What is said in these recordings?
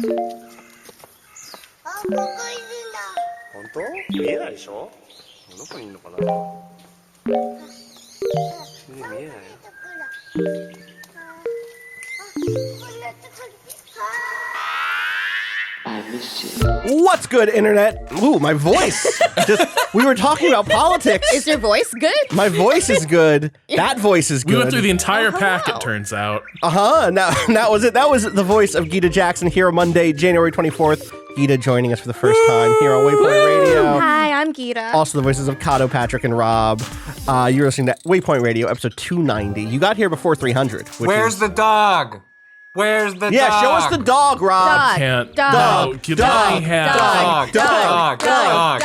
本当？見えないでしょ？どこにいるのかな？見えないよ。What's good, internet? Ooh, my voice. We were talking about politics. Is your voice good? My voice is good. That voice is good. We went through the entire pack, it turns out. Now that was it. That was the voice of Gita Jackson here on Monday, January 24th. Gita joining us for the first time here on Waypoint Radio. Hi, I'm Gita. Also the voices of Kato, Patrick, and Rob. You're listening to Waypoint Radio, episode 290. You got here before 300. Where's the dog? Where's the dog? Yeah, show us the dog, Rob. Dog. Can't. Dog. No, give Dog. me half. Dog. Dog.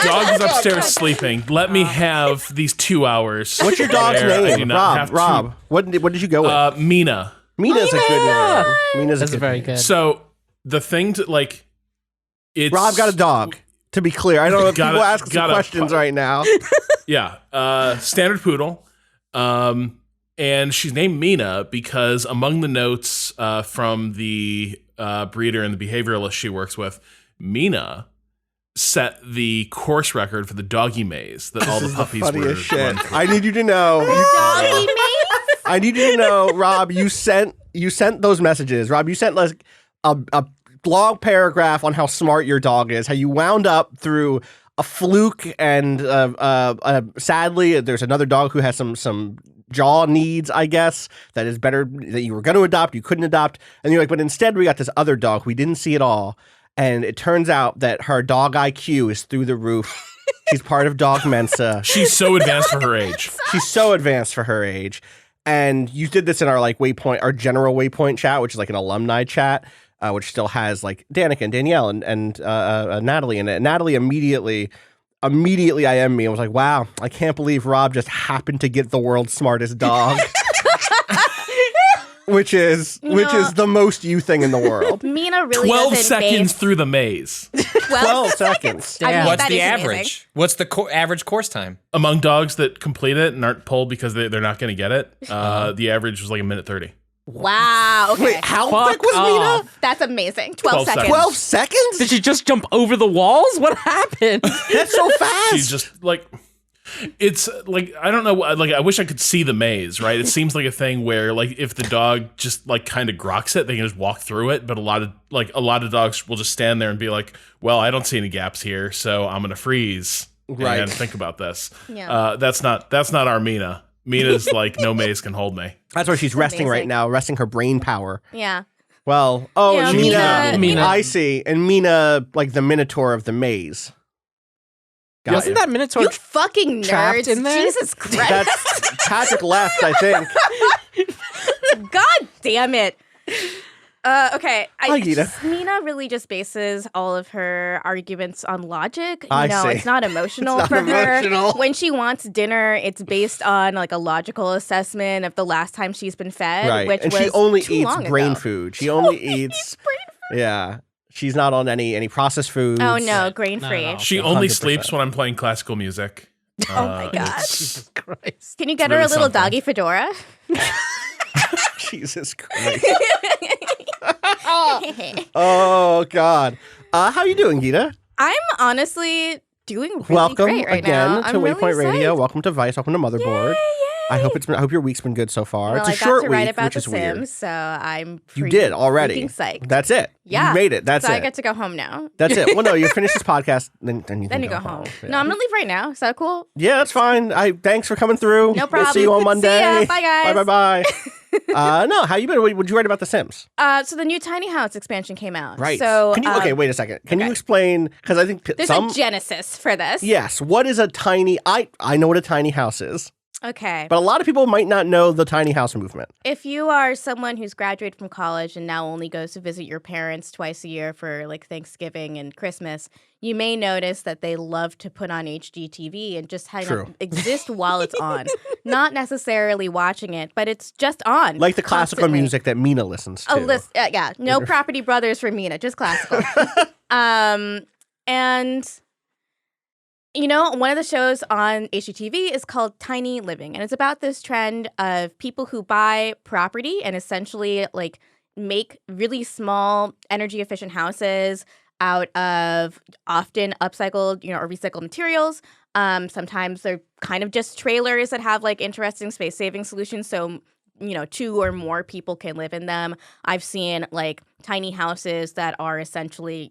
Dog is upstairs sleeping. Let me have these 2 hours. What's your dog's where I do name? not have Rob. What did you go with? to- Mina. Mina's a good name. Mina's That's a good very name. good. So the thing to like, it's Rob got a dog. To be clear, I don't know if Got people a- ask some got a- questions right now. Yeah, standard poodle. And she's named Mina because among the notes from the breeder and the behavioralist she works with, Mina set the course record for the doggy maze that all the puppies were. Funniest shit. run through. I need you to know. Doggy maze? I need you to know, Rob. You sent those messages. Rob, you sent like a long paragraph on how smart your dog is. How you wound up through a fluke, and sadly, there's another dog who has some jaw needs, I guess, that is better, that you were going to adopt, you couldn't adopt. And you're like, but instead we got this other dog. We didn't see it all. And it turns out that her dog IQ is through the roof. She's part of Dog Mensa. She's so advanced for her age. She's so advanced for her age. And you did this in our like Waypoint, our general Waypoint chat, which is like an alumni chat, which still has like Danica and Danielle and Natalie in it. And Natalie immediately IM'd me and was like, wow, I can't believe Rob just happened to get the world's smartest dog. which is the most you thing in the world. Mina really 12 doesn't seconds base through the maze. 12 seconds. I mean, What's that the is amazing. average? What's the average course time? Among dogs that complete it and aren't pulled because they're not going to get it, the average was like 1:30. Wow. Okay. Wait, how quick was Mina? That's amazing. 12 seconds. 12 seconds? Did she just jump over the walls? What happened? That's so fast. She's just like, it's like, I don't know, like I wish I could see the maze, right? It seems like a thing where like if the dog just like kind of groks it, they can just walk through it. But a lot of dogs will just stand there and be like, well, I don't see any gaps here, so I'm gonna freeze Right. and think about this. Yeah. That's not our Mina. Mina's like, no maze can hold me. That's where she's resting right amazing. now, resting her brain power. Yeah. Well, Yeah, Mina. I see. And Mina, like the Minotaur of the maze. Got Wasn't you. that Minotaur? You fucking trapped nerds. in there? Jesus Christ. That's Patrick left, I think. God damn it. Okay. Hi, Gita. Mina really just bases all of her arguments on logic. I see. It's not emotional It's for not emotional. her. When she wants dinner, it's based on like a logical assessment of the last time she's been fed, Right. which And was she only too eats long brain ago. food. She only eats Yeah. She's not on any processed foods. Oh no, grain Not free. at all. She only 100%. sleeps when I'm playing classical music. Oh my god. Jesus Christ. Can you get really her a little something. doggy fedora? Jesus Christ. Oh God. How you doing, Gita? I'm honestly doing really Welcome great right again now. to I'm Waypoint really Radio. psyched. Welcome to Vice. Welcome to Motherboard. I hope your week's been good so far. Well, it's a I short got to write week, about which The is weird. Sims, so I'm You did already. freaking psyched. That's it. Yeah. You made it. That's so it. I get to go home now. That's it. Well, no, you finish this podcast, then you Then can you go home. Yeah. No, I'm gonna leave right now. Is that cool? Yeah, that's fine. Thanks for coming through. No We'll see you on problem. See Monday. ya. Bye, guys. Bye. No, how you been? What did you write about The Sims? So the new Tiny House expansion came out. Right. So Can you? Okay, wait a second. Can you okay. explain? Because I think There's some. a genesis for this. Yes. What is a tiny? I know what a tiny house is, Okay. but a lot of people might not know the tiny house movement. If you are someone who's graduated from college and now only goes to visit your parents twice a year for like Thanksgiving and Christmas, you may notice that they love to put on HGTV and just kind True. of exist while it's on. Not necessarily watching it, but it's just on. Like the classical constantly. music that Mina listens to. Yeah, no Property Brothers for Mina, just classical. And One of the shows on HGTV is called Tiny Living, and it's about this trend of people who buy property and essentially like make really small energy efficient houses out of often upcycled, or recycled materials. Sometimes they're kind of just trailers that have like interesting space saving solutions. So, 2 or more people can live in them. I've seen like tiny houses that are essentially,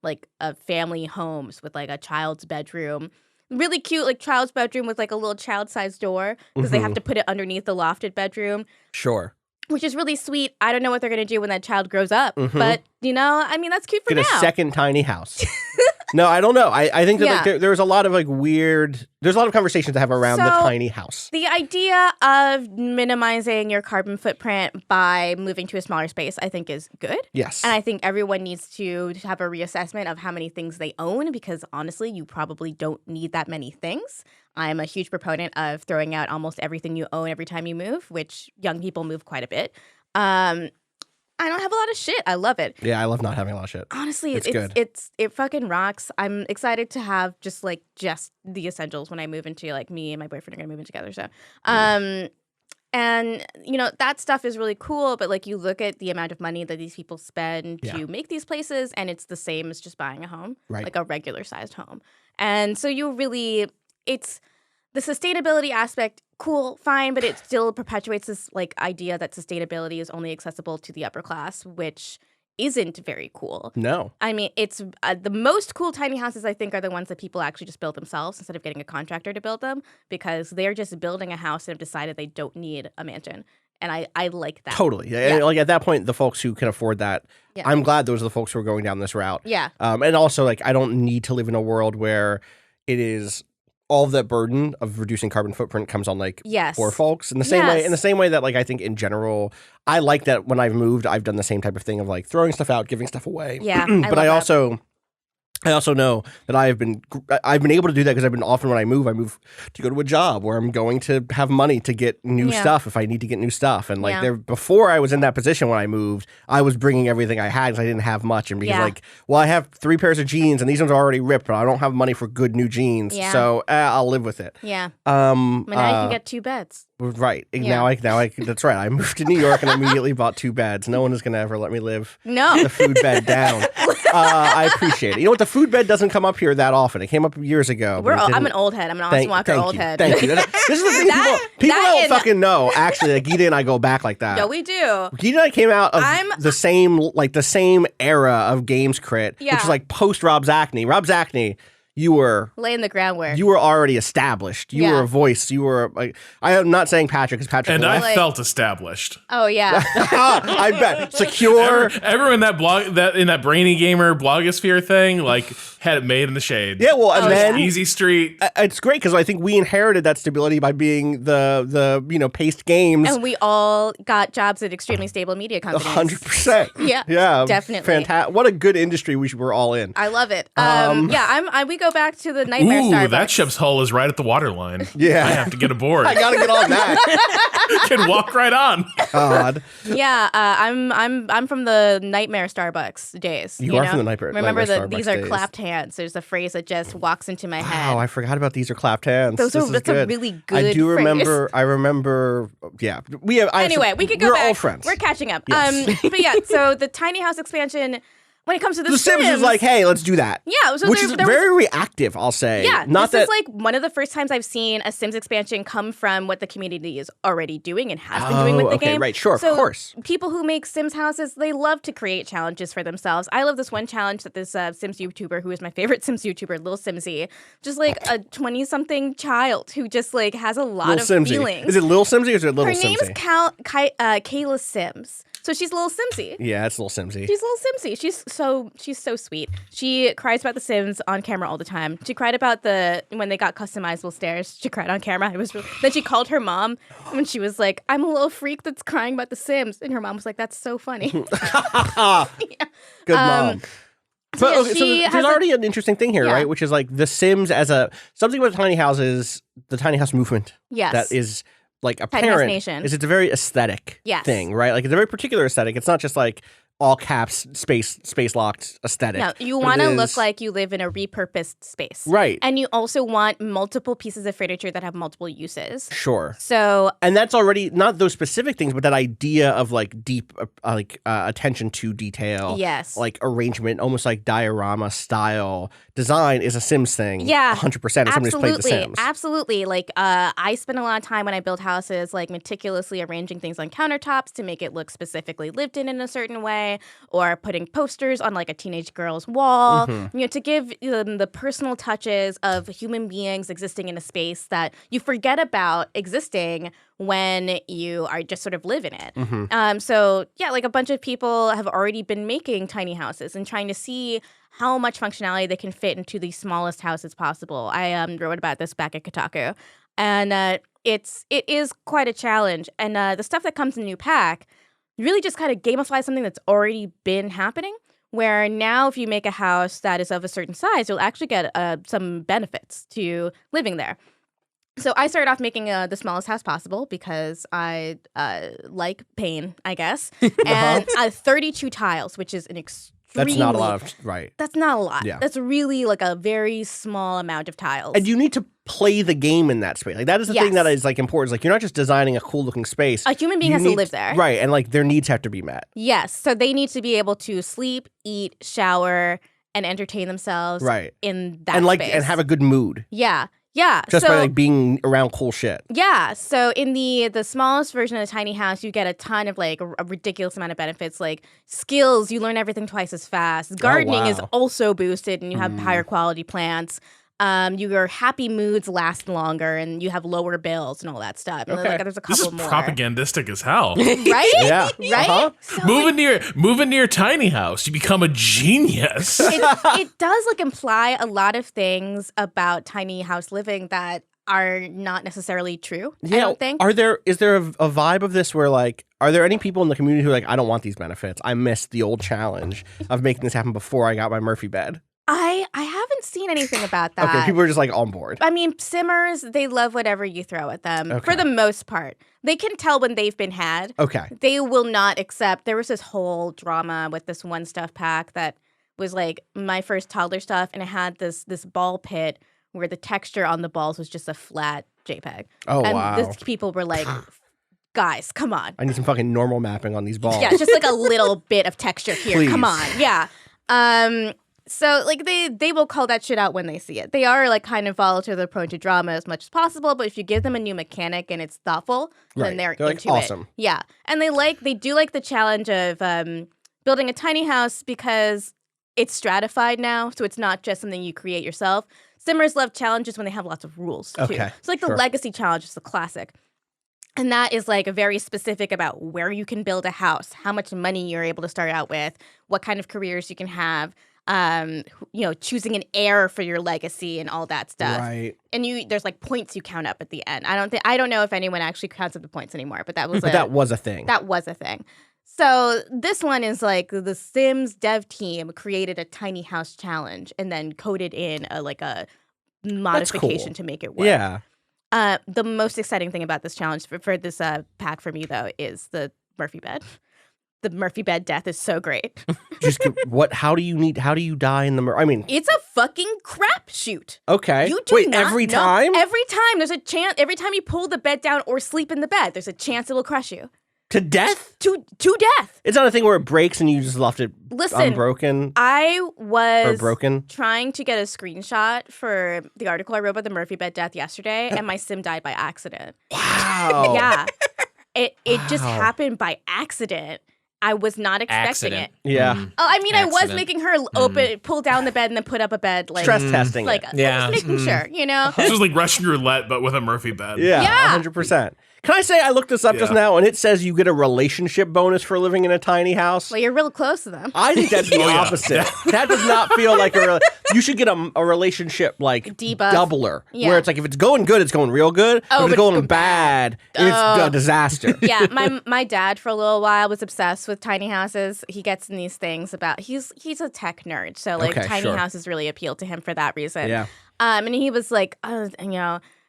like family homes with like a child's bedroom. Really cute, like child's bedroom with like a little child-sized door because they have to put it underneath the lofted bedroom. Sure. Which is really sweet. I don't know what they're going to do when that child grows up. But, that's cute for Get now. a second tiny house. No, I don't know. I think that like, there's a lot of like there's a lot of conversations to have around the tiny house. The idea of minimizing your carbon footprint by moving to a smaller space, I think is good. Yes. And I think everyone needs to have a reassessment of how many things they own because honestly, you probably don't need that many things. I'm a huge proponent of throwing out almost everything you own every time you move, which young people move quite a bit. I don't have a lot of shit. I love it. Yeah, I love not having a lot of shit. Honestly, it's good. It fucking rocks. I'm excited to have just the essentials when I move into like me and my boyfriend are gonna move in together. So, and that stuff is really cool. But like you look at the amount of money that these people spend to make these places, and it's the same as just buying a home, like a regular sized home. And so it's the sustainability aspect. Cool, fine, but it still perpetuates this like idea that sustainability is only accessible to the upper class, which isn't very cool. No. I mean, it's the most cool tiny houses I think are the ones that people actually just build themselves instead of getting a contractor to build them because they're just building a house and have decided they don't need a mansion. And I like that. Totally. Yeah. Like at that point, the folks who can afford that, I'm glad those are the folks who are going down this route. Yeah. And also like I don't need to live in a world where it is all of that burden of reducing carbon footprint comes on like poor folks in the same way that like I think in general I like that when I've moved I've done the same type of thing of like throwing stuff out, giving stuff away. Yeah, but I also know that I've been able to do that because I've been often when I move to go to a job where I'm going to have money to get new stuff if I need to get new stuff. And like before I was in that position when I moved, I was bringing everything I had because I didn't have much. And because like, well, I have 3 pairs of jeans and these ones are already ripped, but I don't have money for good new jeans. Yeah. So I'll live with it. Yeah. But now you can get 2 beds. Right. Yeah. Now I that's right. I moved to New York and immediately bought 2 beds. No one is going to ever let me live the food bed down. I appreciate it. You know what? The food bed doesn't come up here that often. It came up years ago. I'm an old head. I'm an Austin Walker old head. Thank you. This is the thing people don't fucking know. Actually, like, Gita and I go back like that. No, we do. Gita and I came out of the same era of Games Crit, which is like post Rob Zachney. Rob Zachney, you were laying the groundwork. You were already established. You were a voice. You were like, I am not saying Patrick because Patrick and I felt established. Oh yeah, I bet secure. Everyone in that Brainy Gamer blogosphere thing like had it made in the shade. Yeah, well, and then Easy Street. It's great because I think we inherited that stability by being the Paste Games, and we all got jobs at extremely stable media companies. 100%. Yeah, definitely. Fantastic. What a good industry we're all in. I love it. We go back to the Nightmare Starbucks. That ship's hull is right at the waterline. Yeah, I have to get aboard. I gotta get on that. Can walk right on. God. Yeah, I'm from the Nightmare Starbucks days. You are from the Nightmare. Remember Starbucks these are days. clapped hands. There's a phrase that just walks into my head. Oh, I forgot about these are clapped hands. That's a really good. I do phrase. remember. I remember. Yeah, we have. Anyway, we could go back. We're all friends. We're catching up. Yes. But yeah, so the tiny house expansion. When it comes to the Sims is like, hey, let's do that. Yeah, so which is very reactive, I'll say. Yeah, this is like one of the first times I've seen a Sims expansion come from what the community is already doing and has been doing with the game. Right, sure, so of course. People who make Sims houses, they love to create challenges for themselves. I love this one challenge that this Sims YouTuber, who is my favorite Sims YouTuber, Lil Simsy, just like a 20-something child who just like has a lot of feelings. Is it Lil Simsy or is it Little Simsy? Her name's Kayla Sims. So she's Little Simsy. Yeah, it's Little Simsy. She's Little Simsy. She's so sweet. She cries about The Sims on camera all the time. She cried about when they got customizable stairs. She cried on camera. Then she called her mom when she was like, "I'm a little freak that's crying about The Sims," and her mom was like, "That's so funny." Yeah. Good mom. So there's already an interesting thing here, right? Which is like The Sims as something with tiny houses, the tiny house movement. Yes. That is like apparent is it's a very aesthetic thing, right? Like it's a very particular aesthetic. It's not just like all caps space locked aesthetic. No, you But want to it look is- like you live in a repurposed space. Right. And you also want multiple pieces of furniture that have multiple uses. Sure. So And that's already not those specific things, but that idea of like deep, attention to detail. Yes. Like arrangement, almost like diorama style design is a Sims thing. Yeah, 100%. As somebody's played The Sims. Absolutely. Like, I spend a lot of time when I build houses, like meticulously arranging things on countertops to make it look specifically lived in a certain way, or putting posters on like a teenage girl's wall, to give them the personal touches of human beings existing in a space that you forget about existing when you are just sort of live in it. So yeah, like a bunch of people have already been making tiny houses and trying to see how much functionality they can fit into the smallest houses possible. I wrote about this back at Kotaku, and it is quite a challenge. And the stuff that comes in the new pack really just kind of gamifies something that's already been happening, where now if you make a house that is of a certain size, you'll actually get some benefits to living there. So I started off making the smallest house possible because I like pain, I guess, and 32 tiles, which is an extremely... That's not a lot of, right. That's not a lot. Yeah. That's really like a very small amount of tiles. And you need to play the game in that space. Like that is the thing Yes. that is like important. It's like you're not just designing a cool looking space. A human being You has to need- live there. Right. And like their needs have to be met. Yes. So they need to be able to sleep, eat, shower, and entertain themselves Right. in that And like space. and have a good mood. Yeah. Yeah. Just so, by like being around cool shit. Yeah. So in the smallest version of the tiny house, you get a ton of like a ridiculous amount of benefits, like skills. You learn everything twice as fast. Gardening is wow. also boosted, and you have higher quality plants. Your happy moods last longer, and you have lower bills and all that stuff. And Okay. like, there's a This couple is more. propagandistic as hell. Right? Yeah. Right? Uh-huh. So, Move into your tiny house, you become a genius. it does like imply a lot of things about tiny house living that are not necessarily true. I don't think. Is there a vibe of this where like are there any people in the community who are like I don't want these benefits? I missed the old challenge of making this happen before I got my Murphy bed. I haven't seen anything about that. Okay, people are just like on board. I mean, Simmers, they love whatever you throw at them for Okay. the most part. They can tell when they've been had. Okay. They will not accept. There was this whole drama with this one stuff pack that was like my first toddler stuff, and it had this ball pit where the texture on the balls was just a flat JPEG. Oh and wow. these people were like, guys, come on. I need some fucking normal mapping on these balls. Yeah, just like a little bit of texture here. Please. Come on. Yeah. So like they will call that shit out when they see it. They are like kind of volatile, they're prone to drama as much as possible, but if you give them a new mechanic and it's thoughtful, Right. then they're They're, into like, awesome. it. Yeah. And they do like the challenge of building a tiny house because it's stratified now, so it's not just something you create yourself. Simmers love challenges when they have lots of rules too. Okay, So like the sure. legacy challenge is the classic. And that is like very specific about where you can build a house, how much money you're able to start out with, what kind of careers you can have, choosing an heir for your legacy and all that stuff. Right. And there's like points you count up at the end. I don't know if anyone actually counts up the points anymore, but that was But that was a thing. that was a thing. So this one is like the Sims dev team created a tiny house challenge and then coded in a modification cool. to make it work. Yeah. The most exciting thing about this challenge for this pack for me though is the Murphy bed. The Murphy bed death is so great. Just how do you die in the I mean, It's a fucking crapshoot. okay. You do Wait, not every know- time? Every time there's a chance. Every time you pull the bed down or sleep in the bed, there's a chance it will crush you To death? to death. It's not a thing where it breaks and you just left it Listen, unbroken I or was broken. trying to get a screenshot for the article I wrote about the Murphy bed death yesterday, and my sim died by accident. Wow. Yeah, it just Wow. happened by accident. I was not expecting Accident. it. Yeah. Mm. Oh, I mean, I was Accident. making her open, pull down the bed, and then put up a bed, like Stress testing. like it. Yeah. just making sure, you know. This was like Russian roulette, but with a Murphy bed. Yeah. Yeah. 100%. Can I say I looked this up just Yeah. now and it says you get a relationship bonus for living in a tiny house? Well, you're real close to them. I think that's the Oh, yeah. opposite. That does not feel like you should get a relationship like Debuff. doubler, Yeah. where it's like if it's going good, it's going real good. Oh, but if but it's it's going going bad, it's a disaster. Yeah, my dad for a little while was obsessed with tiny houses. He gets in these things about he's a tech nerd, so like Okay, tiny sure. houses really appeal to him for that reason. Yeah. And he was like,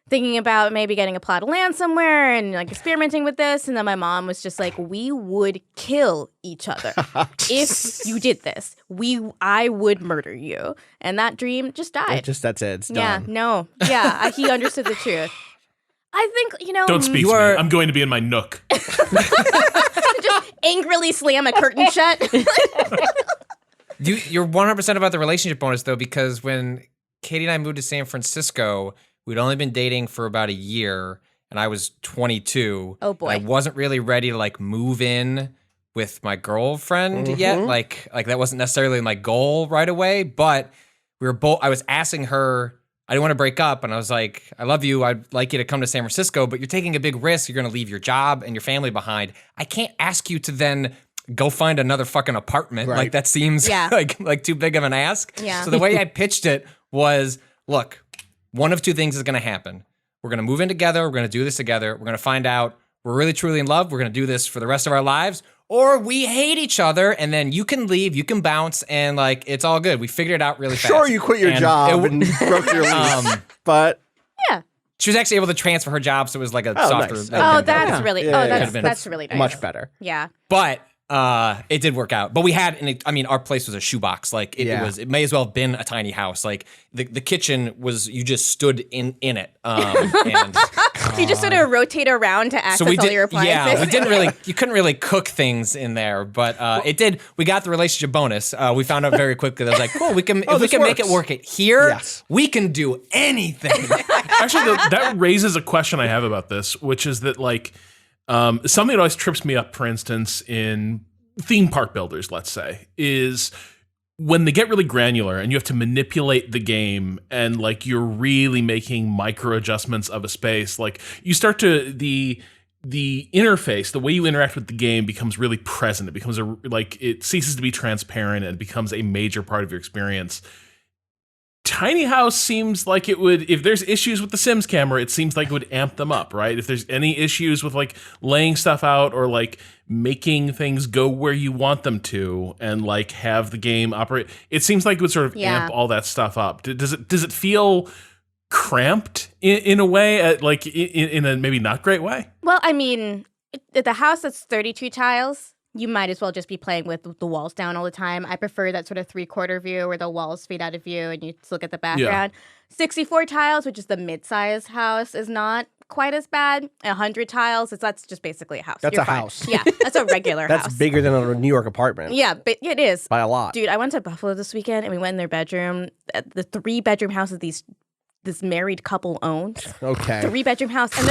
thinking about maybe getting a plot of land somewhere and like experimenting with this. And then my mom was just like, we would kill each other if you did this. I would murder you. And that dream just died. That's it. It's Yeah, done. no. Yeah, he understood the truth. I think, Don't speak to me. I'm going to be in my nook. just angrily slam a curtain shut. You're 100% about the relationship bonus, though, because when Katie and I moved to San Francisco, we'd only been dating for about a year, and I was 22. Oh, boy. I wasn't really ready to, like, move in with my girlfriend yet. Like that wasn't necessarily my goal right away, but we were both, I was asking her, I didn't want to break up, and I was like, I love you, I'd like you to come to San Francisco, but you're taking a big risk, you're going to leave your job and your family behind. I can't ask you to then go find another fucking apartment. Right. Like, that seems like too big of an ask. Yeah. So the way I pitched it was, look, one of two things is going to happen. We're going to move in together, we're going to do this together, we're going to find out we're really truly in love, we're going to do this for the rest of our lives, or we hate each other, and then you can leave, you can bounce, and like, it's all good. We figured it out really fast. Sure, you quit your job and broke your lease, but Yeah. she was actually able to transfer her job, so it was like a Oh, softer. nice. Oh, that's really. Yeah, oh, yeah, that's yeah. that's really nice. much better. Yeah. But it did work out. But we had, our place was a shoebox. Like it may as well have been a tiny house. Like the kitchen was, you just stood in it. And You just sort of rotate around to access all your appliances. yeah, we didn't really, you couldn't really cook things in there, but it did. We got the relationship bonus. We found out very quickly that I was like, cool, we can, if we can make it work here, Yes. we can do anything. Actually, that raises a question I have about this, which is that like something that always trips me up, for instance, in theme park builders, let's say, is when they get really granular and you have to manipulate the game and like you're really making micro adjustments of a space, like you start to the interface, the way you interact with the game becomes really present. It becomes it ceases to be transparent and becomes a major part of your experience. Tiny House seems like it would, if there's issues with the Sims camera, it seems like it would amp them up, right? If there's any issues with like laying stuff out or like making things go where you want them to and like have the game operate, it seems like it would sort of amp all that stuff up. Does it feel cramped in a way, like in a maybe not great way? Well, I mean, the house that's 32 tiles, you might as well just be playing with the walls down all the time. I prefer that sort of 3/4 view where the walls fade out of view and you just look at the background. 64 tiles, which is the mid-size house, is not quite as bad. 100 tiles, that's just basically a house. That's You're a fine. house. Yeah, that's a regular house. That's bigger than a New York apartment. Yeah, but it is. By a lot. Dude, I went to Buffalo this weekend and we went in their bedroom. The 3-bedroom house that this married couple owned. Okay. 3-bedroom house, and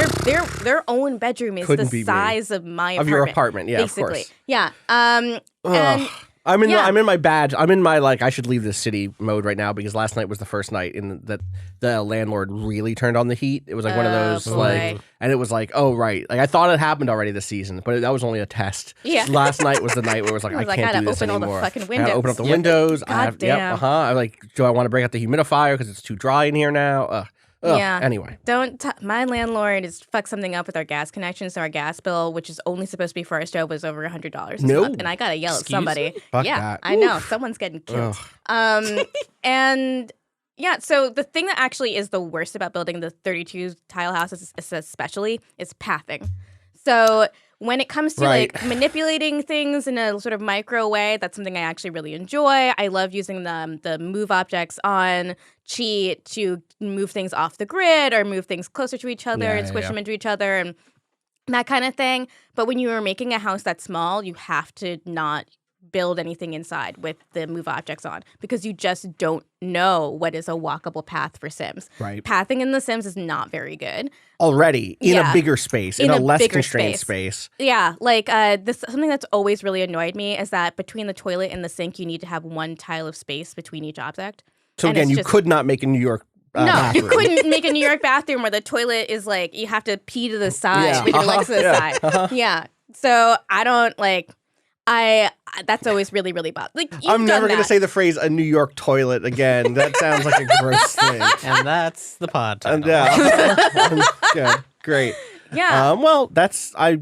their own bedroom is Couldn't the be me. size of my apartment. Of your apartment, yeah, basically. of course. Yeah. And I'm in yeah. my like I should leave the city mode right now because last night was the first night that the landlord really turned on the heat. It was like one of those boy. like, and it was like, oh right, like I thought it happened already this season, but that was only a test. Yeah. Last night was the night where it was like, I can't do this open all the anymore. fucking I gotta open up the windows. windows. God damn. I'm like, do I want to break out the humidifier because it's too dry in here now? Yeah. Anyway. My landlord is fucked something up with our gas connection, so our gas bill, which is only supposed to be for our stove, was over $100 this No. month, and I gotta yell at somebody. Fuck yeah, that. I know someone's getting killed. And yeah, so the thing that actually is the worst about building the 32 tile houses, especially, is pathing. So when it comes to like manipulating things in a sort of micro way, that's something I actually really enjoy. I love using the move objects on cheat to move things off the grid or move things closer to each other and squish them into each other and that kind of thing. But when you are making a house that small, you have to not build anything inside with the move objects on because you just don't know what is a walkable path for Sims. Right. Pathing in The Sims is not very good. Already in a bigger space, in a less bigger constrained space. Yeah, like something that's always really annoyed me is that between the toilet and the sink, you need to have one tile of space between each object. So And again, it's you just- could not make a New York No, bathroom. you couldn't make a New York bathroom where the toilet is like you have to pee to the side Yeah. with your legs to the side. Yeah. So I don't like. That's always really, really bad. Like I'm never going to say the phrase "a New York toilet" again. That sounds like a gross thing. And that's the pod title. And yeah, good, great. Yeah. Well, that's I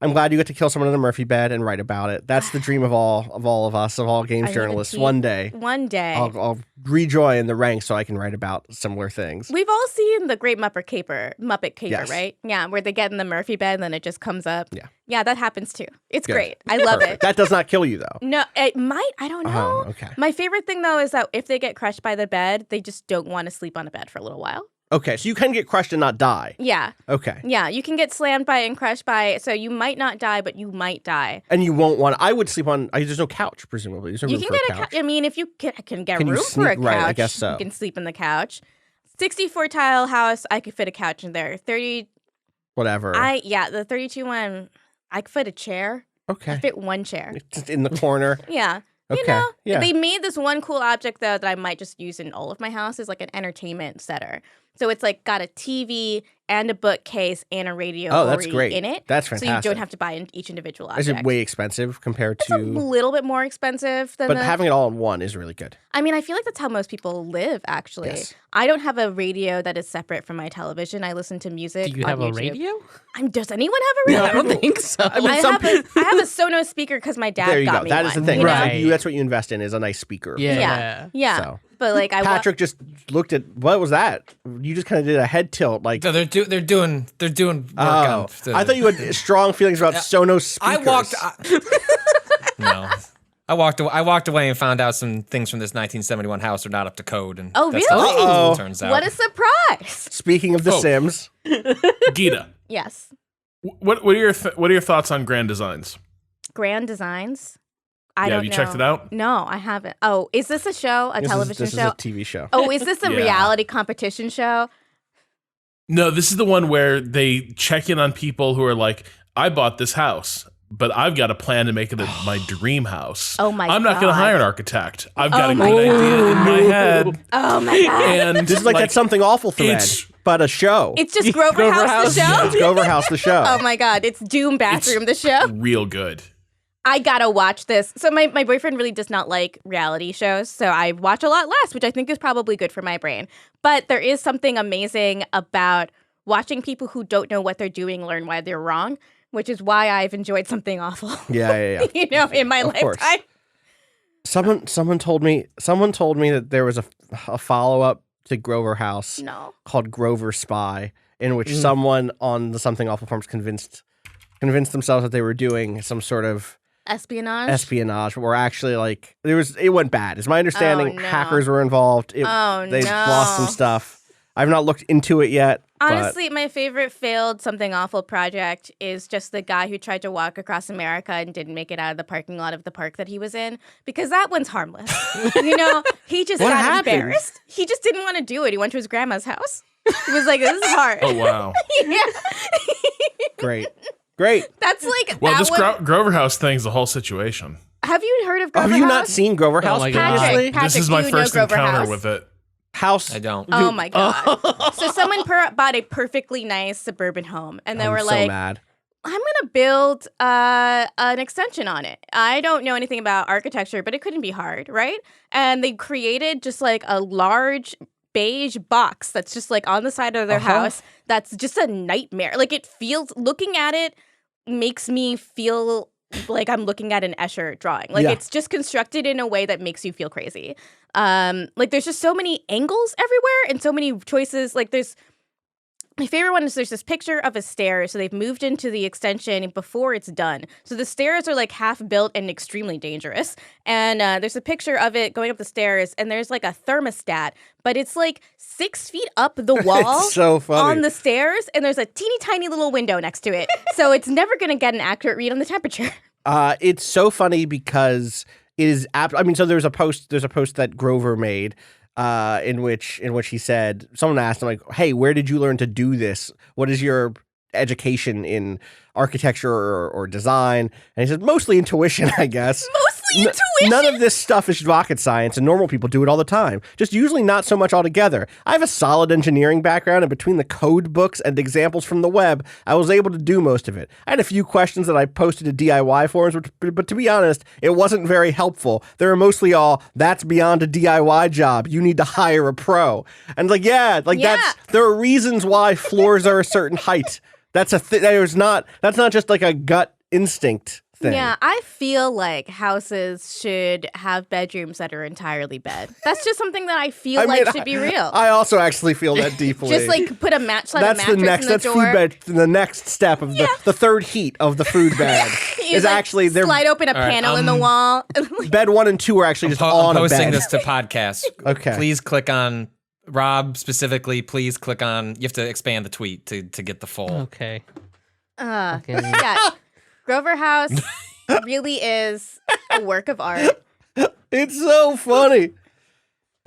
I'm glad you get to kill someone in a Murphy bed and write about it. That's the dream of all of us, of all games journalists. One day, I'll rejoin the ranks so I can write about similar things. We've all seen the Great Muppet Caper, Yes. right? Yeah, where they get in the Murphy bed and then it just comes up. Yeah, that happens too. It's Good. great. I love it. That does not kill you though. No, it might. I don't know. Oh, okay. My favorite thing though is that if they get crushed by the bed, they just don't want to sleep on a bed for a little while. Okay, so you can get crushed and not die. Yeah. Okay. Yeah, you can get slammed by and crushed by it, so you might not die, but you might die. And you won't want. I would sleep on. There's no couch, presumably. There's no You room can for get a couch. I mean, if you can get Can you room for a sneak- couch, right, I guess so. you can sleep in the couch. 64 tile house, I could fit a couch in there. 30. Whatever. The 32 one, I could fit a chair. I Okay. fit one chair. Just in the corner. Yeah. Okay. You know, Yeah. they made this one cool object though that I might just use in all of my houses, like an entertainment setter. So it's like got a TV and a bookcase and a radio Oh, that's already great. in it. That's So you fantastic. don't have to buy each individual Is object. it way expensive compared It's a to? little bit more expensive than But the... having it all in one is really good. I mean, I feel like that's how most people live, actually. Yes. I don't have a radio that is separate from my television. I listen to music Do you on have a YouTube. radio? Does anyone have a radio? I don't think so. I mean, I some have a Sonos speaker because my dad there you got go. me That is the one, thing. you know? Right. That's what you invest in is a nice speaker. Yeah. Yeah. So. But like Patrick just looked at what was that? You just kind of did a head tilt, like. So they're doing work on. I thought you had strong feelings about Sonos speakers. No. I walked away and found out some things from this 1971 house are not up to code, and Oh, that's really? not Uh-oh. what it turns out. What a surprise! Speaking of The Oh. Sims, Gita, Yes, what are your thoughts on Grand Designs? Grand Designs. I don't Have you know. checked it out? No, I haven't. Oh, is this a show? A television this show? is a TV show. Oh, is this a Yeah. reality competition show? No, this is the one where they check in on people who are like, I bought this house, but I've got a plan to make it my dream house. Oh my I'm not going God. to hire an architect. I've got Oh a my good idea in my head. Oh my god! And This is like that Something Awful thread, it's- but a show. It's just Grover Grover House, House? the show. It's Grover House, the show. Oh my god! It's Doom Bathroom, the show. real good. I gotta watch this. So my boyfriend really does not like reality shows, so I watch a lot less, which I think is probably good for my brain. But there is something amazing about watching people who don't know what they're doing learn why they're wrong, which is why I've enjoyed Something Awful. Yeah. You know, in my Of course. lifetime. Someone told me that there was a follow up to Grover House No. called Grover Spy, in which someone on the Something Awful forums convinced themselves that they were doing some sort of espionage, but were actually like it went bad. Is my understanding? Oh, no. Hackers were involved. They've lost some stuff. I've not looked into it yet. Honestly, my favorite failed Something Awful project is just the guy who tried to walk across America and didn't make it out of the parking lot of the park that he was in, because that one's harmless. You know, he just What got happened? embarrassed. He just didn't want to do it. He went to his grandma's house. He was like, this is hard. Oh, wow. Yeah. Great. That's like Well, that this one. Grover House thing's the whole situation. Have you heard of Grover Have you House? not seen Grover House my God. previously? Patrick, This is my you know first Grover encounter House? with it. House. I don't. Oh my god! So someone bought a perfectly nice suburban home, and they I'm were so like, mad. I'm gonna build an extension on it. I don't know anything about architecture, but it couldn't be hard, right? And they created just like a large beige box that's just like on the side of their house. That's just a nightmare. Like looking at it makes me feel like I'm looking at an Escher drawing. Like it's just constructed in a way that makes you feel crazy. Like there's just so many angles everywhere and so many choices. Like my favorite one is there's this picture of a stair. So they've moved into the extension before it's done. So the stairs are like half built and extremely dangerous. And there's a picture of it going up the stairs, and there's like a thermostat, but it's like 6 feet up the wall It's so funny. on the stairs, and there's a teeny tiny little window next to it. So it's never going to get an accurate read on the temperature. It's so funny because it is. So there's a post that Grover made. In which he said, someone asked him like, "Hey, where did you learn to do this? What is your education in architecture or design?" And he said, "Mostly intuition, I guess." Mostly intuition. None of this stuff is rocket science, and normal people do it all the time. Just usually not so much altogether. I have a solid engineering background, and between the code books and examples from the web, I was able to do most of it. I had a few questions that I posted to DIY forums, but to be honest, it wasn't very helpful. They were mostly all, "That's beyond a DIY job. You need to hire a pro." And there are reasons why floors are a certain height. That's that's not just like a gut instinct thing. Yeah, I feel like houses should have bedrooms that are entirely bed. That's just something that I feel should be real. I also actually feel that deeply. Just like put a mattress in the that's door. food bed. The next step of the third heat of the food bed is actually there. Slide open a panel in the wall. Bed 1 and 2 are actually just on a bed. I'm posting this to podcast. Okay. Please click on Rob specifically. Please click on. You have to expand the tweet to get the full. Okay. Yeah. Grover House really is a work of art. It's so funny.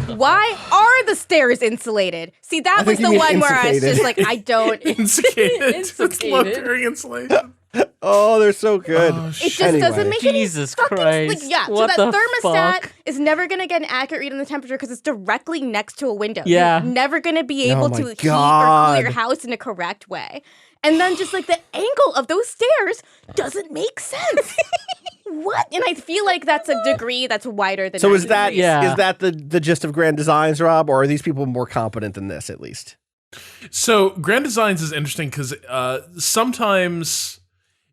Why are the stairs insulated? See, that was the one where I was just like, I don't. Insulated. It's low-bearing insulation. Oh, they're so good. It just doesn't make Jesus any Christ. Like, yeah, What so that the thermostat fuck? is never going to get an accurate read on the temperature because it's directly next to a window. Yeah. You're never going to be able my to heat or God. cool your house in a correct way. And then just like the angle of those stairs doesn't make sense. What? And I feel like that's a degree that's wider than So 90 is that degrees. the gist of Grand Designs, Rob, or are these people more competent than this at least? So Grand Designs is interesting because sometimes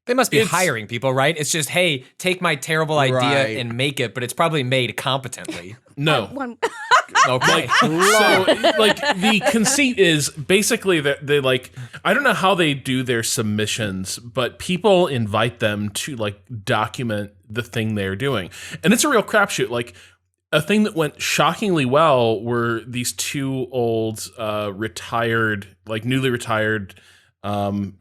They must be hiring people, right? It's just, hey, take my terrible idea and make it, but it's probably made competently. no. Okay. So, like, the conceit is basically that they, like, I don't know how they do their submissions, but people invite them to, like, document the thing they're doing. And it's a real crapshoot. Like, a thing that went shockingly well were these two old, newly retired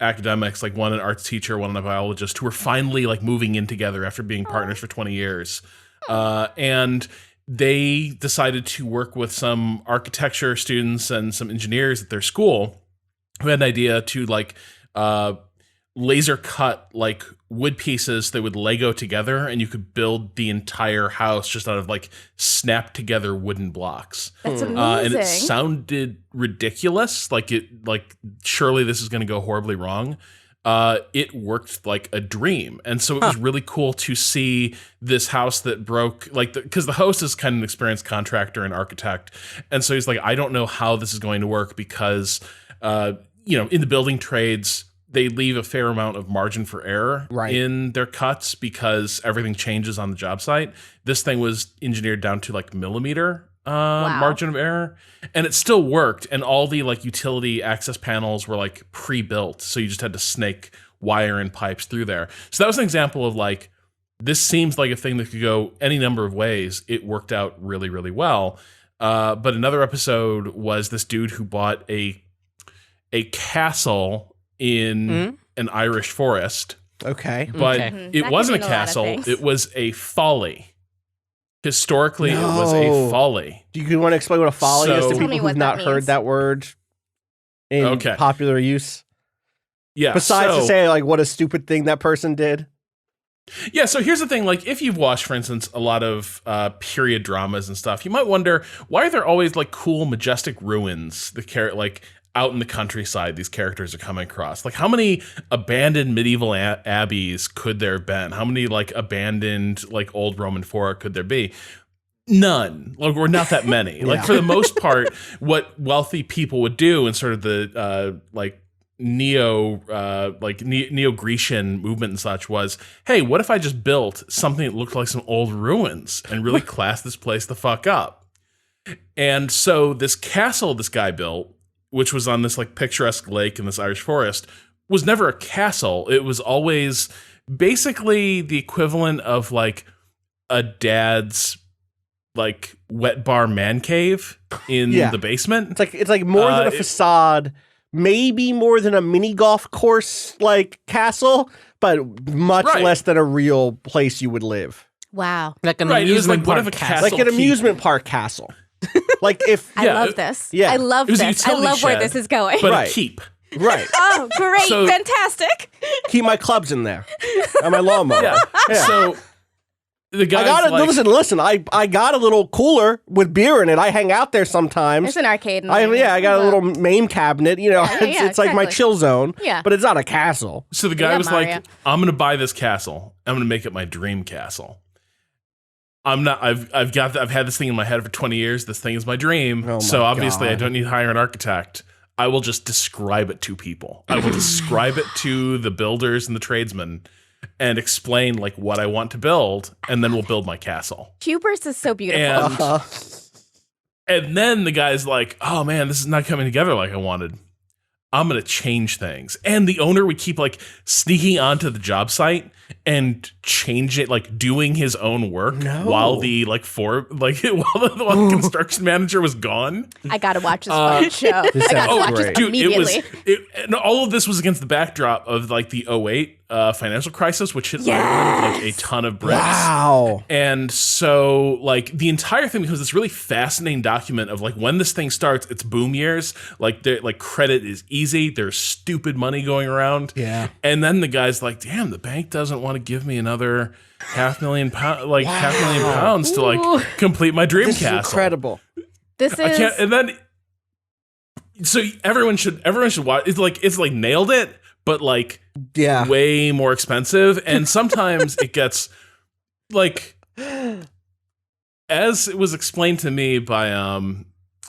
academics, like one an arts teacher, one a biologist, who were finally, like, moving in together after being partners for 20 years. And they decided to work with some architecture students and some engineers at their school who had an idea to like laser cut like wood pieces that would Lego together, and you could build the entire house just out of like snapped together wooden blocks. That's amazing. And it sounded ridiculous. Like surely this is going to go horribly wrong. It worked like a dream. And so it was really cool to see this house that broke, like, because the host is kind of an experienced contractor and architect. And so he's like, I don't know how this is going to work because, in the building trades, they leave a fair amount of margin for error in their cuts because everything changes on the job site. This thing was engineered down to like millimeter margin of error, and it still worked, and all the like utility access panels were like pre-built, so you just had to snake wire and pipes through there. So that was an example of like, this seems like a thing that could go any number of ways. It worked out really, really well. But another episode was this dude who bought a castle in an Irish forest. Okay. But it That wasn't a could mean a lot of castle, things. it was a folly. Historically, it was a folly. Do you want to explain what a folly is to So- Tell me people what who've that not heard means. that word in popular use? Yeah. Besides to say like what a stupid thing that person did. Yeah, so here's the thing. Like, if you've watched, for instance, a lot of period dramas and stuff, you might wonder, why are there always like cool, majestic ruins like out in the countryside these characters are coming across? Like, how many abandoned medieval abbeys could there have been? How many like abandoned like old Roman fora could there be? None. Like, we're not that many. Like, for the most part, what wealthy people would do in sort of the neo-Grecian movement and such was, hey, what if I just built something that looked like some old ruins and really classed this place the fuck up? And so this castle this guy built, which was on this like picturesque lake in this Irish forest, was never a castle. It was always basically the equivalent of like a dad's like wet bar man cave in the basement. It's like more than a facade, maybe more than a mini golf course like castle, but much less than a real place you would live. Wow. Like an Right, it was amusement like, what park if a castle. Like an keep- amusement park castle. Like if I love this. yeah. I love It was a this. I utility love where shed, this is going. but Right. a keep. right. Oh, great. So- Fantastic. Keep my clubs in there. And my lawnmower. Yeah. So the guy I got it. like, Listen. I got a little cooler with beer in it. I hang out there sometimes. There's an arcade. I got a little main cabinet. It's like my exactly. chill zone. Yeah. But it's not a castle. So the guy Yeah, was Mario. like, I'm going to buy this castle. I'm going to make it my dream castle. I've had this thing in my head for 20 years. This thing is my dream. Oh my so obviously I God. don't need to hire an architect. I will just describe it to people. I will describe it to the builders and the tradesmen and explain like what I want to build, and then we'll build my castle. Hubris is so beautiful. And then the guy's like, oh man, this is not coming together like I wanted. I'm going to change things. And the owner would keep like sneaking onto the job site and change it, like doing his own work while the while the construction manager was gone. I got to watch this fucking show. I got to watch this immediately. And all of this was against the backdrop of like the 2008 financial crisis, which hit Ireland like a ton of bricks. Wow. And so like the entire thing becomes this really fascinating document of like when this thing starts, it's boom years. Like credit is easy. There's stupid money going around. Yeah. And then the guy's like, damn, the bank doesn't want to give me another £500,000 to like complete my dream castle. This is incredible. This is I can't, and then so everyone should watch. It's like nailed it, but like way more expensive. And sometimes it gets like, as it was explained to me by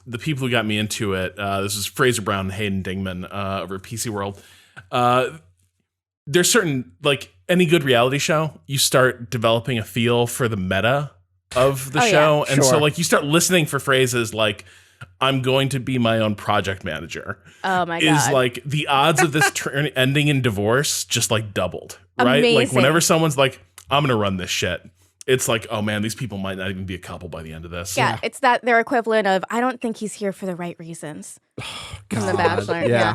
the people who got me into it. This is Fraser Brown and Hayden Dingman over at PC World. There's certain, like any good reality show, you start developing a feel for the meta of the show. Yeah. And so like you start listening for phrases like, I'm going to be my own project manager. Oh my God. Is like the odds of this ending in divorce just like doubled, right? Amazing. Like whenever someone's like, I'm going to run this shit, it's like, oh man, these people might not even be a couple by the end of this. Yeah, it's that their equivalent of, I don't think he's here for the right reasons. From The Bachelor. Yeah.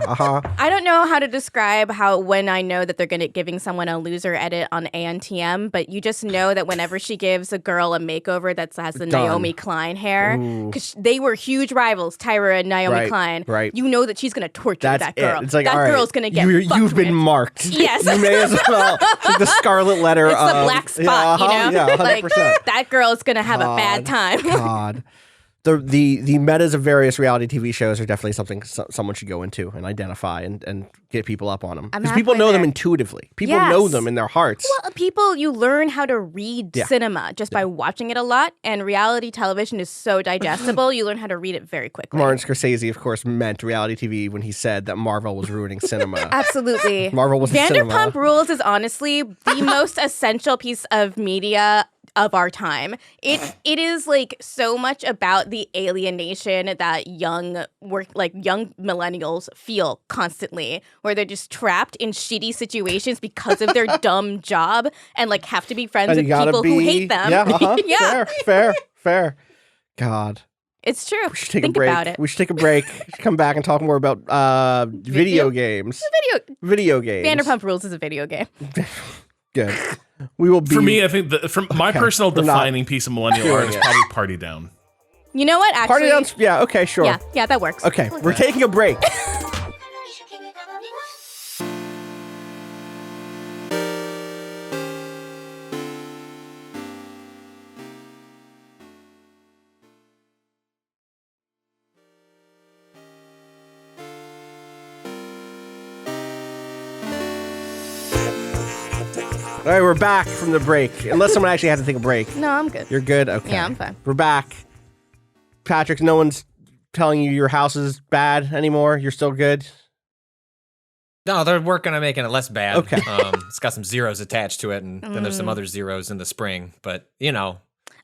I don't know how to describe when I know that they're giving someone a loser edit on ANTM, but you just know that whenever she gives a girl a makeover that has the Naomi Klein hair, because they were huge rivals, Tyra and Naomi Klein. Right. You know that she's going to torture that girl. It's like, that girl's going to get you've been marked. Yes. You may as well. It's like the scarlet letter. It's the black spot, you know? Yeah, 100%. Like, that girl's going to have a bad time. God. The metas of various reality TV shows are definitely something someone should go into and identify and get people up on them. Because people know them intuitively. People know them in their hearts. Well, you learn how to read cinema just by watching it a lot, and reality television is so digestible, you learn how to read it very quickly. Martin Scorsese, of course, meant reality TV when he said that Marvel was ruining cinema. Absolutely. Marvel was cinema. Vanderpump Rules is honestly the most essential piece of media of our time. It is like so much about the alienation that young millennials feel constantly, where they're just trapped in shitty situations because of their dumb job and like have to be friends with people who hate them. Yeah, fair. God. It's true. We should take Think a break. about it. We should take a break. Come back and talk more about video games. Video games. Vanderpump Rules is a video game. Good. We will be. For me, I think from my personal defining piece of millennial art is probably Party Down. You know what? Actually, Party Down's, yeah, okay, sure. Yeah, that works. Okay, we're taking a break. All right, we're back from the break. Unless someone actually has to take a break. No, I'm good. You're good? Okay. Yeah, I'm fine. We're back. Patrick, no one's telling you your house is bad anymore? You're still good? No, they're working on making it less bad. Okay. It's got some zeros attached to it, and then there's some other zeros in the spring. But, you know.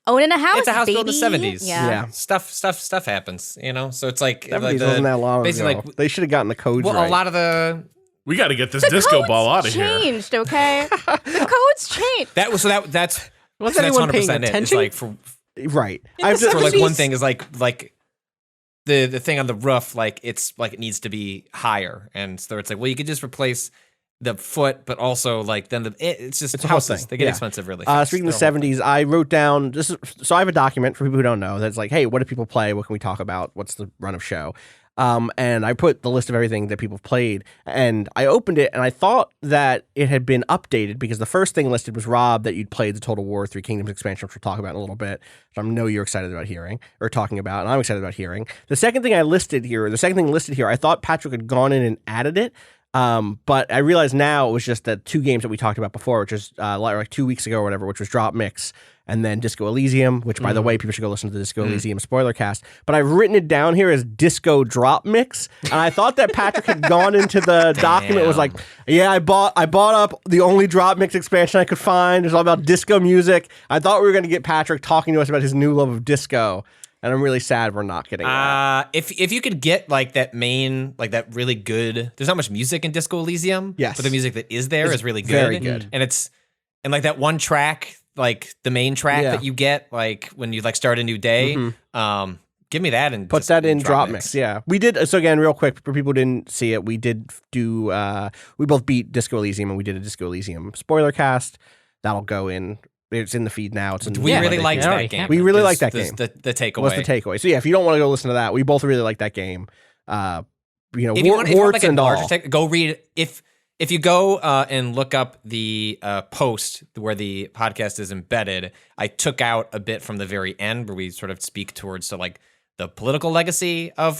Owning a house, it's a house baby. built in the 70s. Yeah. Stuff happens, you know? So it's like... 70s like wasn't that long basically ago. like... They should have gotten the codes well, right. a lot of the... We got to get this disco ball out of here. Changed, okay? The codes changed. That's Was anyone paying 100% it. It's attention? like for Right. for like one thing is like the thing on the roof, like it's like it needs to be higher, and so it's like, well, you could just replace the foot, but also like then it's just It's a whole houses. thing. They get Yeah. expensive really fast. Speaking of the 70s, I wrote down so I have a document for people who don't know that's like, hey, what do people play? What can we talk about? What's the run of show? And I put the list of everything that people played, and I opened it, and I thought that it had been updated because the first thing listed was Rob, that you'd played the Total War 3 Kingdoms expansion, which we'll talk about in a little bit, which I know you're excited about hearing, or talking about, and I'm excited about hearing. The second thing listed here, I thought Patrick had gone in and added it, but I realize now it was just the two games that we talked about before, which is like 2 weeks ago or whatever, which was Drop Mix and then Disco Elysium, which, by the way, people should go listen to the Disco Elysium spoiler cast. But I've written it down here as Disco Drop Mix, and I thought that Patrick had gone into the document and was like, yeah, I bought up the only Drop Mix expansion I could find. It's all about disco music. I thought we were going to get Patrick talking to us about his new love of disco, and I'm really sad we're not getting that. If you could get like that main, like that really good, there's not much music in Disco Elysium. Yes. But the music that is there is really good. Very good. And like that one track, like the main track that you get, like when you like start a new day, give me that and put that in Drop Mix. Yeah, we did. So again, real quick for people who didn't see it, we did do. We both beat Disco Elysium, and we did a Disco Elysium spoiler cast. That'll go in. It's in the feed now. It's in we really liked that game. We really liked that game. The takeaway. What's the takeaway? So yeah, if you don't want to go listen to that, we both really like that game. If you want like a larger go read If you go and look up the post where the podcast is embedded, I took out a bit from the very end where we sort of speak towards like the political legacy of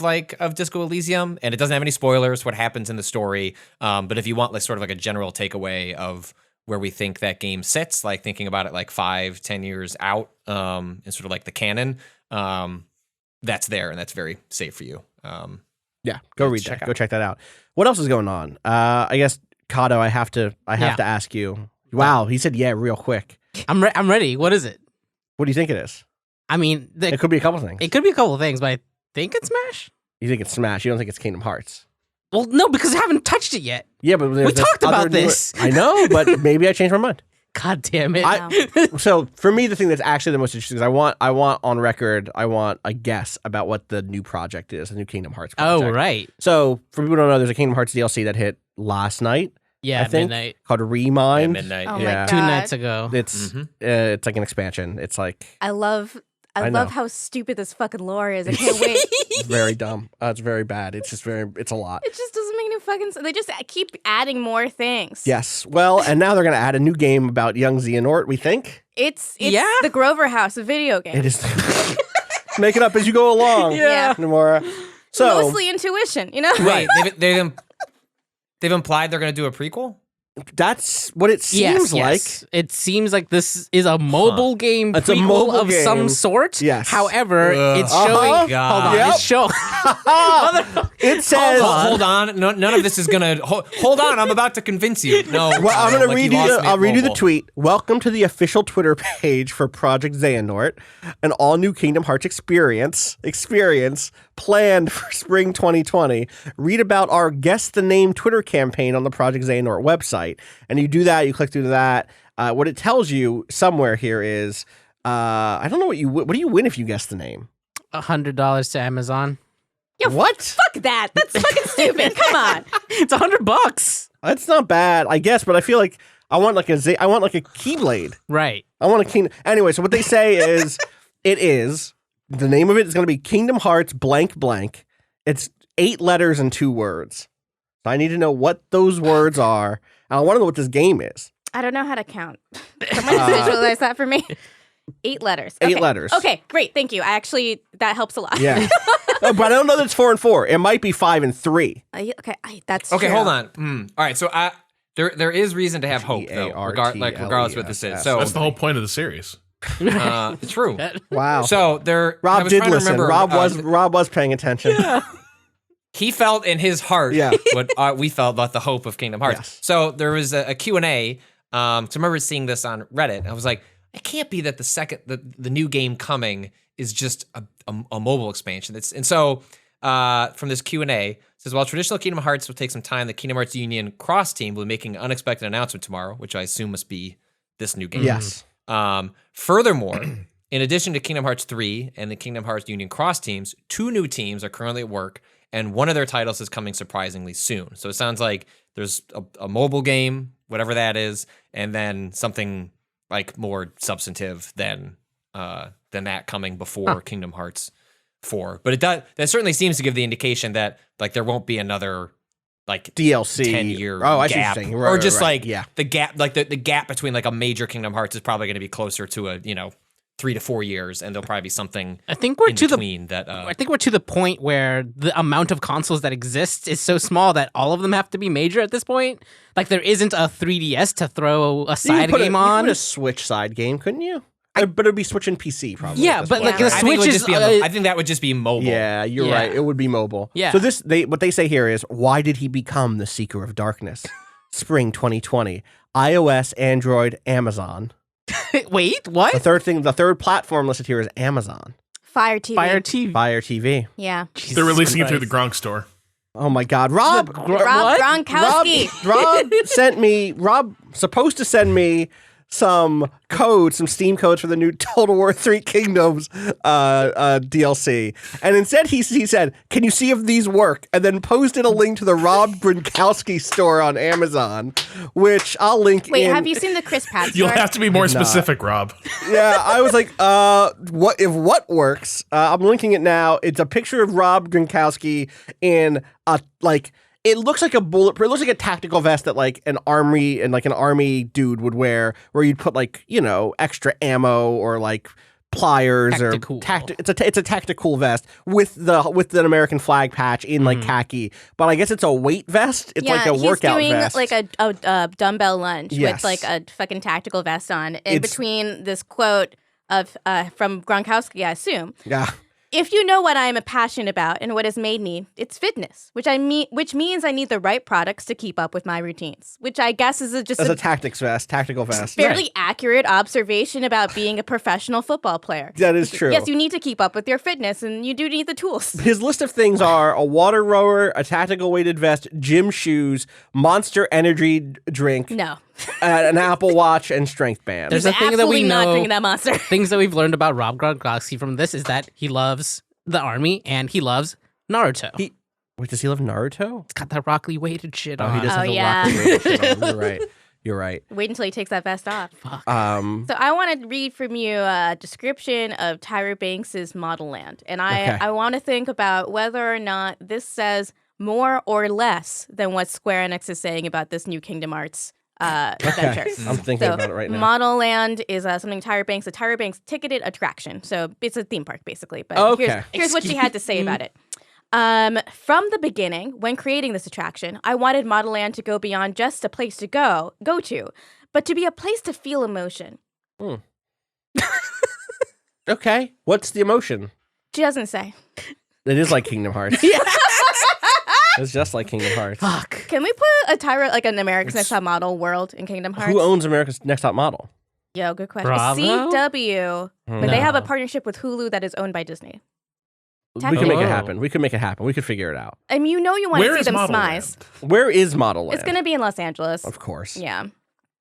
Disco Elysium, and it doesn't have any spoilers what happens in the story. But if you want like sort of like a general takeaway of where we think that game sits, like thinking about it like 5-10 years out, and sort of like the canon, that's there and that's very safe for you. Yeah, go read that. Go check that out. What else is going on? I guess Kato, I have to ask you. Wow, he said real quick. I'm ready. What is it? What do you think it is? I mean, it could be a couple things. It could be a couple things, but I think it's Smash. You think it's Smash? You don't think it's Kingdom Hearts? Well, no, because I haven't touched it yet. Yeah, but we talked about this. I know, but maybe I changed my mind. God damn it! So for me, the thing that's actually the most interesting is I want on record, I want a guess about what the new project is, the new Kingdom Hearts project. Oh, right. So for people who don't know, there's a Kingdom Hearts DLC that hit last night. Yeah, I think, midnight. called Remind. Midnight. Oh yeah. my God. 2 nights ago. It's like an expansion. It's like I love how stupid this fucking lore is. I can't wait. it's very dumb. It's very bad. It's a lot. It just doesn't make any fucking sense. They just keep adding more things. Yes. Well, and now they're going to add a new game about young Xehanort, we think. It's the Grover House, a video game. It is. Make it up as you go along. Yeah. Nomura. So, mostly intuition, you know? Right. They've implied they're going to do a prequel? That's what it seems like. It seems like this is a mobile game It's a prequel mobile of game. some sort. Yes. However, it's showing. God. Hold on. Yep. It's showing. It says. Hold on. None of this is going to... Hold on. I'm about to convince you. No. Well, I'm going to like read you you. lost me I'll at read you the mobile. tweet. Welcome to the official Twitter page for Project Xehanort, an all-new Kingdom Hearts experience planned for spring 2020. Read about our Guess the Name Twitter campaign on the Project Xehanort website, and you do that. You click through that. What it tells you somewhere here is, I don't know what do you win if you guess the name? $100 to Amazon. Yo, What? Fuck that. That's fucking stupid. Come on. It's $100. That's not bad, I guess, but I feel like I want like a Keyblade. Right. I want a Kingdom. Anyway, so what they say is, the name of it is going to be Kingdom Hearts blank blank. It's 8 letters and 2 words. So I need to know what those words are. And I want to know what this game is. I don't know how to count. Someone visualize that for me. 8 letters. 8 Okay. letters. Okay, great. Thank you. That helps a lot. Yeah. But I don't know that it's 4 and 4. It might be 5 and 3. That's Okay, true. hold on. All right, so there is reason to have hope, though, regardless of what this is. So That's the whole point of the series. true. Wow. So there, I Rob was did trying to listen. remember, Rob was paying attention. he felt in his heart Yeah. what we felt about the hope of Kingdom Hearts. Yes. So there was a Q&A. So I remember seeing this on Reddit. I was like, it can't be that the new game coming is just a mobile expansion. So from this Q&A, it says, while traditional Kingdom Hearts will take some time, the Kingdom Hearts Union cross team will be making an unexpected announcement tomorrow, which I assume must be this new game. Yes. Furthermore, in addition to Kingdom Hearts 3 and the Kingdom Hearts Union cross teams, 2 new teams are currently at work, and one of their titles is coming surprisingly soon. So it sounds like there's a mobile game, whatever that is, and then something like more substantive than that coming before Kingdom Hearts 4. But that certainly seems to give the indication that like there won't be another like DLC 10-year I see what you're gap, saying. or just right. the gap, like the gap between like a major Kingdom Hearts is probably going to be closer to a 3 to 4 years, and there'll probably be something. I think we're in to between that. I think we're to the point where the amount of consoles that exist is so small that all of them have to be major at this point. Like there isn't a 3DS to throw a side game on. You could put a Switch side game, couldn't you? But it'd be Switch and PC probably. Yeah, at this but point, like the right? I think, it Switch would is. just be I think that would just be mobile. Yeah, you're Yeah. right. It would be mobile. Yeah. So what they say here is, why did he become the Seeker of Darkness? Spring 2020. iOS, Android, Amazon. Wait, what? The third platform listed here is Amazon. Fire TV. Fire TV. Fire TV. Yeah. They're releasing it through the Gronk store. Oh my God, Rob! Rob What? Gronkowski. Rob supposed to send me some Steam codes for the new Total War 3 Kingdoms DLC. And instead he said, can you see if these work? And then posted a link to the Rob Gronkowski store on Amazon, which I'll link Wait, in. have you seen the Chris Pratt You'll store? have to be more specific, Rob. Yeah, I was like, what works? I'm linking it now. It's a picture of Rob Gronkowski in it looks like a bulletproof. It looks like a tactical vest that like an army dude would wear, where you'd put extra ammo or like pliers Tactical. or it's a tactical vest with an American flag patch in like khaki. But I guess it's a weight vest. It's like a workout he's doing vest. like a dumbbell lunge Yes. with like a fucking tactical vest on. In It's- between this quote of from Gronkowski, I assume. Yeah. If you know what I am passionate about and what has made me, it's fitness, which means I need the right products to keep up with my routines, which I guess is just As a a tactical vest. fairly accurate observation about being a professional football player. That is true. Yes, you need to keep up with your fitness, and you do need the tools. His list of things are a water rower, a tactical weighted vest, gym shoes, Monster Energy drink, No, an Apple Watch, and strength band. There's a thing that we absolutely not know. drinking that monster. Things that we've learned about Rob Gronkowski from this is that he loves the army and he loves Naruto. Wait, does he love Naruto? He's got that Rockly weighted shit Oh, on. he does Oh, have the yeah. Rocky weighted shit on. You're right. You're right. Wait until he takes that vest off. Fuck. So I want to read from you a description of Tyra Banks's Modelland, and Okay. I want to think about whether or not this says more or less than what Square Enix is saying about this new Kingdom Hearts adventure. I'm thinking about it right now. Modelland is something Tyra Banks ticketed attraction, so it's a theme park basically. But Okay. here's what she had to say about it. From the beginning, when creating this attraction, I wanted Modelland to go beyond just a place to go to, but to be a place to feel emotion. Okay. What's the emotion? She doesn't say. It is like Kingdom Hearts. It's just like Kingdom Hearts. Fuck. Can we put a Tyra, like an America's Next Top Model world in Kingdom Hearts? Who owns America's Next Top Model? Yo, good question. Bravo? CW, but they have a No. partnership with Hulu that is owned by Disney. We can make it Oh. happen. We can make it happen. We could figure it out. I mean, you want to Where see is them Modelland? smize. Where is Model Land? It's going to be in Los Angeles. Of course. Yeah.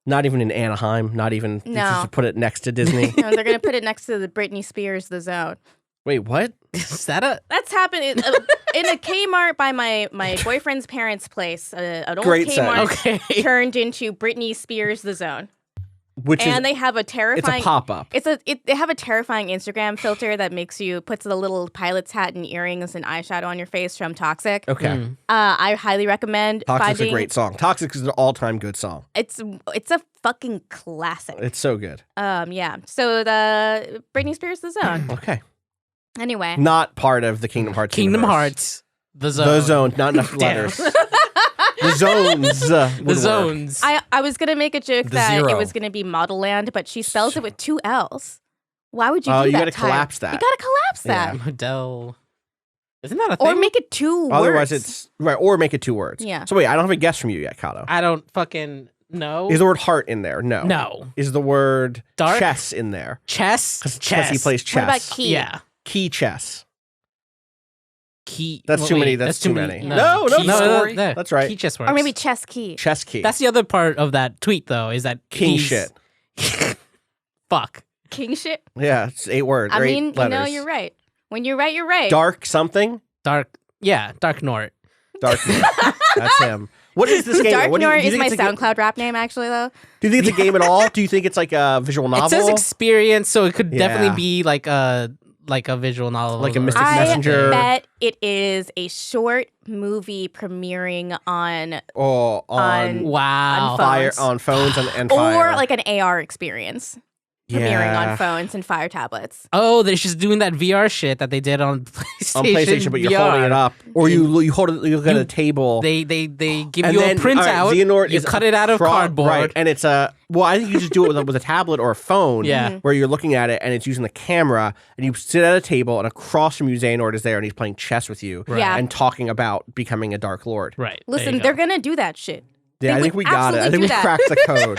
Not even in Anaheim. Not even. No. Just to put it next to Disney. No, they're going to put it next to the Britney Spears The Zone. Wait, what? Is that a That's happened in a Kmart by my boyfriend's parents' place. An old Great set. Kmart okay? turned into Britney Spears The Zone. Which And is they have a it's terrifying a pop up. They have a terrifying Instagram filter that puts the little pilot's hat and earrings and eyeshadow on your face from Toxic. Okay. I highly recommend Toxic's finding a great song. Toxic is an all time good song. It's a fucking classic. It's so good. Yeah. So the Britney Spears The Zone. Okay. Anyway. Not part of the Kingdom Hearts. Kingdom universe. Hearts? The zone. The zone. Not enough Damn. letters. The zones. The zones. I was gonna make a joke The that zero. it was gonna be Modelland, but she spells it with 2 L's. Why would you Oh, do you that? gotta Tyra? collapse that. You gotta collapse that. Model. Isn't that a thing? Or make it 2 Otherwise, words. it's right. Or make it 2 words. Yeah. So wait, I don't have a guess from you yet, Kato. I don't fucking know. Is the word heart in there? No. No. Is the word Dark? chess in there? Chess? Because he plays chess. What about key? Yeah. Key chess. Key. That's wait, too many. wait, That's too many. No. No, no, Key no. story? That's right. Key chess works. Or maybe chess key. Chess key. That's the other part of that tweet, though, is that king he's- shit. Fuck. King shit. Yeah, it's 8 words. I or 8 mean, letters. you're right. When you're right, you're right. Dark something. Dark. Yeah, Dark Nort. Dark. That's him. What is this game? Dark What do you- Nort do you is think my it's a game- SoundCloud rap name, actually, though. Do you think it's a game at all? Do you think it's like a visual novel? It says experience, so it could Yeah. definitely be like a visual novel. Like a or- Mystic I Messenger. bet it is a short movie premiering on or on Wow. on fire phones. on phones and or fire. like an AR experience. premiering on phones and Fire tablets. Oh, they're just doing that VR shit that they did on PlayStation. On PlayStation, but you're VR. holding it up, or you hold it. You look at a table. They give and you then, a printout. all right, Xehanort you is cut it out of cardboard. right? And it's a I think you just do it with a tablet or a phone. Yeah. where you're looking at it and it's using the camera, and you sit at a table, and across from you, Xehanort is there, and he's playing chess with you, Yeah. and talking about becoming a Dark Lord. Right. Listen, they're gonna do that shit. Yeah, They I think would we got it. I absolutely think we do that. cracked the code.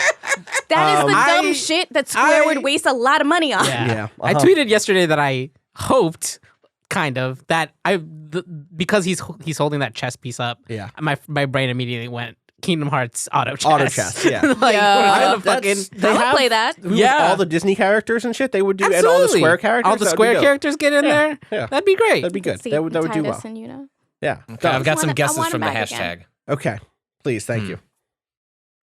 That is the I- dumb shit that Square would waste a lot of money on. Yeah. Yeah, I tweeted yesterday that I hoped, kind of, that because he's holding that chess piece up. Yeah. My brain immediately went Kingdom Hearts auto chess. Auto chess, yeah. like Yeah. we're gonna fucking. They I would have- play that. Yeah. all the Disney characters and shit they would do, Absolutely. and all the Square characters. All the That'd be Square dope. characters get in there. Yeah. That'd be great. That'd be good. See, That would do Titus well. and, you know. Yeah. Okay, I've got some I guesses want from the him back hashtag. again. Okay. Please, thank you.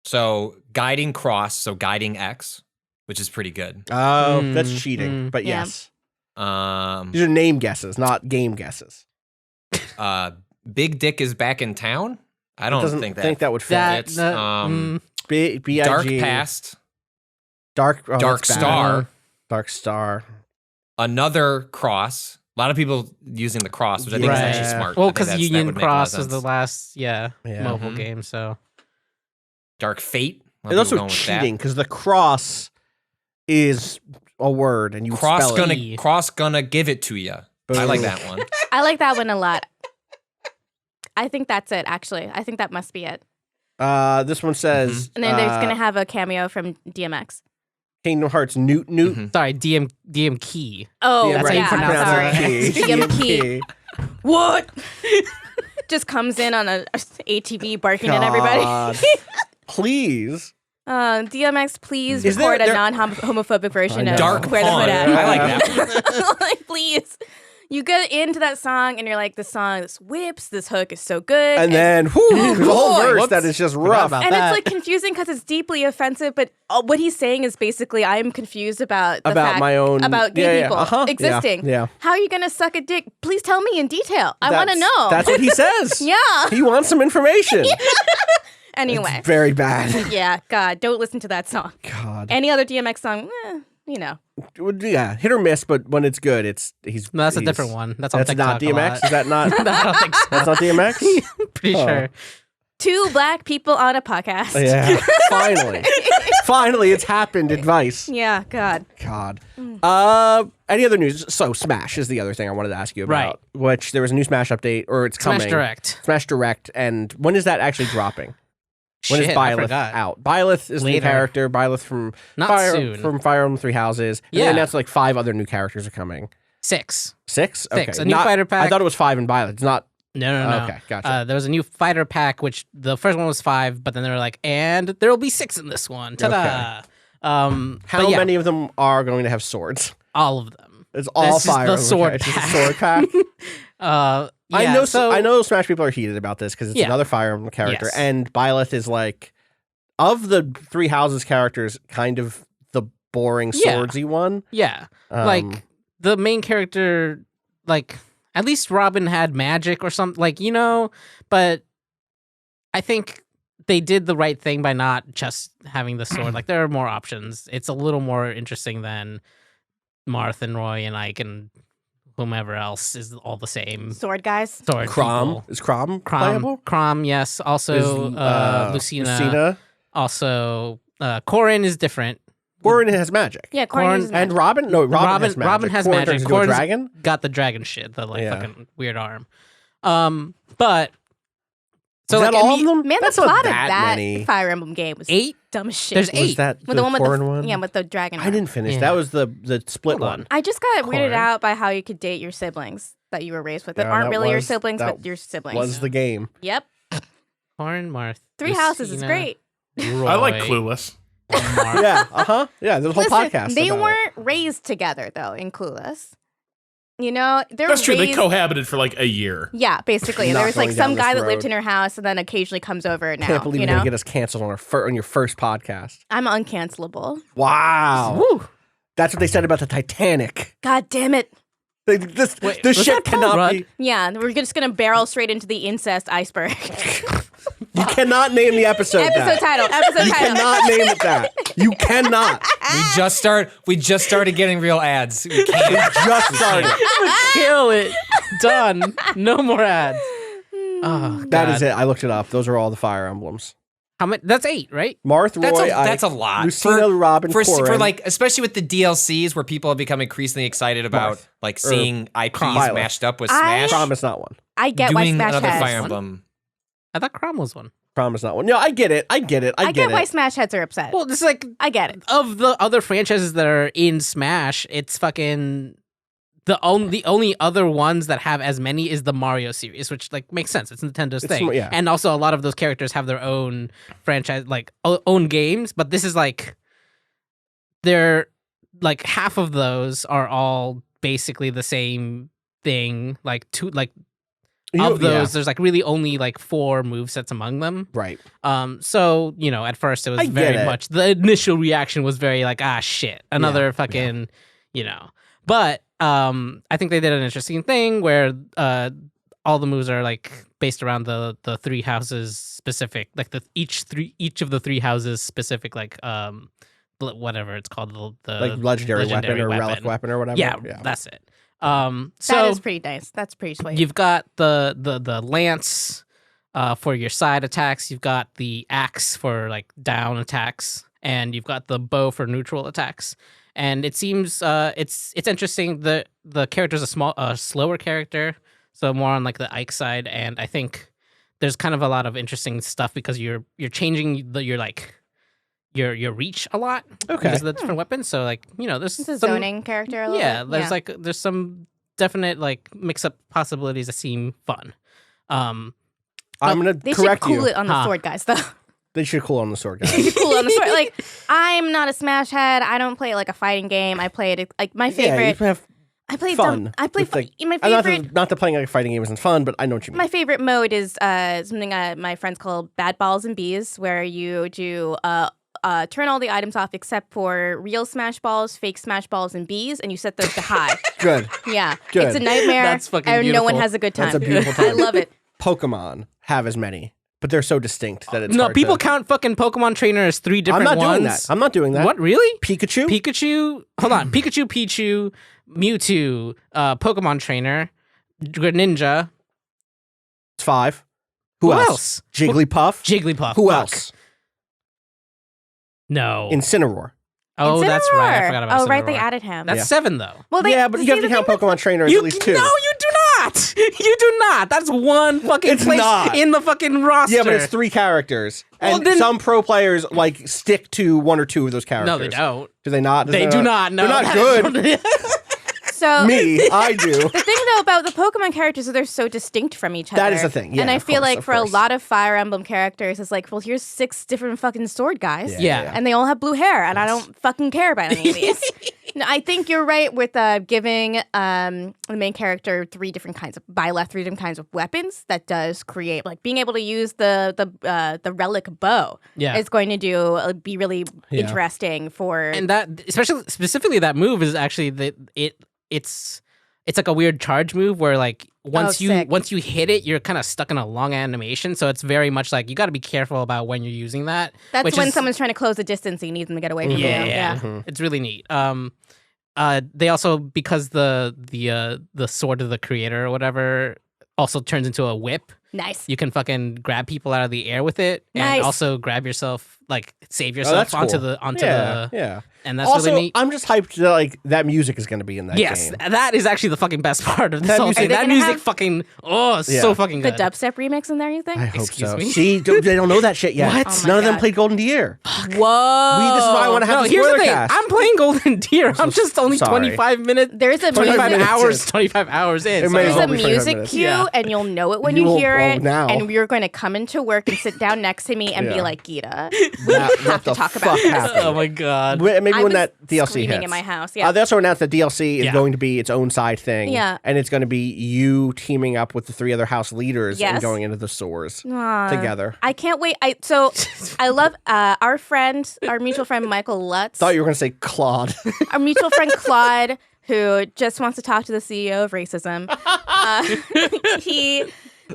So guiding cross, so guiding X, which is pretty good. Oh, that's cheating. But Yeah. yes, Um, these are name guesses, not game guesses. Big Dick is back in town. I don't Doesn't think that would fit. That, It's, B-I-G. Dark Past, Dark Dark that's bad. Star, Dark Star. another cross. A lot of people using the cross, which I think is actually Right. smart. Well, I think because that Union would make a lot of Cross was the sense. last, Yeah. mobile Mhm. game. So Dark Fate. A lot It's of also people going with that. cheating because the cross is a word, and you Cross spell it. gonna give it to you. I like that one. I like that one a lot. I think that's it, actually. I think that must be it. This one says, And then there's going to have a cameo from DMX. Kingdom Hearts Newt. Mhm. sorry, DM Key. Oh, Yeah, that's how you yeah, pronounce I'm sorry. it. DM Key. What? Just comes in on a ATV barking at everybody. God. Please. DMX, please Is there- record a there- non-homophobic version I of know. Dark Where the Hood Pawn. At. I like that. Like, please. You get into that song and you're like, this song, this whips, this hook is so good. And then, whew, there's a whole boy. verse Whoops. that is just Forgot rough. about and that. it's like confusing because it's deeply offensive, but what he's saying is basically, I'm confused about the About fact my own- about gay people Yeah. existing. Yeah. How are you gonna suck a dick? Please tell me in detail. I want to know. That's what he says. Yeah. He wants some information. Anyway. Very bad. Yeah. God, don't listen to that song. God. Any other DMX song, you know. Yeah, hit or miss, but when it's good, he's. No, that's a he's- different one. That's on That's TikTok not DMX. a Is lot. that not? No, I don't think so. That's not DMX. Pretty Oh. sure. Two black people on a podcast. Yeah. Finally, it's happened. Advice. Yeah. God. God. Any other news? So Smash is the other thing I wanted to ask you about. Right. Which there was a new Smash update, or it's coming. Smash Direct. Smash Direct, and when is that actually dropping? When is Shit, I Byleth forgot. out? Byleth is the new Later. character. Byleth from Not soon. from Fire Emblem Three Houses. And Yeah. then that's like 5 other new characters are coming. 6. 6? Okay. A new fighter pack. I thought it was 5 in Byleth. It's not. No. Okay, gotcha. There was a new fighter pack, which the first one was 5, but then they were like, and there will be 6 in this one. Ta-da! How but yeah, many of them are going to have swords? all of them. It's all This is Fire the Emblem. sword Okay, it's just a pack. sword pack. Yeah, I know Smash people are heated about this because it's Yeah. another Fire Emblem character, Yes. and Byleth is like, of the Three Houses characters, kind of the boring Yeah. swordsy one. Yeah. Like, the main character, like, at least Robin had magic or something, like, but I think they did the right thing by not just having the sword. Like, there are more options. It's a little more interesting than Marth and Roy and Ike and whomever else is all the same. Sword guys. Sword Crom people. is Crom playable? Crom, yes. Also, Lucina. Also, Corrin is different. Corrin has magic. Yeah, Corrin Corn is And Robin? No, Robin has magic. Robin has Corrin magic. turns into a Corrin's dragon? got the dragon shit, the Yeah. fucking weird arm. But So is that all of them? Man, That's the not plot of that that many. Fire Emblem game was 8? dumb as shit. There's Was 8. that With the one with Corrin the one? yeah, with the dragon. I arm. didn't finish. Yeah. That was the split Hold on. one. I just got weirded Corrin. out by how you could date your siblings that you were raised with that Yeah, aren't that really your was- siblings, that but your siblings. Was the game. Yep. Corrin, Marth. Three Houses is Lucina, great. I like Roy, Clueless. Marth. Yeah, Yeah, there's a whole Listen, podcast they about it. weren't raised together though in Clueless. They're That's true. They raised- cohabited for like a year. Yeah, basically. Not There was like going some down guy this that lived road. in her house and then occasionally comes over now. Can't believe you you're know? gonna get us canceled on your first podcast. I'm uncancelable. Wow. That's what they said about the Titanic. God damn it. This Wait, this was ship that Paul cannot Rudd? be. Yeah, we're just gonna barrel straight into the incest iceberg. You cannot name the episode Episode title. You cannot name it that. You cannot. We just started getting real ads. We can't. Just started. Kill it. Done. No more ads. Oh, That is it. I looked it up. Those are all the Fire Emblems. How many? That's 8, right? Marth, Roy, That's a Ike, lot. Lucina, Robin, for Corin. like, especially with the DLCs where people have become increasingly excited about Marth. like seeing IPs Violet. matched up with I- Smash. Prom is not one. I get why doing Smash another Heads. Fire Emblem. I thought Crom was one. Prom is not one. No, I get it. I get why it. Smash Heads are upset. Well, this is like I get it. of the other franchises that are in Smash, it's fucking the only other ones that have as many is the Mario series, which like makes sense. It's Nintendo's thing, yeah. and also a lot of those characters have their own franchise, like own games. But this is like they're like half of those are all basically the same thing. Like two, like of those, there's like really only like 4 movesets among them. Right. So, you know, at first it was I get very it. much the initial reaction was very like, ah shit. Another fucking, you know. But I think they did an interesting thing where all the moves are like based around the 3 houses specific, like each of the 3 houses specific, like whatever it's called, the Like legendary weapon or relic weapon or whatever. Yeah, that's it. So That is pretty nice. That's pretty sweet. you've got the lance for your side attacks. You've got the axe for like down attacks, and you've got the bow for neutral attacks. And it seems it's interesting. The character's a slower character, so more on like the Ike side. And I think there's kind of a lot of interesting stuff because you're changing your reach a lot because of the different weapons. So like, you know, there's It's a some zoning character. A little yeah, bit. there's some definite like mix up possibilities that seem fun. I'm gonna They should correct cool you. it on the sword, guys. Though They should cool on the sword, they guys. should cool on the sword. Like, I'm not a Smash head. I don't play it like a fighting game. I play it like my Yeah, favorite. you can have I play fun. I play with the- my not favorite. that, not that playing like a fighting game isn't fun, but I know what you mean. My favorite mode is something my friends call Bad Balls and Bees, where you do turn all the items off except for real Smash Balls, fake Smash Balls, and Bees, and you set those to high. Good. Yeah, Good. it's a nightmare. That's fucking and no one beautiful. has a good time. That's a beautiful time. I love it. Pokemon have as many, but they're so distinct that it's No, hard people to... count fucking Pokemon Trainer as 3 I'm different not ones. doing that. I'm not doing that. What, really? Pikachu? Pikachu? Hold on. Pikachu, Pichu, Mewtwo, Pokemon Trainer, Greninja. It's 5. Who else? Jigglypuff. Jigglypuff. Who Fuck. else? No. Incineroar. Oh, that's right. I forgot about Oh, right. They Incineroar. add him. That's 7, though. well, they, Yeah, but you have to count Pokemon Trainer as at least 2. No, you do not. You do not. That's one fucking It's place not. in the fucking roster. Yeah, but it's 3 characters. Well, And then- some pro players like stick to 1 or 2 of those characters. No, they don't. Do they not? They do not. No, They're not good. So Me, I do. the thing though about the Pokemon characters is they're so distinct from each other. That is the thing, yeah, and I of feel course, like of for a course. lot of Fire Emblem characters, it's like, well, here's 6 different fucking sword guys. Yeah. And they all have blue hair, and I don't fucking care about any of these. No, I think you're right with giving the main character 3 different kinds of Byleth, 3 different kinds of weapons. That does create like being able to use the relic bow. Yeah. is going to be really interesting for. And that, specifically that move is actually it's like a weird charge move where like once you hit it, you're kind of stuck in a long animation. So it's very much like you got to be careful about when you're using that. That's which when is- someone's trying to close the distance, so you need them to get away from you. Yeah. It's really neat. They also, because the sword of the creator or whatever also turns into a whip. Nice. You can fucking grab people out of the air with it, Nice. and also grab yourself, like save Oh, yourself that's onto cool. the Yeah. and that's Also, really neat. I'm just hyped that like that music is going to be in that Yes, game. that is actually the fucking best part of this That whole music- thing. Are they That gonna music have- fucking it's Yeah. so fucking The good. dubstep remix in there, you think? I hope Excuse so. me? See, they don't know that shit yet. What? Oh my None of them God. played Golden Deer. Whoa. This is why I want to have No, this here's the spoiler thing. cast. I'm playing Golden Deer. I'm just only sorry. 25 minutes. There's a 25 minutes hours. in. 25 hours in. It may There's as so- well a be 25 music minutes. cue, Yeah. and you'll know it when You you, will- hear oh, it. now. And we're going to come into work and sit down next to me and be Yeah. like, Gita, What have to the talk fuck about this. happened? Oh my god. Maybe I when was that DLC screaming hits. in my house. Yeah. They also announced that DLC is Yeah. going to be its own side thing. Yeah. And it's going to be you teaming up with the 3 other house leaders and Yes. going into the stores Aw. together. I can't wait. I love our mutual friend Michael Lutz, Thought you were going to say Claude. our mutual friend Claude, who just wants to talk to the CEO of racism.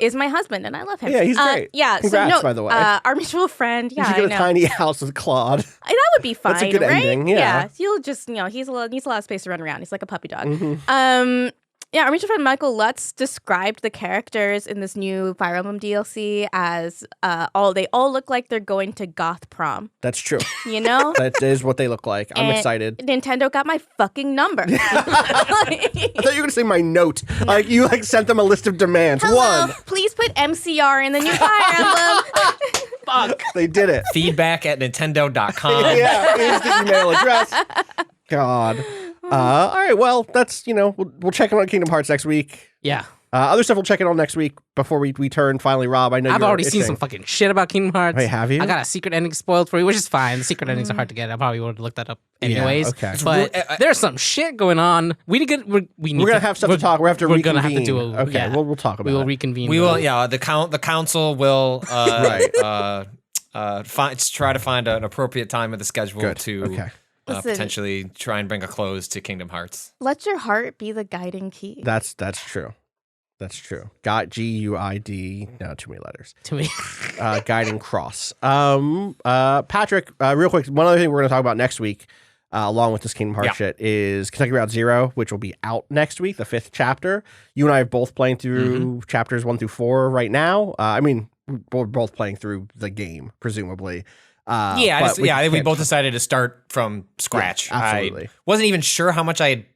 is my husband, and I love him. Yeah, he's great. Yeah, Congrats, so no, by the way. our mutual friend. You Yeah, should I get a know. tiny house with Claude. That would be fine, That's a good right? ending, yeah. He'll just, he's needs a lot of space to run around. He's like a puppy dog. Mm-hmm. Yeah, our mutual friend Michael Lutz described the characters in this new Fire Emblem DLC as they all look like they're going to goth prom. That's true. You know? That is what they look like. I'm And excited. Nintendo got my fucking number. I thought you were gonna say my note. Like you sent them a list of demands. Hello, One. please put MCR in the new Fire Emblem. Fuck. They did it. Feedback at Nintendo.com. Yeah, here's the email address. God. All right. Well, that's we'll check in on Kingdom Hearts next week. Yeah. Other stuff we'll check in on next week before we turn finally. Rob, I know I've you're already seen itching. some fucking shit about Kingdom Hearts. Wait, have you? I got a secret ending spoiled for you, which is fine. The secret endings are hard to get. I probably would have looked that up anyways. okay. But there's some shit going on. We're gonna have stuff to talk. We have to We're reconvene. gonna have to do a Okay, yeah. we'll talk about We will it. reconvene. We will, yeah. The council will Right. try to find an appropriate time of the schedule Good. to Okay. Listen. potentially try and bring a close to Kingdom Hearts. Let your heart be the guiding key. That's true. That's true. GUID. No, too many letters. to me. Guiding cross. Patrick, real quick, one other thing we're going to talk about next week, along with this Kingdom Hearts shit, is Kentucky Route Zero, which will be out next week, the 5th chapter. You and I are both playing through chapters 1 through 4 right now. I mean, we're both playing through the game, presumably. I think we can't- both decided to start from scratch. Yeah, absolutely. I wasn't even sure how much I had.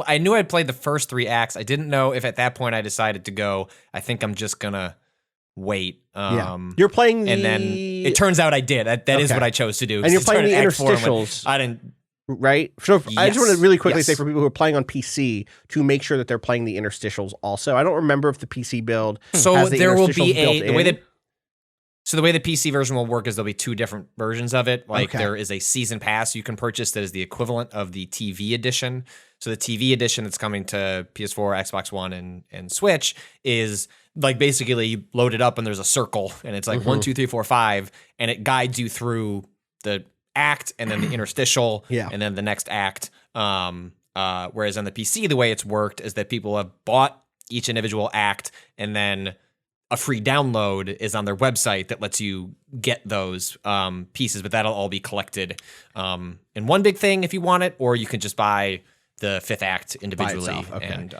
I knew I'd played the first 3 acts. I didn't know if at that point I decided to go. I think I'm just gonna wait. You're playing the... and then it turns out I did. That is Okay. what I chose to do. And you're playing the Act 4 and went, interstitials. I didn't. Right? So I just want to Yes. really quickly Yes. say for people who are playing on PC to make sure that they're playing the interstitials also. I don't remember if the PC build So has the there will interstitials be built the way in. that. So the way the PC version will work is there'll be 2 different versions of it. Like Okay. there is a season pass you can purchase that is the equivalent of the TV edition. So the TV edition that's coming to PS4, Xbox One, and Switch is like basically you load it up and there's a circle and it's like 1, 2, 3, 4, 5, and it guides you through the act and then the interstitial and then the next act. Whereas on the PC, the way it's worked is that people have bought each individual act and then a free download is on their website that lets you get those pieces, but that'll all be collected in one big thing if you want it, or you can just buy the 5th act individually itself, okay. and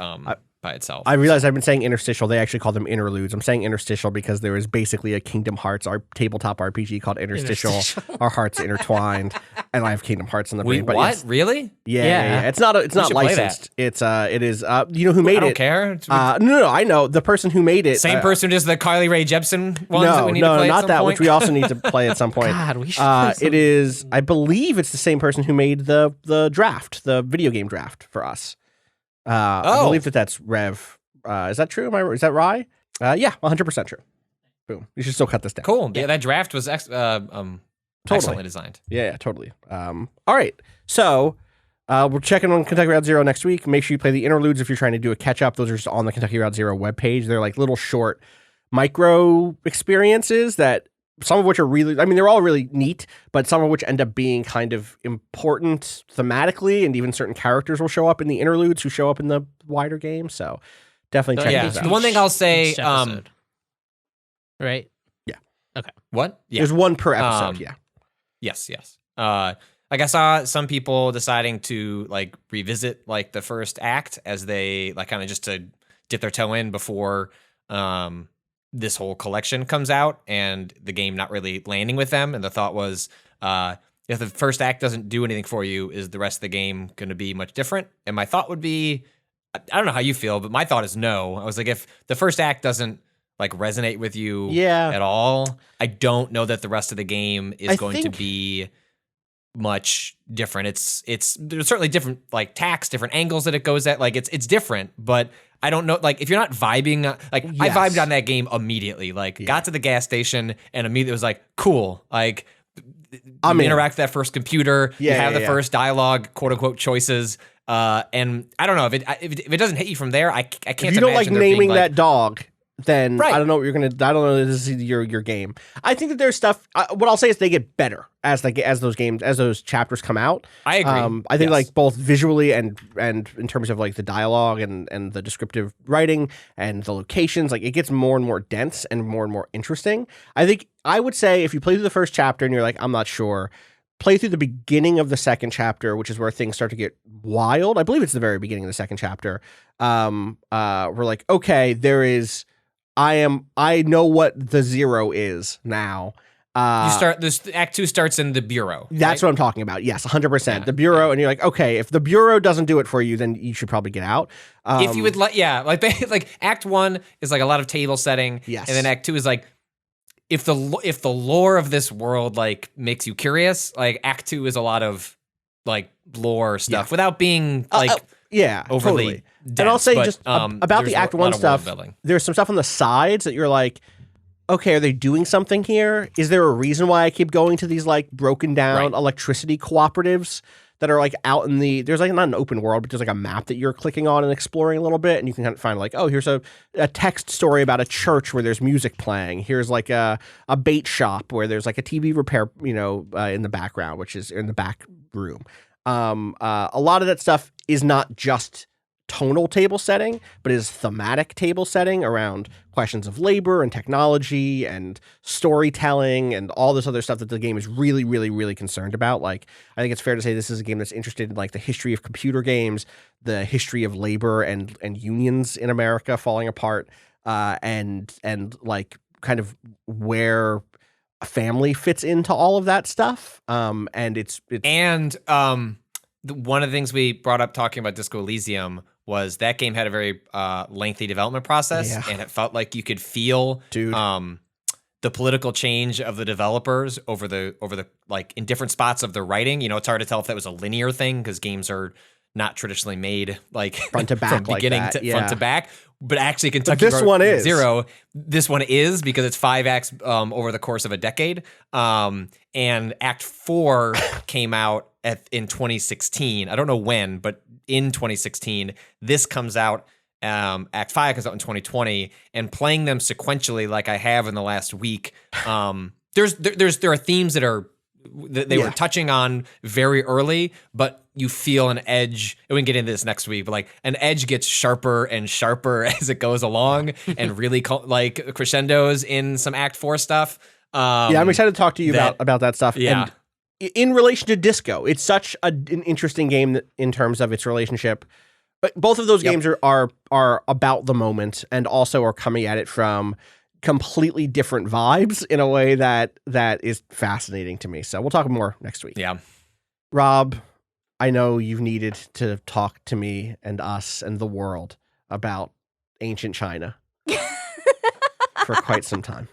by itself. I realize I've been saying interstitial. They actually call them interludes. I'm saying interstitial because there is basically a Kingdom Hearts, our tabletop RPG called Interstitial. Our hearts intertwined, and I have Kingdom Hearts in the brain. Wait, But what? yes. Really? Yeah. It's not should play licensed. It is. You know who made I don't it? care. It's No. I know the person who made it. same person, just the Kylie Rae Jepsen ones that we need to No, play at not some that. point? Which we also need to play at some point. God, we should play some- It is. I believe it's the same person who made the draft, the video game draft for us. I believe that's Rev. Is that true? Is that Rye? Yeah, 100% true. Boom. You should still cut this down. Cool. Yeah, that draft was excellently designed. Yeah, totally. All right. So we're checking on Kentucky Route Zero next week. Make sure you play the interludes if you're trying to do a catch up. Those are just on the Kentucky Route Zero webpage. They're like little short micro experiences that some of which are really, I mean, they're all really neat, but some of which end up being kind of important thematically, and even certain characters will show up in the interludes who show up in the wider game. So definitely check those The out. one thing I'll say, Each episode. Right? what? Yeah. There's one per episode, yeah. Yes. Like I saw some people deciding to like revisit like the first act as they like kind of just to dip their toe in before this whole collection comes out, and the game not really landing with them. And the thought was, if the first act doesn't do anything for you, is the rest of the game going to be much different? And my thought would be, I don't know how you feel, but my thought is no. I was like, if the first act doesn't like resonate with you at all, I don't know that the rest of the game is going to be much different. It's there's certainly different like tacks, different angles that it goes at. Like it's different, but I don't know. Like if you're not vibing, like I vibed on that game immediately. Like got to the gas station and immediately was like, cool. Like you interact with that first computer. You have the first dialogue, quote unquote, choices. And I don't know if it doesn't hit you from there. I can't. If you don't like naming that dog, then Right. I don't know what you're gonna. I don't know if this is your game. I think that there's stuff. What I'll say is they get better as those chapters come out. I agree. I think Yes. like both visually and in terms of like the dialogue and the descriptive writing and the locations, like it gets more and more dense and more interesting. I would say if you play through the first chapter and you're like, I'm not sure, play through the beginning of the second chapter, which is where things start to get wild. I believe it's the very beginning of the second chapter. We're like, okay, I know what the zero is now. Act 2 starts in the bureau. That's right? what I'm talking about. Yes, 100%. Yeah, The bureau, and you're like, okay, if the bureau doesn't do it for you, then you should probably get out. If you would like Act 1 is like a lot of table setting. Yes. And then Act 2 is like, if the lore of this world like makes you curious, like Act 2 is a lot of like lore stuff without being like totally. overly dense, And I'll say but, just about there's the Act a 1 lot of world stuff, building. there's some stuff on the sides that you're like, okay, are they doing something here? Is there a reason why I keep going to these like broken down electricity cooperatives that are like out in there's like not an open world, but there's like a map that you're clicking on and exploring a little bit, and you can kind of find like, oh, here's a text story about a church where there's music playing. Here's like a bait shop where there's like a TV repair, in the background, which is in the back room. A lot of that stuff is not just tonal table setting, but is thematic table setting around questions of labor and technology and storytelling and all this other stuff that the game is really, really, really concerned about. Like, I think it's fair to say this is a game that's interested in like the history of computer games, the history of labor and unions in America falling apart, and like kind of where a family fits into all of that stuff. And it's one of the things we brought up talking about Disco Elysium was that game had a very lengthy development process, and it felt like you could feel the political change of the developers over the like in different spots of the writing. It's hard to tell if that was a linear thing because games are not traditionally made like front to back, from beginning like that. to front to back. But actually, Kentucky this one is Zero. This one is because it's 5 acts over the course of a decade. And Act 4 came out in 2016. I don't know when, but in 2016, this comes out. Act 5 comes out in 2020, and playing them sequentially, like I have in the last week. There are themes that they were touching on very early, but you feel an edge. And we can get into this next week, but like an edge gets sharper and sharper as it goes along, and really like crescendos in some Act 4 stuff. I'm excited to talk to you about that stuff. Yeah. And in relation to Disco, it's such an interesting game in terms of its relationship. But both of those games are about the moment and also are coming at it from completely different vibes in a way that is fascinating to me. So we'll talk more next week. Yeah. Rob, I know you've needed to talk to me and us and the world about ancient China for quite some time.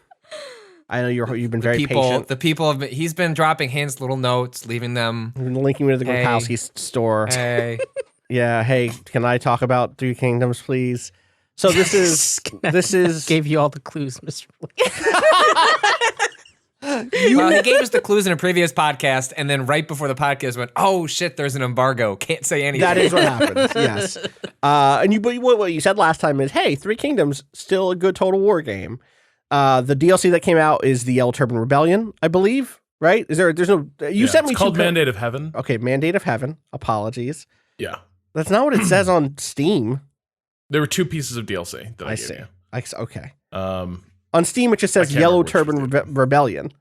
I know you've been very patient. The people have been, he's been dropping hints, little notes, leaving them. We've been linking me to the Gronkowski store. Hey. Yeah, hey, can I talk about Three Kingdoms, please? So this is Gave you all the clues, Mr. Well, he gave us the clues in a previous podcast, and then right before the podcast went, oh shit, there's an embargo. Can't say anything. That is what happens, yes. But what you said last time is, hey, Three Kingdoms, still a good Total War game. The DLC that came out is the Yellow Turban Rebellion, I believe, right? There's no, you sent me it's called Mandate of Heaven. Okay, Mandate of Heaven. Apologies. Yeah. That's not what it says on Steam. There were 2 pieces of DLC that I gave see. you. Okay. On Steam, it just says Yellow Turban Rebellion.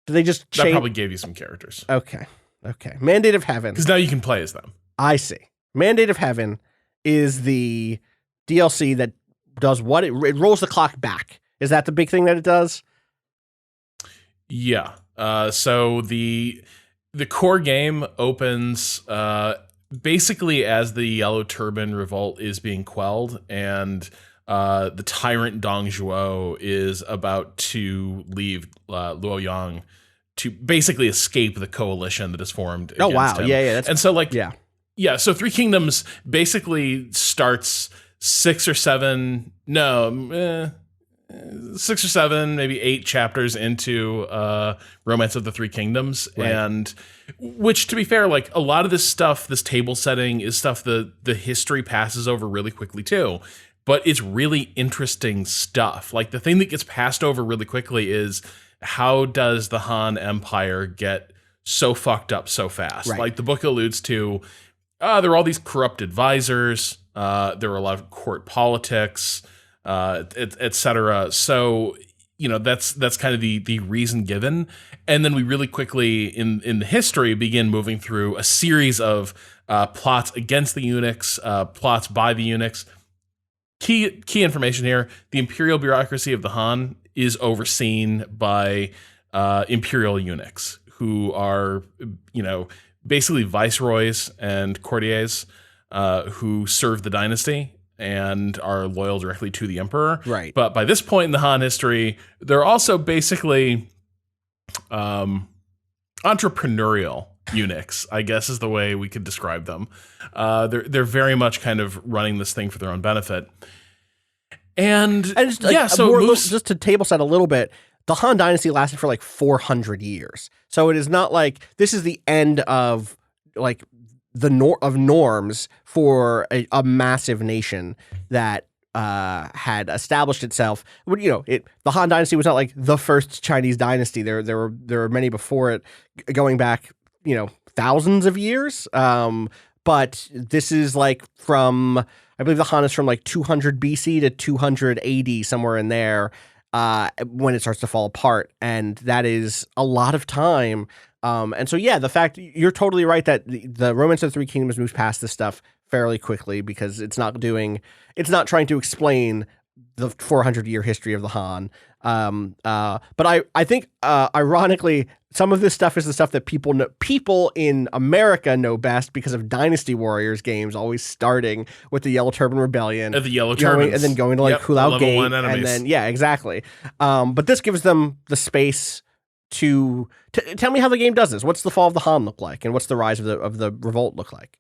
Do they just That probably gave you some characters. Okay. Mandate of Heaven. Because now you can play as them. I see. Mandate of Heaven is the DLC that does what? It rolls the clock back. Is that the big thing that it does? Yeah. So the core game opens basically as the Yellow Turban Revolt is being quelled, and the tyrant Dong Zhuo is about to leave Luoyang to basically escape the coalition that is formed against him. Yeah. And so so Three Kingdoms basically starts 6 or 7, maybe 8 chapters into Romance of the Three Kingdoms. Right. And which, to be fair, like a lot of this stuff, this table setting is stuff the history passes over really quickly too. but it's really interesting stuff. Like the thing that gets passed over really quickly is how does the Han Empire get so fucked up so fast? Right. Like the book alludes to, there are all these corrupt advisors. There were a lot of court politics, et cetera. So, that's kind of the reason given. And then we really quickly in the history begin moving through a series of plots against the eunuchs, plots by the eunuchs. Key information here: the imperial bureaucracy of the Han is overseen by imperial eunuchs who are, basically viceroys and courtiers who serve the dynasty and are loyal directly to the emperor. Right. But by this point in the Han history, they're also basically entrepreneurial eunuchs, I guess is the way we could describe them. They're very much kind of running this thing for their own benefit. And just, just to table set a little bit, the Han Dynasty lasted for like 400 years. So it is not like this is the end of like the norms for a massive nation that had established itself. The Han Dynasty was not like the first Chinese dynasty. There were many before it, going back thousands of years. But this is like from, I believe the Han is from like 200 BC to 200 AD, somewhere in there, when it starts to fall apart. And that is a lot of time. And so, the fact you're totally right that the Romance of the Three Kingdoms moves past this stuff fairly quickly because it's not trying to explain the 400-year history of the Han. But I think, ironically, some of this stuff is the stuff that people in America know best because of Dynasty Warriors games, always starting with the Yellow Turban Rebellion, the Yellow Turbans, and then going to like Hulao Gate, enemies. and then exactly. But this gives them the space to tell me how the game does this. What's the fall of the Han look like, and what's the rise of the revolt look like?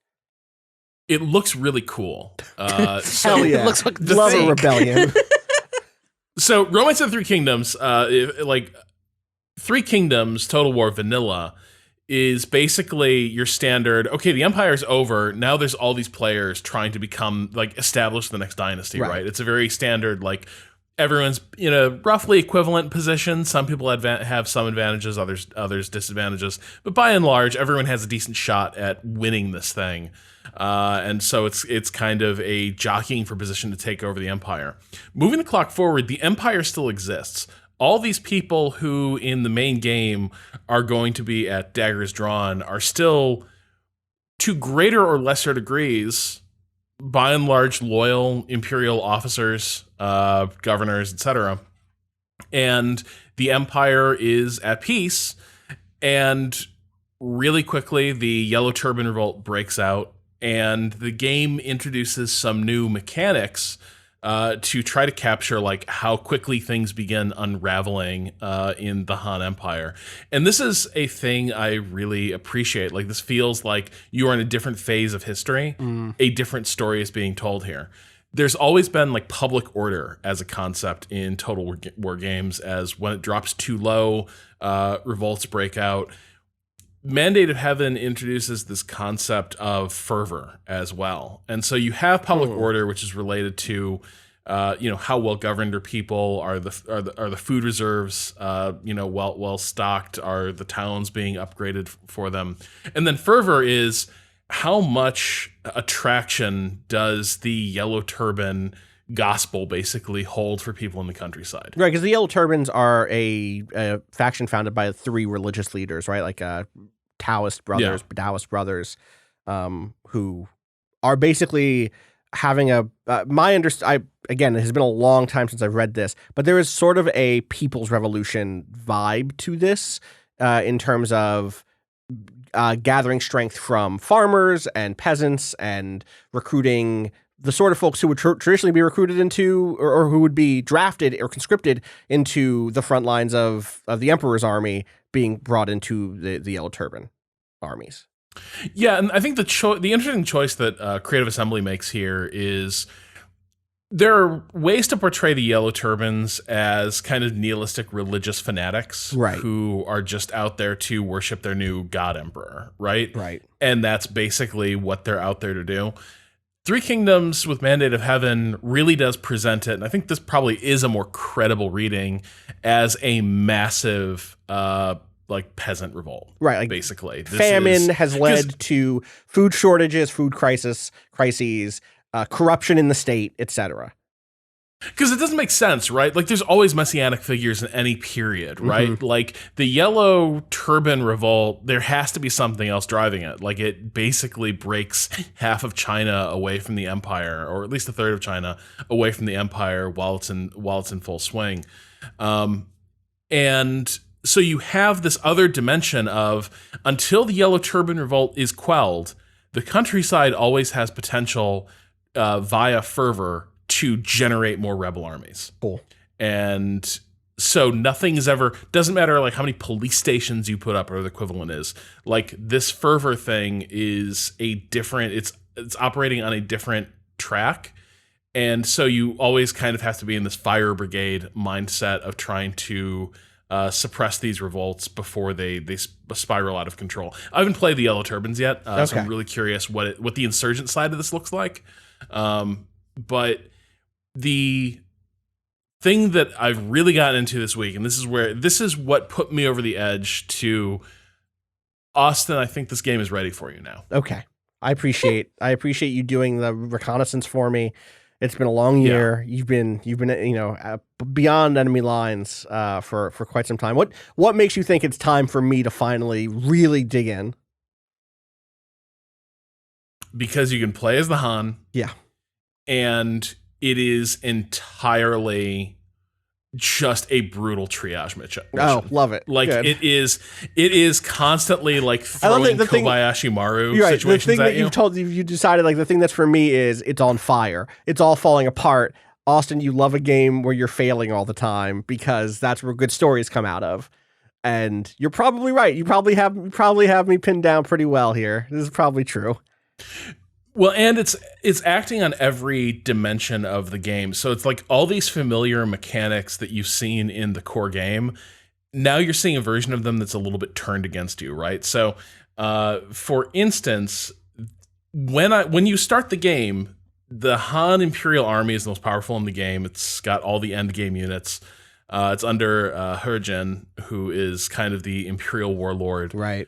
It looks really cool. Hell yeah! It looks like Love a rebellion. So, Romance of the Three Kingdoms, Three Kingdoms Total War Vanilla is basically your standard, okay, the Empire's over, now there's all these players trying to become, establish the next dynasty, right? It's a very standard, everyone's in a roughly equivalent position. Some people have some advantages, others disadvantages. But by and large, everyone has a decent shot at winning this thing. And so it's kind of a jockeying for position to take over the Empire. Moving the clock forward, the Empire still exists. All these people who in the main game are going to be at Daggers Drawn are still, to greater or lesser degrees, by and large, loyal imperial officers, governors, etc. And the Empire is at peace. And really quickly, the Yellow Turban Revolt breaks out. And the game introduces some new mechanics to try to capture how quickly things begin unraveling in the Han Empire. And this is a thing I really appreciate. This feels like you are in a different phase of history. A different story is being told here. There's always been public order as a concept in Total War games, as when it drops too low, revolts break out. Mandate of Heaven introduces this concept of fervor as well. And so you have public order, which is related to how well governed are people, are the food reserves well stocked, are the towns being upgraded for them. And then fervor is how much attraction does the Yellow Turban gospel basically hold for people in the countryside. Right, because the Yellow Turbans are a faction founded by three religious leaders, right? Taoist brothers, Taoist brothers, who are basically having again, it has been a long time since I've read this, but there is sort of a People's Revolution vibe to this in terms of gathering strength from farmers and peasants and recruiting the sort of folks who would traditionally be recruited into or who would be drafted or conscripted into the front lines of the Emperor's army being brought into the Yellow Turban armies. Yeah, and I think the interesting choice that Creative Assembly makes here is there are ways to portray the Yellow Turbans as kind of nihilistic religious fanatics, right, who are just out there to worship their new god emperor, right? Right. And that's basically what they're out there to do. Three Kingdoms with Mandate of Heaven really does present it, and I think this probably is a more credible reading as a massive like peasant revolt. Right, like basically. Famine has led to food shortages, food crises, corruption in the state, etc. Because it doesn't make sense, right? Like, there's always messianic figures in any period, right? Mm-hmm. Like, the Yellow Turban Revolt, there has to be something else driving it. Like, it basically breaks half of China away from the empire, or at least a third of China away from the empire while it's in full swing. And so you have this other dimension of, until the Yellow Turban Revolt is quelled, the countryside always has potential via fervor to generate more rebel armies. Cool. And so nothing's ever, doesn't matter like how many police stations you put up or the equivalent is, like this fervor thing is a different, it's operating on a different track. And so you always kind of have to be in this fire brigade mindset of trying to suppress these revolts before they spiral out of control. I haven't played the Yellow Turbans yet, so I'm really curious what the insurgent side of this looks like. But the thing that I've really gotten into this week, and this is what put me over the edge to Austin, I think this game is ready for you now. Okay. I appreciate you doing the reconnaissance for me. It's been a long year. Yeah. You've been beyond enemy lines for quite some time. What makes you think it's time for me to finally really dig in? Because you can play as the Han. Yeah. And it is entirely just a brutal triage mission. Oh, love it. Like Good. it is constantly like throwing Kobayashi Maru situations the thing at you. You decided like the thing that's for me is it's on fire. It's all falling apart. Austin, you love a game where you're failing all the time because that's where good stories come out of. And you're probably right. You probably have me pinned down pretty well here. This is probably true. Well, and it's acting on every dimension of the game. So it's like all these familiar mechanics that you've seen in the core game. Now you're seeing a version of them that's a little bit turned against you, right? So, for instance, when you start the game, the Han Imperial Army is the most powerful in the game. It's got all the end game units. It's under Hergen, who is kind of the Imperial warlord. Right.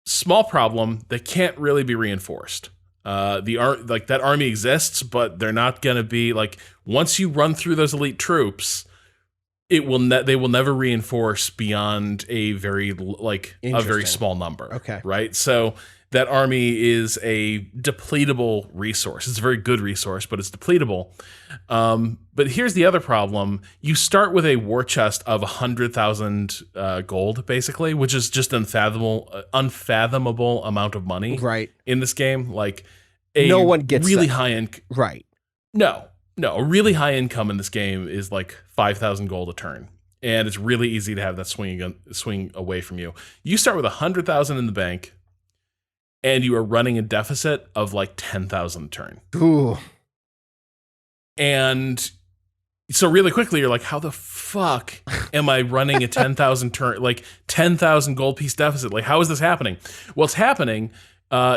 Small problem, they can't really be reinforced. That army exists, but they're not going to be like, once you run through those elite troops, they will never reinforce beyond a very small number. Okay. Right. So that army is a depletable resource. It's a very good resource, but it's depletable. But here's the other problem. You start with a war chest of 100,000 gold, basically, which is just unfathomable amount of money in this game. Like no one gets really that. high end. Right. No, a really high income in this game is like 5,000 gold a turn. And it's really easy to have that swing away from you. You start with 100,000 in the bank, and you are running a deficit of like 10,000 a turn. Ooh. And so really quickly, you're like, how the fuck am I running a 10,000 turn, like 10,000 gold piece deficit? Like, how is this happening? Well, it's happening.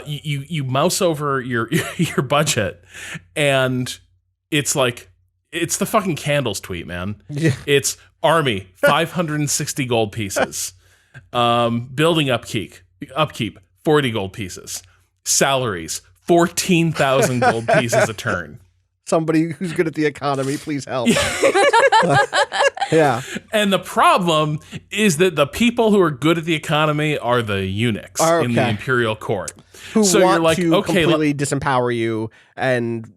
You mouse over your budget, and it's like, it's the fucking candles tweet, man. Yeah. It's army, 560 gold pieces. Building upkeep, 40 gold pieces. Salaries, 14,000 gold pieces a turn. Somebody who's good at the economy, please help. Yeah. And the problem is that the people who are good at the economy are the eunuchs in the imperial court. Who want to completely disempower you and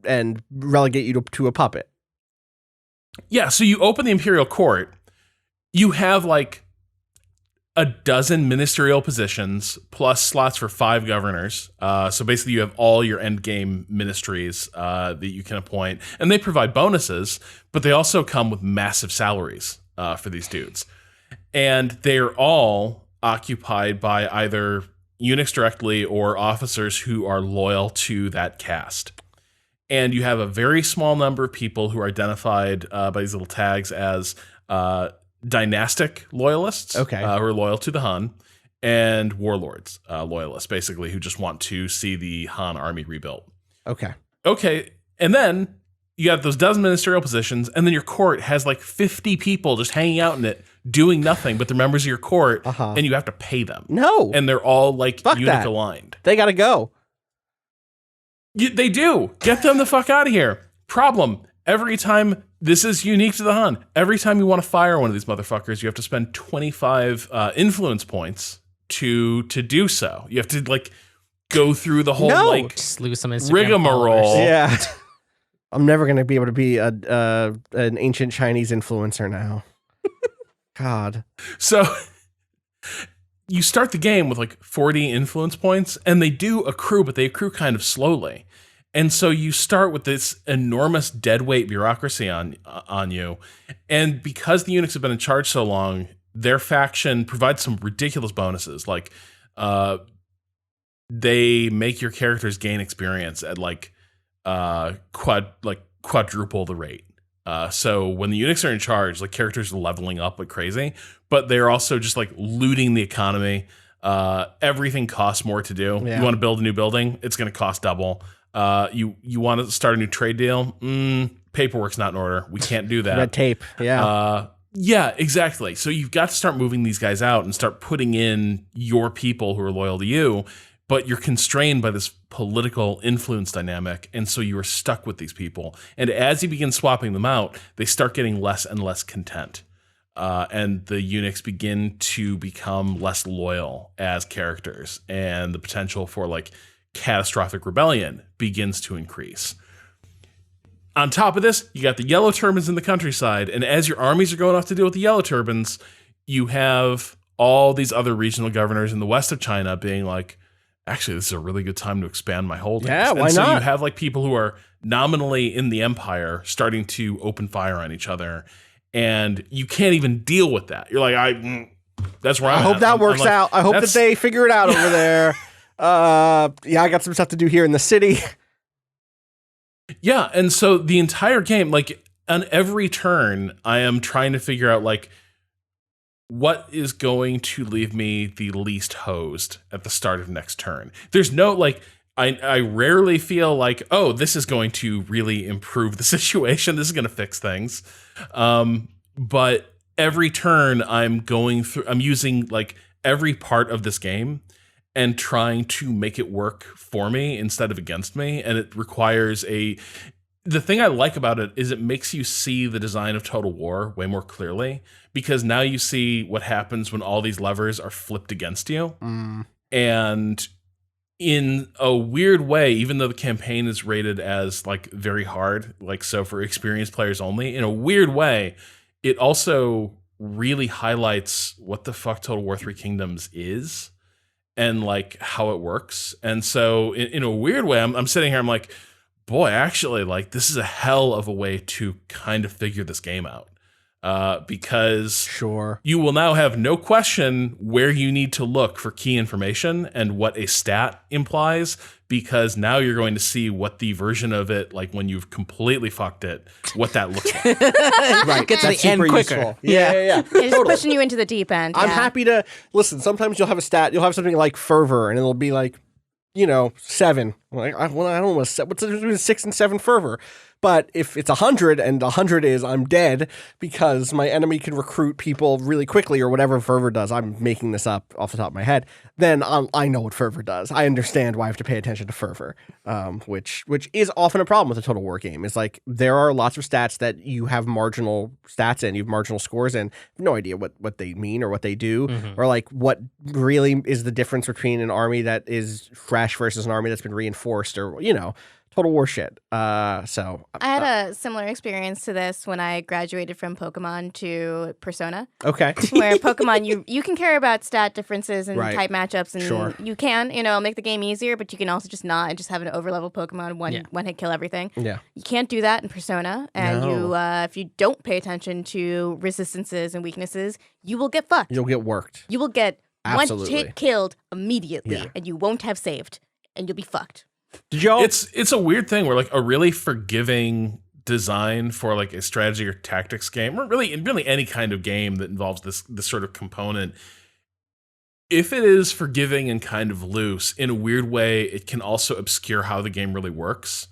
relegate you to a puppet. Yeah, so you open the imperial court, you have like a dozen ministerial positions plus slots for 5 governors. So basically you have all your end game ministries that you can appoint, and they provide bonuses, but they also come with massive salaries for these dudes. And they're all occupied by either eunuchs directly or officers who are loyal to that caste. And you have a very small number of people who are identified by these little tags as dynastic loyalists, who are loyal to the Han, and warlords loyalists, basically, who just want to see the Han army rebuilt. Okay. okay, and then you got those dozen ministerial positions, and then your court has like 50 people just hanging out in it, doing nothing, but they're members of your court, and you have to pay them. No. And they're all like Fuck eunuch that. aligned. They got to go. They do. Get them the fuck out of here. Problem. Every time, this is unique to the Hun, every time you want to fire one of these motherfuckers, you have to spend 25 influence points to do so. You have to like go through the whole like Just lose some Instagram rigmarole. followers. Yeah. I'm never going to be able to be an ancient Chinese influencer now. God. So you start the game with like 40 influence points, and they do accrue, but they accrue kind of slowly. And so you start with this enormous deadweight bureaucracy on you. And because the eunuchs have been in charge so long, their faction provides some ridiculous bonuses. Like they make your characters gain experience at like quadruple the rate. So when the eunuchs are in charge, like characters are leveling up like crazy, but they're also just like looting the economy. Everything costs more to do. Yeah. You want to build a new building, it's going to cost double. You want to start a new trade deal? Paperwork's not in order. We can't do that. Red tape. Yeah. Yeah, exactly. So you've got to start moving these guys out and start putting in your people who are loyal to you, but you're constrained by this political influence dynamic, and so you are stuck with these people. And as you begin swapping them out, they start getting less and less content. And the eunuchs begin to become less loyal as characters, and the potential for like catastrophic rebellion begins to increase. On top of this, you got the yellow turbans in the countryside, and as your armies are going off to deal with the yellow turbans, you have all these other regional governors in the west of China being like, actually, this is a really good time to expand my holdings. Yeah, why and so not? you have like people who are nominally in the empire starting to open fire on each other, and you can't even deal with that. You're like, that's where I'm I hope at. that I'm works like, out. I hope that that's- they figure it out over there. Yeah, I got some stuff to do here in the city. Yeah, and so the entire game, like on every turn, I am trying to figure out like what is going to leave me the least hosed at the start of next turn. There's no like I rarely feel like, oh, this is going to really improve the situation. This is going to fix things. But every turn I'm using like every part of this game and trying to make it work for me instead of against me. And it requires the thing I like about it is it makes you see the design of Total War way more clearly, because now you see what happens when all these levers are flipped against you. And in a weird way, even though the campaign is rated as like very hard, like so for experienced players only, in a weird way, it also really highlights what the fuck Total War 3 Kingdoms is and like how it works. And so in a weird way, I'm sitting here, I'm like, boy, actually, like this is a hell of a way to kind of figure this game out. Because Sure. you will now have no question where you need to look for key information and what a stat implies, because now you're going to see what the version of it, like when you've completely fucked it, what that looks like. Right. Get to That's the end super quicker. useful. Yeah. It's just pushing you into the deep end. I'm yeah. happy to listen. Sometimes you'll have a stat. You'll have something like fervor, and it'll be like, 7. Like, I don't know what's the difference between 6 and 7 fervor. But if it's 100 and 100 is I'm dead because my enemy can recruit people really quickly or whatever fervor does, I'm making this up off the top of my head, then I know what fervor does. I understand why I have to pay attention to fervor, which is often a problem with a Total War game. Is like there are lots of stats that you have marginal stats in, you have marginal scores in, no idea what they mean or what they do, or like what really is the difference between an army that is fresh versus an army that's been reinforced, or Total War shit. So I had a similar experience to this when I graduated from Pokemon to Persona, okay. where Pokemon you can care about stat differences and Right. type matchups, and Sure. you can make the game easier, but you can also just not and just have an overlevel Pokemon one hit kill everything. Yeah. You can't do that in Persona, and you if you don't pay attention to resistances and weaknesses, you will get fucked. You'll get worked. You will get one Absolutely. hit killed immediately, Yeah. and you won't have saved, and you'll be fucked. Did y'all? It's a weird thing where like a really forgiving design for like a strategy or tactics game, or really any kind of game that involves this sort of component, if it is forgiving and kind of loose, in a weird way, it can also obscure how the game really works,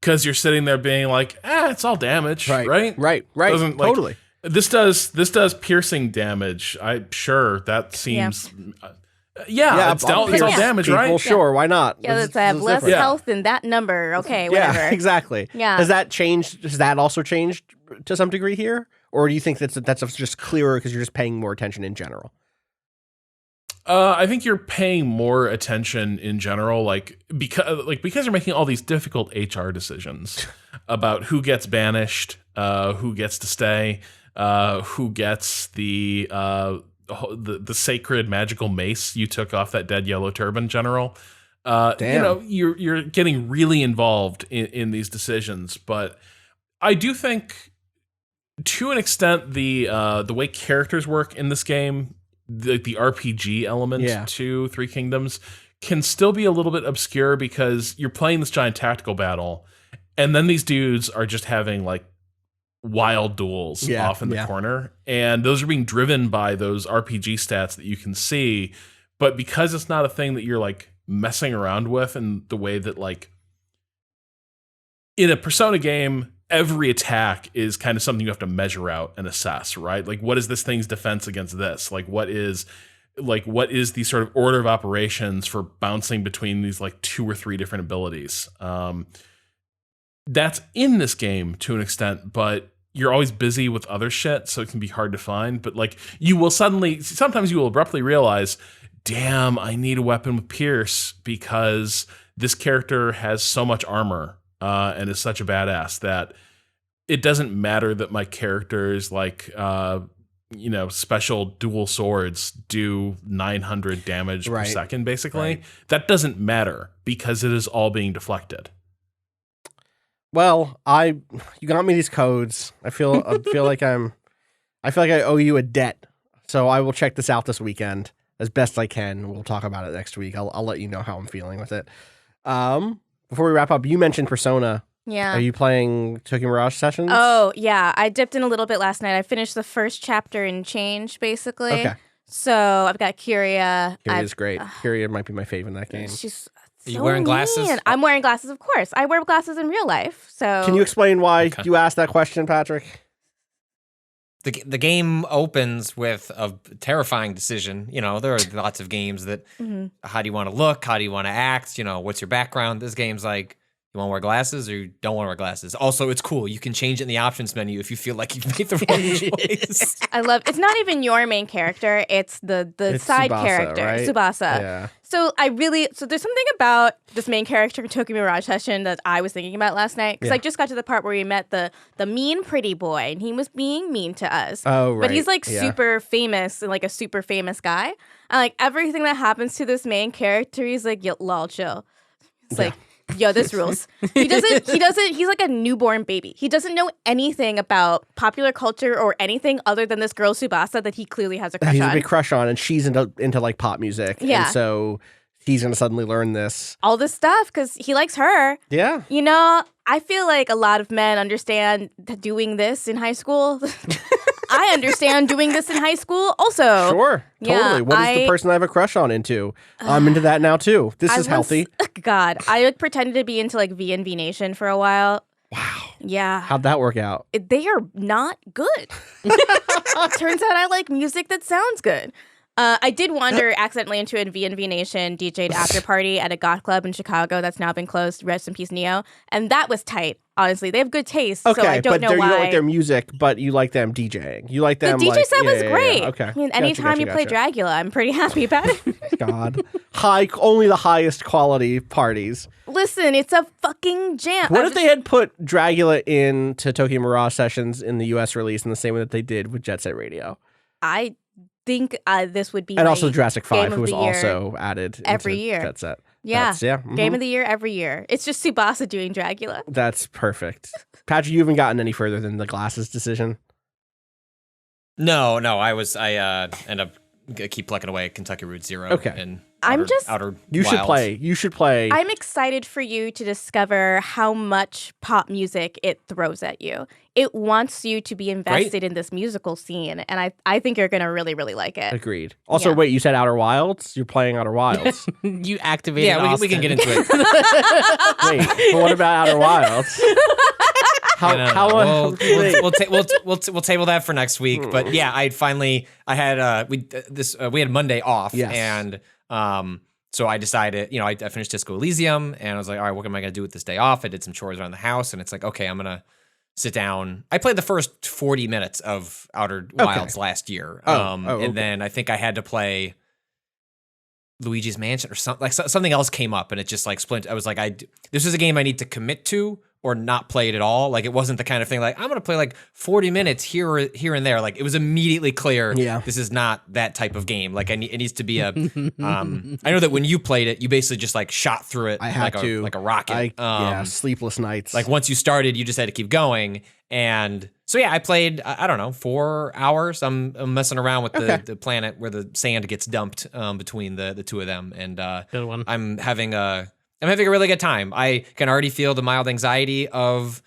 because you're sitting there being like, it's all damage, right? Doesn't, like, totally. This does piercing damage. That seems. It's all damage, people, right? Sure, why not? Yeah, let's have less different. health than that number. Okay, whatever. Yeah, exactly. Yeah. Has that changed? Has that also changed to some degree here? Or do you think that's just clearer because you're just paying more attention in general? I think you're paying more attention in general, because you're making all these difficult HR decisions about who gets banished, who gets to stay, who gets the sacred magical mace you took off that dead Yellow Turban general. Damn. You're getting really involved in these decisions, but I do think, to an extent, the way characters work in this game, the RPG element to Three Kingdoms can still be a little bit obscure because you're playing this giant tactical battle, and then these dudes are just having like wild duels off in the corner, and those are being driven by those RPG stats that you can see. But because it's not a thing that you're like messing around with in the way that, like, in a Persona game, every attack is kind of something you have to measure out and assess, right? Like, what is this thing's defense against this? Like, what is the sort of order of operations for bouncing between these like 2 or 3 different abilities? That's in this game to an extent, but you're always busy with other shit, so it can be hard to find. But like, sometimes you will abruptly realize, damn, I need a weapon with Pierce because this character has so much armor and is such a badass that it doesn't matter that my character's like, special dual swords do 900 damage per second, basically. Right. That doesn't matter because it is all being deflected. Well, you got me these codes. I feel like I owe you a debt. So I will check this out this weekend as best I can. We'll talk about it next week. I'll let you know how I'm feeling with it. Before we wrap up, you mentioned Persona. Yeah. Are you playing Tokyo Mirage Sessions? Oh, yeah. I dipped in a little bit last night. I finished the first chapter in Change, basically. Okay. So I've got Kyria. Kyria's great. Kyria might be my fave in that game. She's Are you wearing glasses? mean. I'm wearing glasses, of course. I wear glasses in real life. So Can you explain why you asked that question, Patrick? The game opens with a terrifying decision. You know, there are lots of games that, how do you want to look? How do you want to act? You know, what's your background? This game's like, you want to wear glasses or you don't want to wear glasses? Also, it's cool. You can change it in the options menu if you feel like you've made the wrong choice. I love, it's not even your main character. It's the side Tsubasa, character, right? Tsubasa. Yeah. So there's something about this main character in Tokyo Mirage Session that I was thinking about last night. Because I just got to the part where we met the mean pretty boy, and he was being mean to us. Oh, right. But he's like super famous and like a super famous guy. And like everything that happens to this main character, he's like, yo, lol, chill. It's like, yo, this rules. He's like a newborn baby. He doesn't know anything about popular culture or anything other than this girl Tsubasa that he clearly has a crush on. He's a big crush on, and she's into like pop music. Yeah. And so he's going to suddenly learn this. All this stuff because he likes her. Yeah. You know, I feel like a lot of men understand doing this in high school. I understand doing this in high school also. Sure. Yeah, Totally. What is the person I have a crush on into? I'm into that now too. This is healthy. God, I like pretended to be into like V&V Nation for a while. Wow. Yeah. How'd that work out? They are not good. Turns out I like music that sounds good. I did wander accidentally into a V&V Nation DJ'd after party at a goth club in Chicago that's now been closed. Rest in peace, Neo. And that was tight. Honestly, they have good taste. Okay, so I don't know why. You don't like their music, but you like them DJing. You like them. The DJ set was great. Yeah. Okay. I mean, anytime you play Dracula, I'm pretty happy about it. God, only the highest quality parties. Listen, it's a fucking jam. What if they had put Dracula into Tokyo Mirage Sessions in the U.S. release in the same way that they did with Jet Set Radio? I think this would be and my also Jurassic 5, who was Game of the also added every into year. Jet Set. Yeah, Mhm. Game of the Year every year. It's just Tsubasa doing Dracula. That's perfect. Patrick, you haven't gotten any further than the glasses decision. No, I end up keep plucking away at Kentucky Route Zero. Okay. And Outer You should Wilds. play. You should play. I'm excited for you to discover how much pop music it throws at you. It wants you to be invested in this musical scene, and I think you're gonna really, really like it. Agreed. Also, Yeah. wait, you said Outer Wilds? You're playing Outer Wilds. You activated. Yeah, we can Austin. get into it. Wait, but what about Outer Wilds? No. Wait. We'll table that for next week. But yeah, I had we had Monday off, Yes. and so I decided, I finished Disco Elysium, and I was like, all right, what am I gonna do with this day off? I did some chores around the house, and it's like, okay, I'm gonna sit down. I played the first 40 minutes of Outer Wilds last year, okay. and then I think I had to play Luigi's Mansion or something. Like something else came up, and it just like splintered. I was like, this is a game I need to commit to or not play it at all. Like it wasn't the kind of thing like I'm gonna play like 40 minutes here and there. Like it was immediately clear. Yeah. This is not that type of game. Like it needs to be a. I know that when you played it, you basically just like shot through it. I had to. like a rocket. Sleepless nights. Like once you started, you just had to keep going. And so yeah, I played I don't know 4 hours. I'm messing around with the planet where the sand gets dumped between the two of them, and Good one. I'm having a really good time. I can already feel the mild anxiety of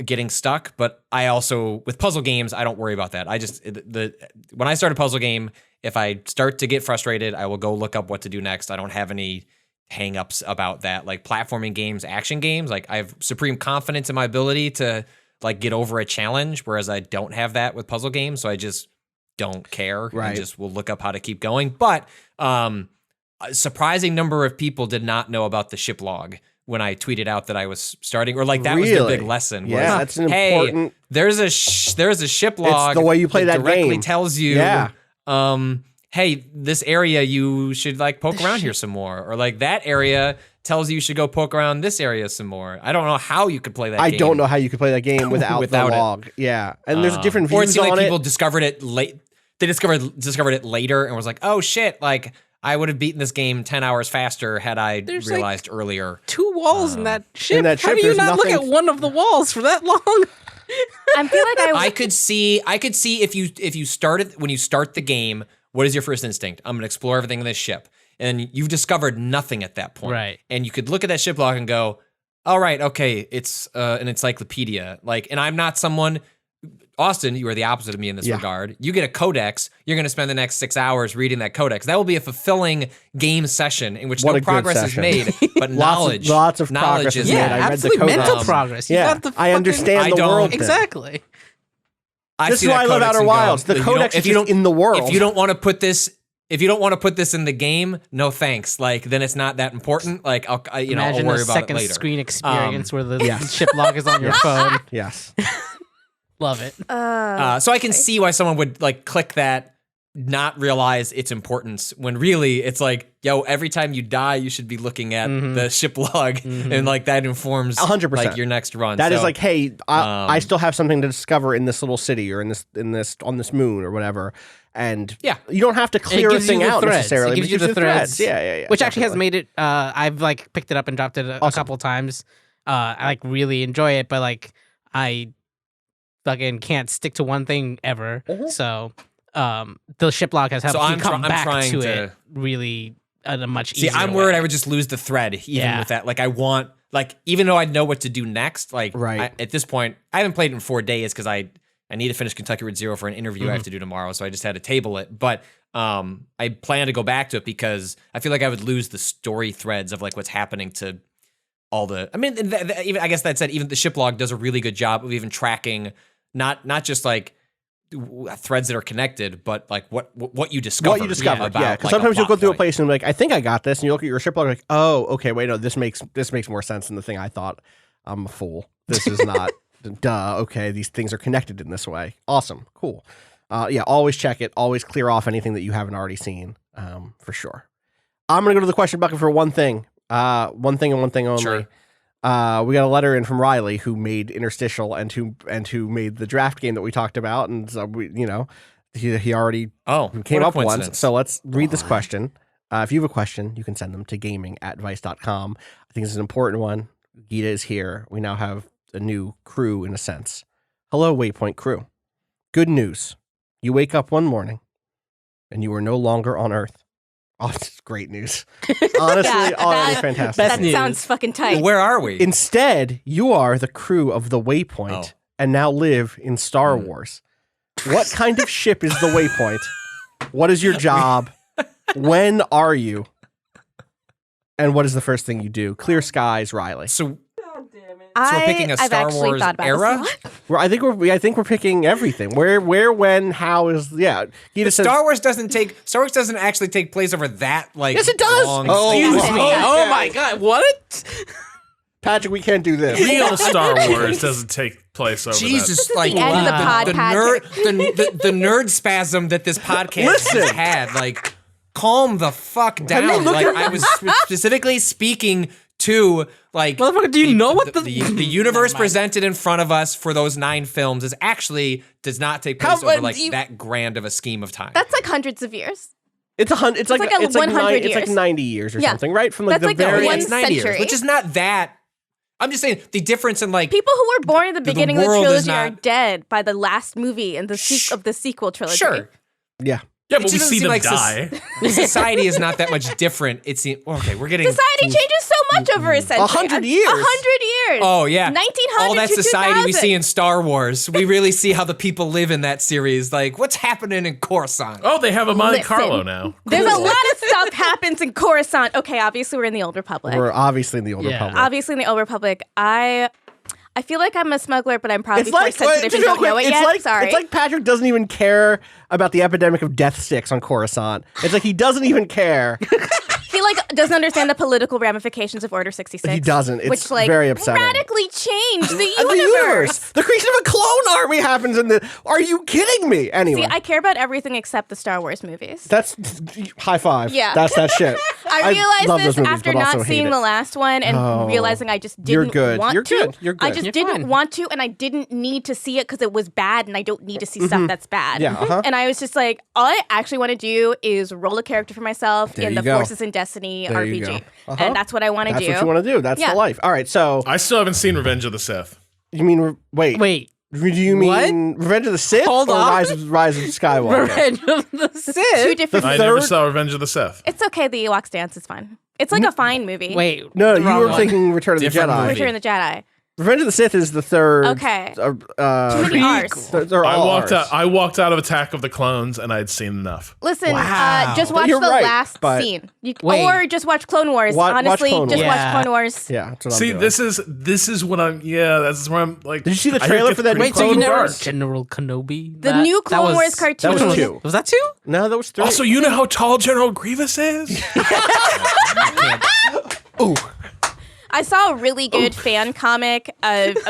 getting stuck, but I also with puzzle games I don't worry about that. I just when I start a puzzle game, if I start to get frustrated, I will go look up what to do next. I don't have any hang-ups about that. Like platforming games, action games, like I have supreme confidence in my ability to like get over a challenge, whereas I don't have that with puzzle games, so I just don't care and just will look up how to keep going. But a surprising number of people did not know about the ship log when I tweeted out that I was starting, or like that was the big lesson. Yeah, was, that's an important. There's a ship log. It's the way you play that directly game. tells you, hey, this area you should like poke around here some more, or like that area tells you should go poke around this area some more. I don't know how you could play that game. I don't know how you could play that game without the it. log. Yeah, and there's different views or it seemed on like it. people discovered it late. They discovered it later and was like, oh shit, like I would have beaten this game 10 hours faster had I realized earlier. 2 walls in that ship. in that How ship, do you there's not look nothing- at one of the walls for that long? I feel like I could see if you started when you start the game, what is your first instinct? I'm gonna explore everything in this ship. And you've discovered nothing at that point. Right. And you could look at that ship log and go, all right, okay, it's an encyclopedia. Like, and I'm not someone. Austin, you are the opposite of me in this regard. You get a codex, you're going to spend the next 6 hours reading that codex. That will be a fulfilling game session in which What no a good progress is session. made, but knowledge. lots of knowledge progress is is made. Yeah, I read the absolutely codex. mental progress. You Yeah, got the I fucking- understand I the don't- world. Exactly. I This see is why I that love codex Outer and go, Wilds. The you codex don't- is just in the world. If you don't want to put this. If you don't want to put this in the game, no thanks. Like then it's not that important. Like I'll Imagine worry a about it second later. screen experience where the Yes. ship log is on your phone. Yes. Love it. So I can see why someone would like click that, not realize its importance when really it's like, yo, every time you die, you should be looking at the ship log, and like that informs 100%. like your next run. That is So, like, hey, I still have something to discover in this little city or in this on this moon or whatever. And you don't have to clear a gives you thing the out threads. necessarily. It gives but you the threads. Yeah. Which actually has definitely. made it. I've like picked it up and dropped it a couple times. I like really enjoy it, but like I fucking can't stick to one thing ever. So the ship log has helped So me I'm come back trying to to- it really at a much See, easier I'm way. worried I would just lose the thread even with that. Like I want, like even though I know what to do next, like at this point, I haven't played it in 4 days because I need to finish Kentucky Route Zero for an interview I have to do tomorrow. So I just had to table it. But I plan to go back to it because I feel like I would lose the story threads of like what's happening to all the. I mean, even I guess that said, even the ship log does a really good job of even tracking not just like threads that are connected, but like what you discovered. What you discovered, about, yeah. Because like, a sometimes you'll go plot through a point. place and be like, I think I got this, and you look at your ship log like, oh, okay, wait, no, this makes more sense than the thing I thought. I'm a fool. This is not. Duh. Okay, these things are connected in this way. Awesome. Cool. Always check it. Always clear off anything that you haven't already seen. For sure. I'm gonna go to the question bucket for one thing. One thing and one thing only. Sure. We got a letter in from Riley, who made Interstitial and who made the draft game that we talked about, and so he already came up once. So let's read this question. If you have a question, you can send them to gaming@vice.com. I think this is an important one. Gita is here. We now have a new crew in a sense. Hello, Waypoint crew. Good news. You wake up one morning and you are no longer on Earth. Oh, it's great news. Honestly, that is fantastic. Best That news. sounds fucking tight. Where are we? Instead, you are the crew of the Waypoint and now live in Star Wars. What kind of ship is the Waypoint? What is your job? When are you? And what is the first thing you do? Clear skies, Riley. So we're picking a I've Star actually Wars thought about era? this a lot. I think we're picking everything. Where, when, how is Gita says, Star Wars doesn't actually take place over that Yes, it does. long Excuse season. me. Oh my god, what? Patrick, we can't do this. Real Star Wars doesn't take place over Jesus, like the end of the pod, the nerd spasm that this podcast Listen. has had. Like, calm the fuck down. look Like, at- I was specifically speaking to like Motherfucker, do you know what the universe presented in front of us for those 9 films does not take place over like that grand of a scheme of time. That's like hundreds of years. It's like like a 100 it's like years. 90 years or Yeah. something, right? From like That's the like the very one it's 90 years, century. which is not that. I'm just saying the difference in like People who were born at the beginning of the world is trilogy are not- dead by the last movie and of the sequel trilogy. sure. yeah. Yeah, It but we just see doesn't them seem like die. Society is not that much different. It's okay. We're getting Society changes so much over a century. 100 years. 100 years. Oh yeah, 1900 all that to society we 2000. see in Star Wars. We really see how the people live in that series. Like, what's happening in Coruscant? Oh, they have a Monte Listen. Carlo now. There's a lot of stuff happens in Coruscant. Okay, obviously we're in the Old Republic. We're obviously in the Old Yeah. Republic. Obviously in the Old Republic. I feel like I'm a smuggler, but I'm probably It's like, force sensitive just and real don't know quick, it yet. Sorry. it's like Patrick doesn't even care about the epidemic of death sticks on Coruscant. It's like he doesn't even care. he like doesn't understand the political ramifications of Order 66. He doesn't. It's which like very upsetting. radically changed the And universe. the creation of a clone army happens in the. Are you kidding me? Anyway, See, I care about everything except the Star Wars movies. that's high five. Yeah. That's that shit. I love realized those this movies, after but also not hate seeing it. the last one and Oh. realizing I just You're didn't good. want You're to. good. You're I good. just You're didn't fine. want to, and I didn't need to see it because it was bad, and I don't need to see stuff that's bad. Yeah, uh-huh. And I was just like, all I actually want to do is roll a character for myself There in you the go. Forces and Destiny There you RPG. go. Uh-huh. And that's what I want to That's do. what you want to do. That's Yeah. the life. All right. So I still haven't seen Revenge of the Sith. you mean wait? Do you mean Revenge of the Sith Hold or on. Rise of Skywalker? Revenge of the Two Sith? different. I third- never saw Revenge of the Sith. It's okay. The Ewoks dance is fun. It's like a fine movie. Wait, No, the you wrong were one. thinking Return of the Different Jedi. movie. Return of the Jedi. Revenge of the Sith is the third. Okay. Too many R's. They're I all walked Rs. out. I walked out of Attack of the Clones, and I'd seen enough. Listen, Wow. just watch You're the right, last but- scene. Wait. Or just watch Clone Wars. Watch Honestly, Clone just Wars. watch Yeah. Clone Wars. Yeah, that's what I'm See, doing. this is what I'm. Yeah, that's where I'm like. Did you see the I trailer get for that pretty Wait, so you clone never dark. General Kenobi? The new Clone Wars cartoon. that was 2. Was that 2? No, that was 3. Also, you know how tall General Grievous is? Ooh. I saw a really good fan comic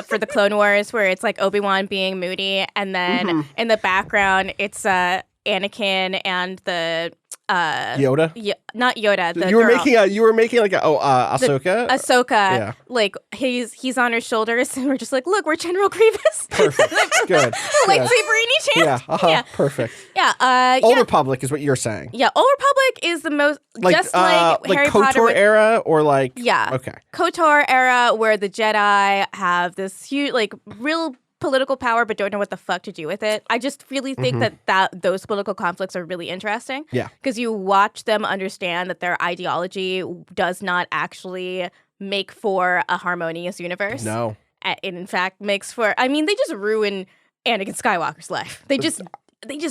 for the Clone Wars where it's like Obi-Wan being moody, and then in the background it's Anakin and the Yoda. not Yoda. The You were girl. making like Ahsoka. Ahsoka, Yeah. like he's on her shoulders, and we're just like, look, we're General Grievous. Perfect. Good. Like Good. Saberini chant. Yeah. Perfect. Yeah. Old Yeah. Republic is what you're saying. Yeah. Old Republic is the most just like Harry KOTOR Potter. era or like Yeah. Okay. KOTOR era where the Jedi have this huge, like, real political power but don't know what the fuck to do with it. I just really think that those political conflicts are really interesting. Yeah. Because you watch them understand that their ideology does not actually make for a harmonious universe. No. It in fact makes for, I mean, they just ruin Anakin Skywalker's life. They just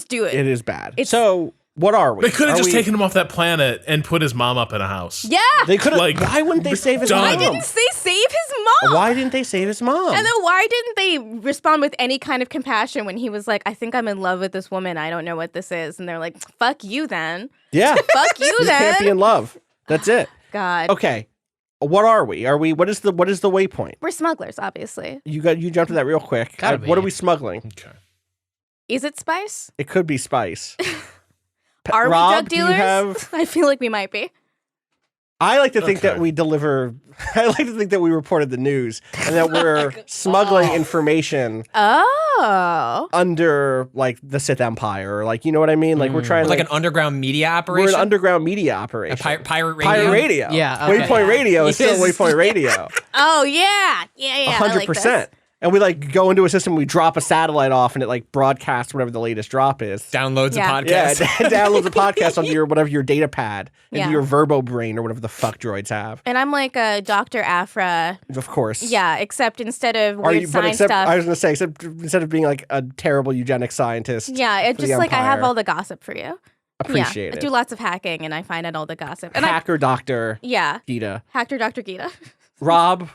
do it. It is bad. It's- So what are we? They could have Are just we- taken him off that planet and put his mom up in a house. Yeah. They could have. like, Why wouldn't they save his done. mom? Why didn't they save his mom? Why didn't they save his mom? And then why didn't they respond with any kind of compassion when he was like, I think I'm in love with this woman. I don't know what this is. And they're like, fuck you then. Yeah. Fuck you You can't be then. in love. That's it. God. Okay. What are we? What is the waypoint? We're smugglers, obviously. You jumped to that real quick. Gotta What be. are we smuggling? Okay. Is it spice? It could be spice. Are Rob, we drug do you dealers? have- I feel like we might be. I like to think that Okay. we deliver. I like to think that we reported the news and that we're smuggling information Oh. under like the Sith Empire, or like you know what I mean. Like we're trying like like an underground media we're operation. an underground media A operation. pirate radio. Pirate radio. Yeah, okay. Waypoint Radio is still Yes. Waypoint Radio. Oh, yeah. Yeah, I like this. 100%. And we like go into a system, we drop a satellite off, and it like broadcasts whatever the latest drop is. Downloads a Yeah, podcast. it downloads a podcast onto your whatever your data pad into Yeah. your Verbo brain or whatever the fuck droids have. And I'm like a Dr. Afra. Of course. Yeah, except instead of Are weird you? But science except stuff. I was gonna say, except instead of being like a terrible eugenics scientist. Yeah, it's for the just like I have Empire. all the gossip for you. Appreciate I it. do lots of hacking and I find out all the gossip. And Hacker Doctor yeah, Gita. hacker Dr. Gita. Rob.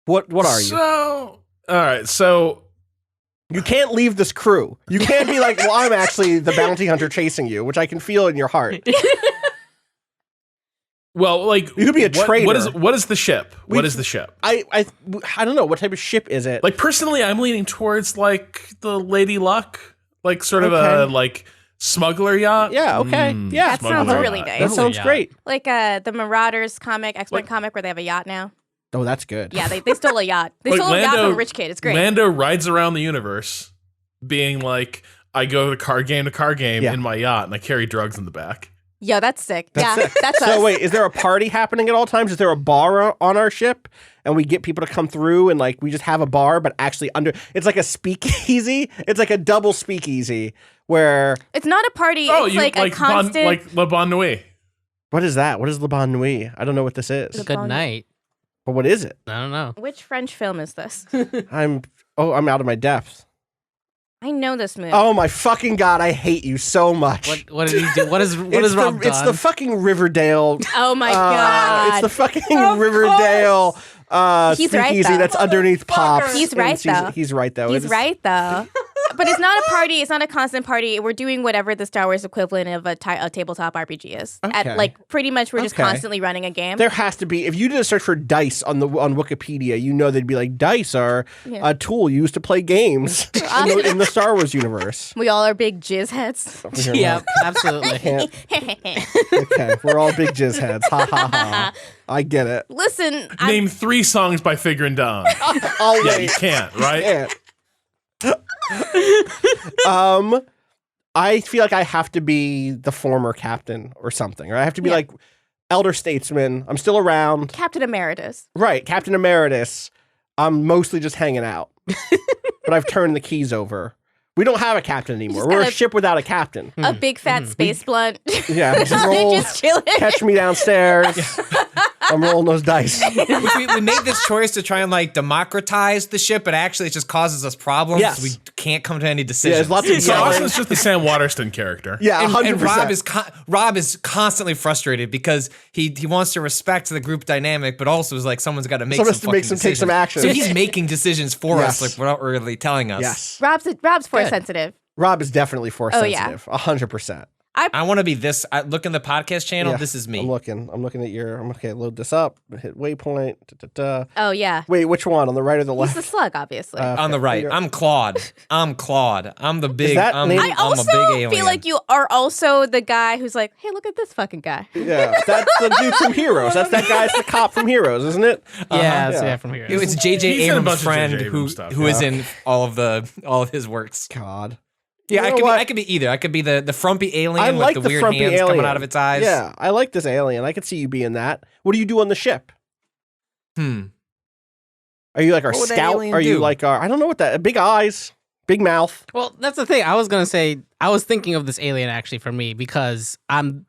What are you? So, all right. So, You can't leave this crew. You can't be like, well, I'm actually the bounty hunter chasing you, which I can feel in your heart. well, like You could be a traitor. What is the ship? What is the ship? I don't know. What type of ship is it? Like personally, I'm leaning towards like the Lady Luck, like sort of Okay. a like smuggler yacht. Yeah, okay. Yeah. That sounds smuggler really yacht. nice. That sounds Yeah. great. Like the Marauders comic, X-Men Like- comic, where they have a yacht now. Oh, that's good. Yeah, they stole a yacht. They Like stole a yacht Lando- from a rich kid. It's great. Lando rides around the universe, being like, I go to car game Yeah. in my yacht, and I carry drugs in the back. Yo, that's sick. That's yeah, sick. that's us. So wait, is there a party happening at all times? Is there a bar on our ship, and we get people to come through, and like we just have a bar, but actually under it's like a speakeasy. It's like a double speakeasy where It's not a party. Oh, it's you like a constant. like Le Bon Nuit. what is that? What is Le Bon Nuit? I don't know what this is. Good night. But what is it? I don't know. Which French film is this? I'm out of my depth. I know this movie. Oh my fucking god, I hate you so much. What did he do? What is it's Rob the, it's done? the fucking Riverdale. Oh my god. It's the fucking Riverdale He's right, speakeasy though. that's underneath Pops. He's in right, season- though. He's right though. He's It's- right though. But it's not a party. It's not a constant party. We're doing whatever the Star Wars equivalent of a tabletop RPG is. Okay. At like pretty much, we're just Okay. constantly running a game. There has to be. If you did a search for dice on Wikipedia, you know they'd be like dice are Yeah. a tool used to play games in the Star Wars universe. We all are big jizz heads. Yeah, absolutely. Can't- okay, we're all big jizz heads. Ha ha ha. I get it. Listen, Name 3 songs by Figure and Dawn. I'll Yeah, wait. you can't, right? Can't. I feel like I have to be the former captain or something, or I have to be Yeah. like elder statesman. I'm still around. Captain Emeritus. Right, Captain Emeritus. I'm mostly just hanging out, but I've turned the keys over. We don't have a captain anymore. just We're a gotta- ship without a captain. A big fat space blunt. Yeah, just roll, just chilling. catch me downstairs. I'm rolling those dice. we made this choice to try and like democratize the ship, but actually it just causes us problems. Yes. We can't come to any Yeah, decisions. there's lots of So yelling. Austin's just the Sam Waterston character. Yeah, and, 100%. and Rob is constantly frustrated because he wants to respect the group dynamic, but also is like someone's got to make Someone some has to take some decisions. action. So he's making decisions for Yes. us, like without really telling us. Yes, Rob's force Good. sensitive. Rob is definitely force Oh, yeah. sensitive. 100%. I want to be this. Look in the podcast channel. Yeah, This is me. I'm looking at your. I'm okay. Load this up. Hit waypoint. Oh yeah. Wait, which one? On the right or the He's left? the slug, obviously. On the right, I'm Claude. I'm the big. that I'm, name- I I'm also a big alien. feel like you are also the guy who's like, hey, look at this fucking guy. Yeah, that's the dude from Heroes. That's that guy's the cop from Heroes, isn't it? Yeah, that's yeah. yeah from here. It's J.J. He's in a Abrams' bunch of friend J.J. Abrams stuff, who is yeah. in all of his works. God. Yeah, You know I what? could be either. I could be the frumpy alien I like with the weird frumpy hands alien. coming out of its eyes. Yeah, I like this alien. I could see you being that. What do you do on the ship? Are you like our What would that scout? alien Are you do? like our? I don't know what that. Big eyes, big mouth. Well, that's the thing. I was gonna say I was thinking of this alien actually for me because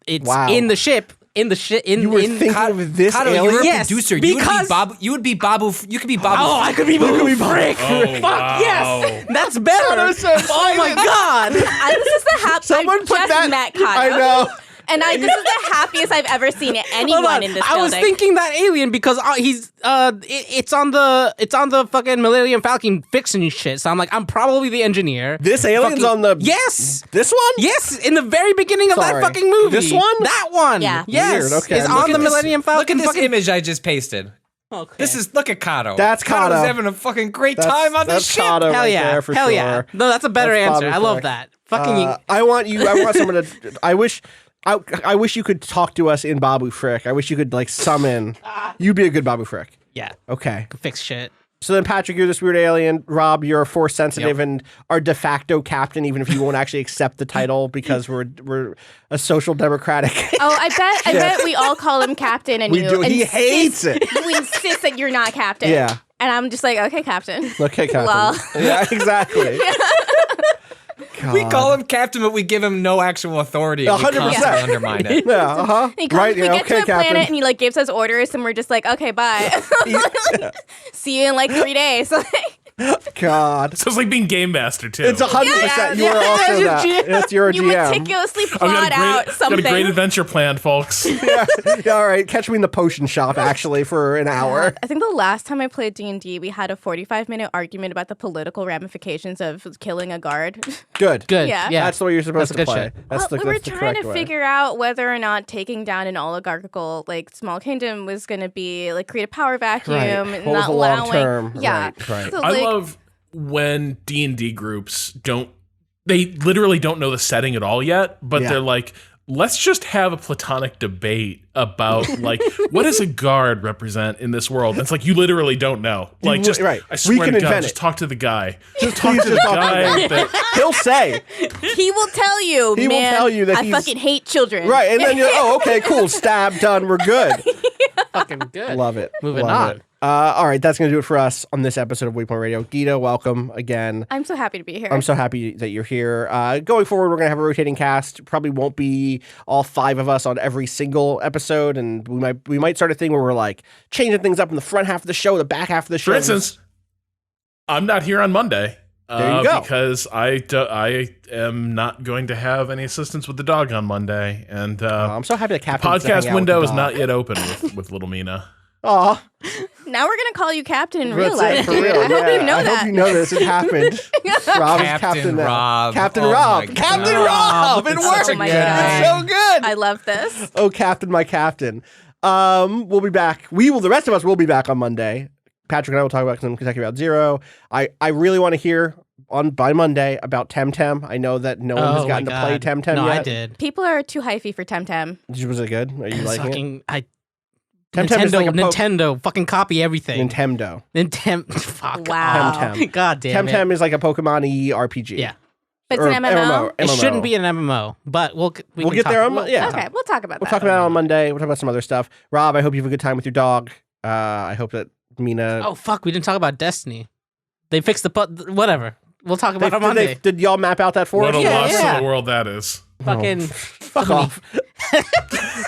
it's Wow. in the ship. In the ship. You were thinking of this Kato, alien. you're a Yes, producer. because- You would be Babu. You could be Babu. Oh, I could be Babu Frick. Oh, Fuck wow. yes, that's better. Oh my god. This is the happiest. Someone put just that. met Kato. I know. And this is the happiest I've ever seen Hold anyone on. in this I was building. thinking that alien because it's on the fucking Millennium Falcon fixing shit. So I'm like, I'm probably the engineer. This alien's Fucking- on the. Yes. This one. Yes, in the very beginning of Sorry. that fucking movie. This one? That one. Yeah. Yes. Weird, okay. It's Look on at the this- Millennium Falcon. Look at this fucking- image I just pasted. Okay. Look at Kato. That's Kato. Kato's having a fucking great time on this That's ship. Kato Hell right yeah. there for Hell sure. yeah. No, that's a better That's answer. Bobby I love Frick. that. Fucking I want someone to. I wish you could talk to us in Babu Frick. I wish you could like summon. You'd be a good Babu Frick. yeah. Okay. Fix shit. So then, Patrick, you're this weird alien. Rob, you're force sensitive and our de facto captain, even if you won't actually accept the title because we're a social democratic. Oh, I bet we all call him captain, and We do. He insist- hates it. You insist that you're not captain. Yeah. And I'm just like, okay, captain. Okay, captain. Lol. Yeah, exactly. We call him captain, but we give him no actual authority. 100%. We constantly undermine it. Yeah, uh-huh. He comes, Right, we yeah, get okay, to a captain. planet and he like gives us orders and we're just like, okay, bye. See you in like 3 days. God. So it's like being game master too. It's 100%. Yeah. You are also that. It's your You GM. meticulously I've plot out got something. a great adventure plan, folks. Yeah, all right, catch me in the potion shop, actually, for an hour. I think the last time I played D&D, we had a 45-minute argument about the political ramifications of killing a guard. Good. Good. Yeah. Yeah. That's the way you're supposed That's to a play. good shit. That's We the were that's the trying correct to way. figure out whether or not taking down an oligarchical, like, small kingdom was going to be, like, create a power vacuum. Right. And What was not the long allowing... term? Yeah. Right. So, I like, love when D&D groups they literally don't know the setting at all yet, but Yeah. they're like, let's just have a platonic debate about like what does a guard represent in this world? And it's like you literally don't know. Like just right. I We swear can to God, invent just it. talk to the guy. Just Talk to the guy that He'll say. he will tell you, He will man, tell you that I he's- fucking hate children. Right, and then you're oh, okay, cool, stab, done, we're good. Fucking good. Love it. Moving Love on. it. All right, that's going to do it for us on this episode of Waypoint Radio. Gita, welcome again. I'm so happy to be here. I'm so happy that you're here. Going forward, we're going to have a rotating cast. Probably won't be all 5 of us on every single episode, and we might start a thing where we're like changing things up in the front half of the show, the back half of the show. For instance, I'm not here on Monday. There you go. Because I am not going to have any assistance with the dog on Monday, and I'm so happy that Captain podcast window is not yet open with little Mina. Aw, Now we're going to call you captain in real that's life. it, for real. I hope Yeah, you know I that. hope you know this. It happened. Rob is Captain now. Rob. Captain Oh Rob. my Captain God. Rob. It It's worked. such a my good God. It's so good. I love this. Oh, Captain, my Captain. We'll be back. The rest of us will be back on Monday. Patrick and I will talk about some Kentucky Route Zero. I really want to hear by Monday about Temtem. I know that no one has gotten to play Temtem no, yet. I did. People are too hyphy for Temtem. Was it good? Are you liking it? Fucking, Temtem is like a Nintendo, fucking copy everything. Nintendo. Fuck. Wow. Temtem. God damn it. Temtem is like a Pokemon-y RPG. Yeah. But it's an MMO? It shouldn't be an MMO, but we'll We'll get there on yeah. Okay, we'll talk about We'll that. talk about it on Monday. We'll talk about some other stuff. Rob, I hope you have a good time with your dog. I hope that Mina... Oh, fuck. We didn't talk about Destiny. They fixed whatever. We'll talk about it on Monday. Did y'all map out that for What us? a loss yeah. to the world that is. Fucking. Fuck off.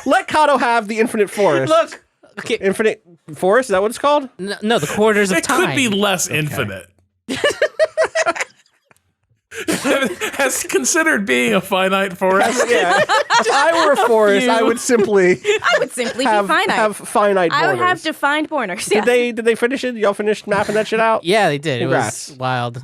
Let Kato have the infinite forest. Look. Okay. Infinite forest? Is that what it's called? No, the quarters of It time. could be less infinite. Has considered being a finite forest. Yeah. If I were a forest, I would simply I would simply have be finite. have finite borders. I would have defined borders. Yeah. Did they finish it? Y'all finished mapping that shit out? Yeah, they did. Congrats. It was wild.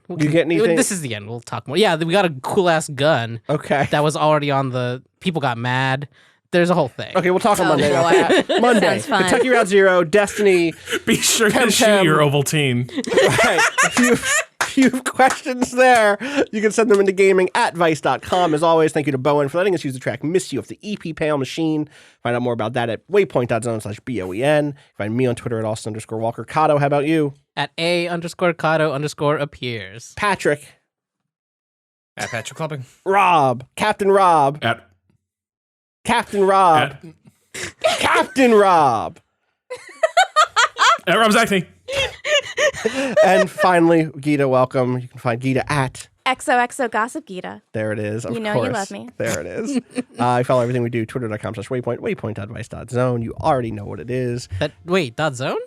You get anything? This is the end. We'll talk more. Yeah, we got a cool ass gun Okay. that was already on the. People got mad. There's a whole thing. Okay, we'll talk on Oh, Monday. boy. Okay? Monday. Sounds fun. Kentucky Route Zero, Destiny. Be sure to Temtem. shoot your Ovaltine. Right. If you have questions there, you can send them into gaming@vice.com. As always, thank you to Bowen for letting us use the track Miss You off the EP Pale Machine. Find out more about that at waypoint.zone/BOEN. Find me on Twitter at Austin_Walker. Kato, how about you? At A_Kato_appears. Patrick. At Patrick Clubbing. Rob. Captain Rob. Captain Rob. Captain Rob. Rob's acting. And finally, Gita, welcome. You can find Gita at... XOXO Gossip Gita. There it is. Of You know course. you love me. There it is. I follow everything we do. Twitter.com/waypoint. Waypoint.vice.zone. You already know what it is. Wait, .zone?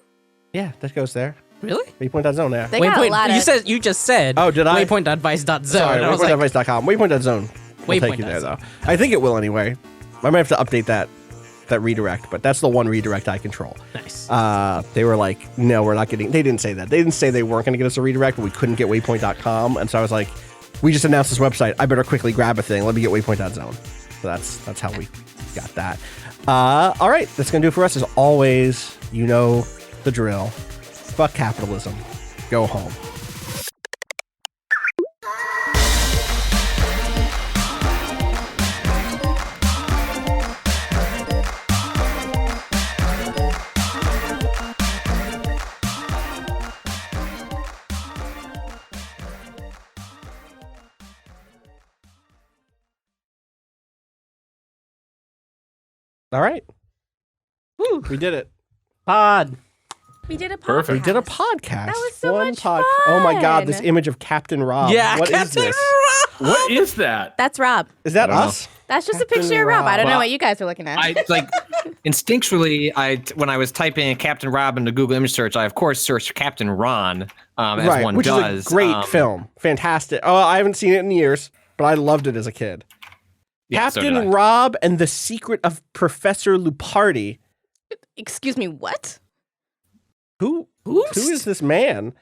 Yeah, that goes there. Really? Waypoint.zone, yeah. They got a lot of... You just said. Oh, did I? Waypoint.vice.zone. Sorry, and I was like, waypoint.vice.com. Waypoint.zone. We'll take you there, though. I think it will anyway. I might have to update that redirect, but that's the one redirect I control. nice. They were like, no, we're not getting... They didn't say that. They didn't say they weren't going to get us a redirect, but we couldn't get waypoint.com. And so I was like, we just announced this website. I better quickly grab a thing. Let me get waypoint.zone. So that's how we got that. All right, that's going to do it for us. As always, you know the drill. Fuck capitalism. Go home. All right. Woo. We did it. Pod. We did a podcast. Perfect. We did a podcast. That was so much Oh my God, this fun. image of Captain Rob. Yeah, What is Captain this? What is that? That's Rob. Is that I don't know. us? That's just Captain a picture of Rob. I don't know Well, what you guys are looking at. I like instinctually. When I was typing Captain Rob into Google image search, I of course searched Captain Ron, as Right, one which does. is a great film. Fantastic. Oh, I haven't seen it in years, but I loved it as a kid. Yeah, so did Captain I. Rob and the Secret of Professor Lupardi. Excuse me, what? Who is this man?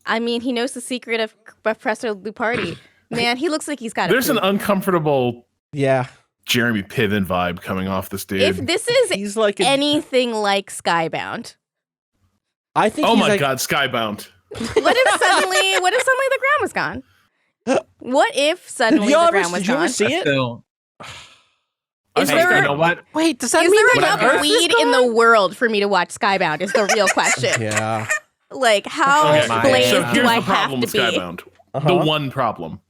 I mean, he knows the secret of Professor Lupardi. Man, he looks like he's got There's an uncomfortable Yeah. Jeremy Piven vibe coming off this dude. If this is He's like anything like Skybound, I think oh he's my like, God, Skybound. what if suddenly the ground was gone? What if suddenly the ground was did you ever gone? see it? So, Is okay, there- you know what? Wait, does that Is mean there the enough Earth is weed in gone? the world for me to watch Skybound? Is the real question. Yeah. Like, how Okay, my- blazed so do here's I the have problem to with be? Skybound. Uh-huh. The one problem.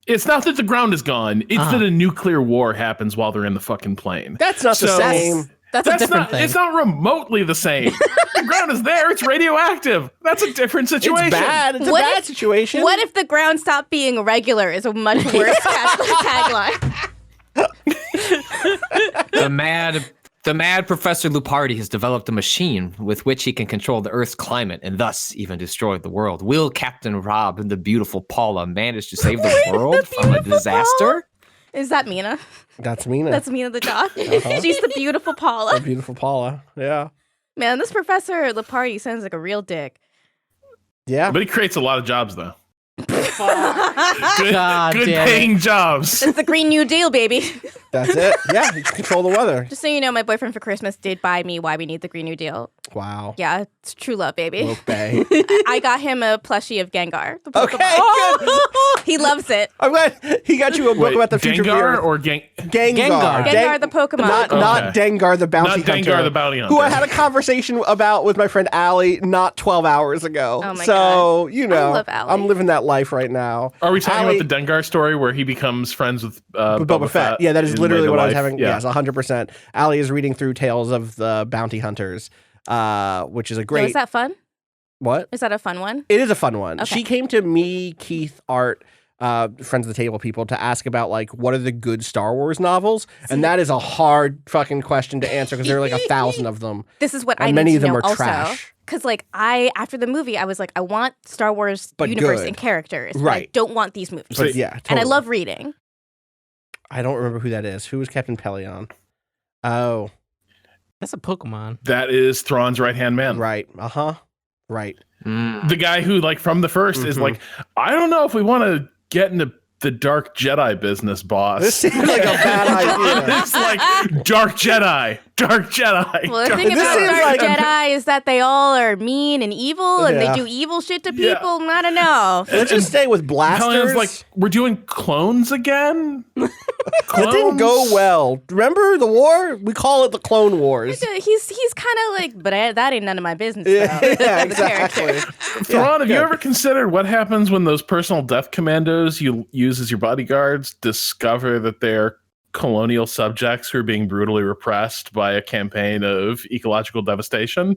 It's not that the ground is gone. It's that a nuclear war happens while they're in the fucking plane. That's not the So- same. That's a different not. thing. It's not remotely the same. The ground is there. It's radioactive. That's a different situation. It's bad. It's What a bad if- situation. What if the ground stopped being regular is a much worse tagline. The mad Professor Lupardi has developed a machine with which he can control the Earth's climate and thus even destroy the world. Will Captain Rob and the beautiful Paula manage to save the world from a disaster? Is that Mina? That's Mina. That's Mina the dog. She's the beautiful Paula. Beautiful Paula. Yeah. Man, this Professor Lupardi sounds like a real dick. Yeah. But he creates a lot of jobs, though. Good, God good damn it. paying jobs. It's the Green New Deal, baby. That's it. Yeah. You can control the weather. Just so you know, my boyfriend for Christmas did buy me Why We Need the Green New Deal. Wow. Yeah, it's true love, baby. Woke Bay. I got him a plushie of Gengar. The Okay, Pokemon. good. He loves it. I'm glad he got you a book Wait, about the future of the Gengar Earth. or Gengar? Gengar. Gengar the Pokemon. Not Dengar the bounty Not Dengar hunter. the bounty hunter. Who I had a conversation about with my friend Allie not 12 hours ago. Oh my so, God. you know, love Allie. I'm living that life right now. Are we talking Allie- about the Dengar story where he becomes friends with Boba Fett. Yeah, that is in literally later what I was life? having. Yeah. Yes, 100%. Allie is reading through Tales of the Bounty Hunters, which is a So great. is that fun? What? Is that a fun one? It is a fun one. Okay. She came to me, Keith, Art, friends of the table people, to ask about like what are the good Star Wars novels, and that is a hard fucking question to answer because there are like 1,000 of them. This is what And I many need of to them know are also. trash. Because like after the movie, I was like, I want Star Wars But universe good. and characters. But I Right. don't want these movies. But yeah, totally. And I love reading. I don't remember who that is. Who was Captain Pelion? Oh, That's a Pokemon. That is Thrawn's right hand man. right. Right. Mm. The guy who, like, from the first is Mhm. like, I don't know if we want to get into the Dark Jedi business, boss. This seems like a bad idea. It's like Dark Jedi. Well, the thing This about seems Dark like- Jedi is that they all are mean and evil, and Yeah. they do evil shit to Yeah. people. I don't know. Let's just stay with blasters. Helion's like, we're doing clones again? That didn't go well. Remember the war? We call it the Clone Wars. He's kind of like, but that ain't none of my business. Though. Yeah, The exactly. character. Thrawn, have you good. ever considered what happens when those personal death commandos you use as your bodyguards discover that they're colonial subjects who are being brutally repressed by a campaign of ecological devastation?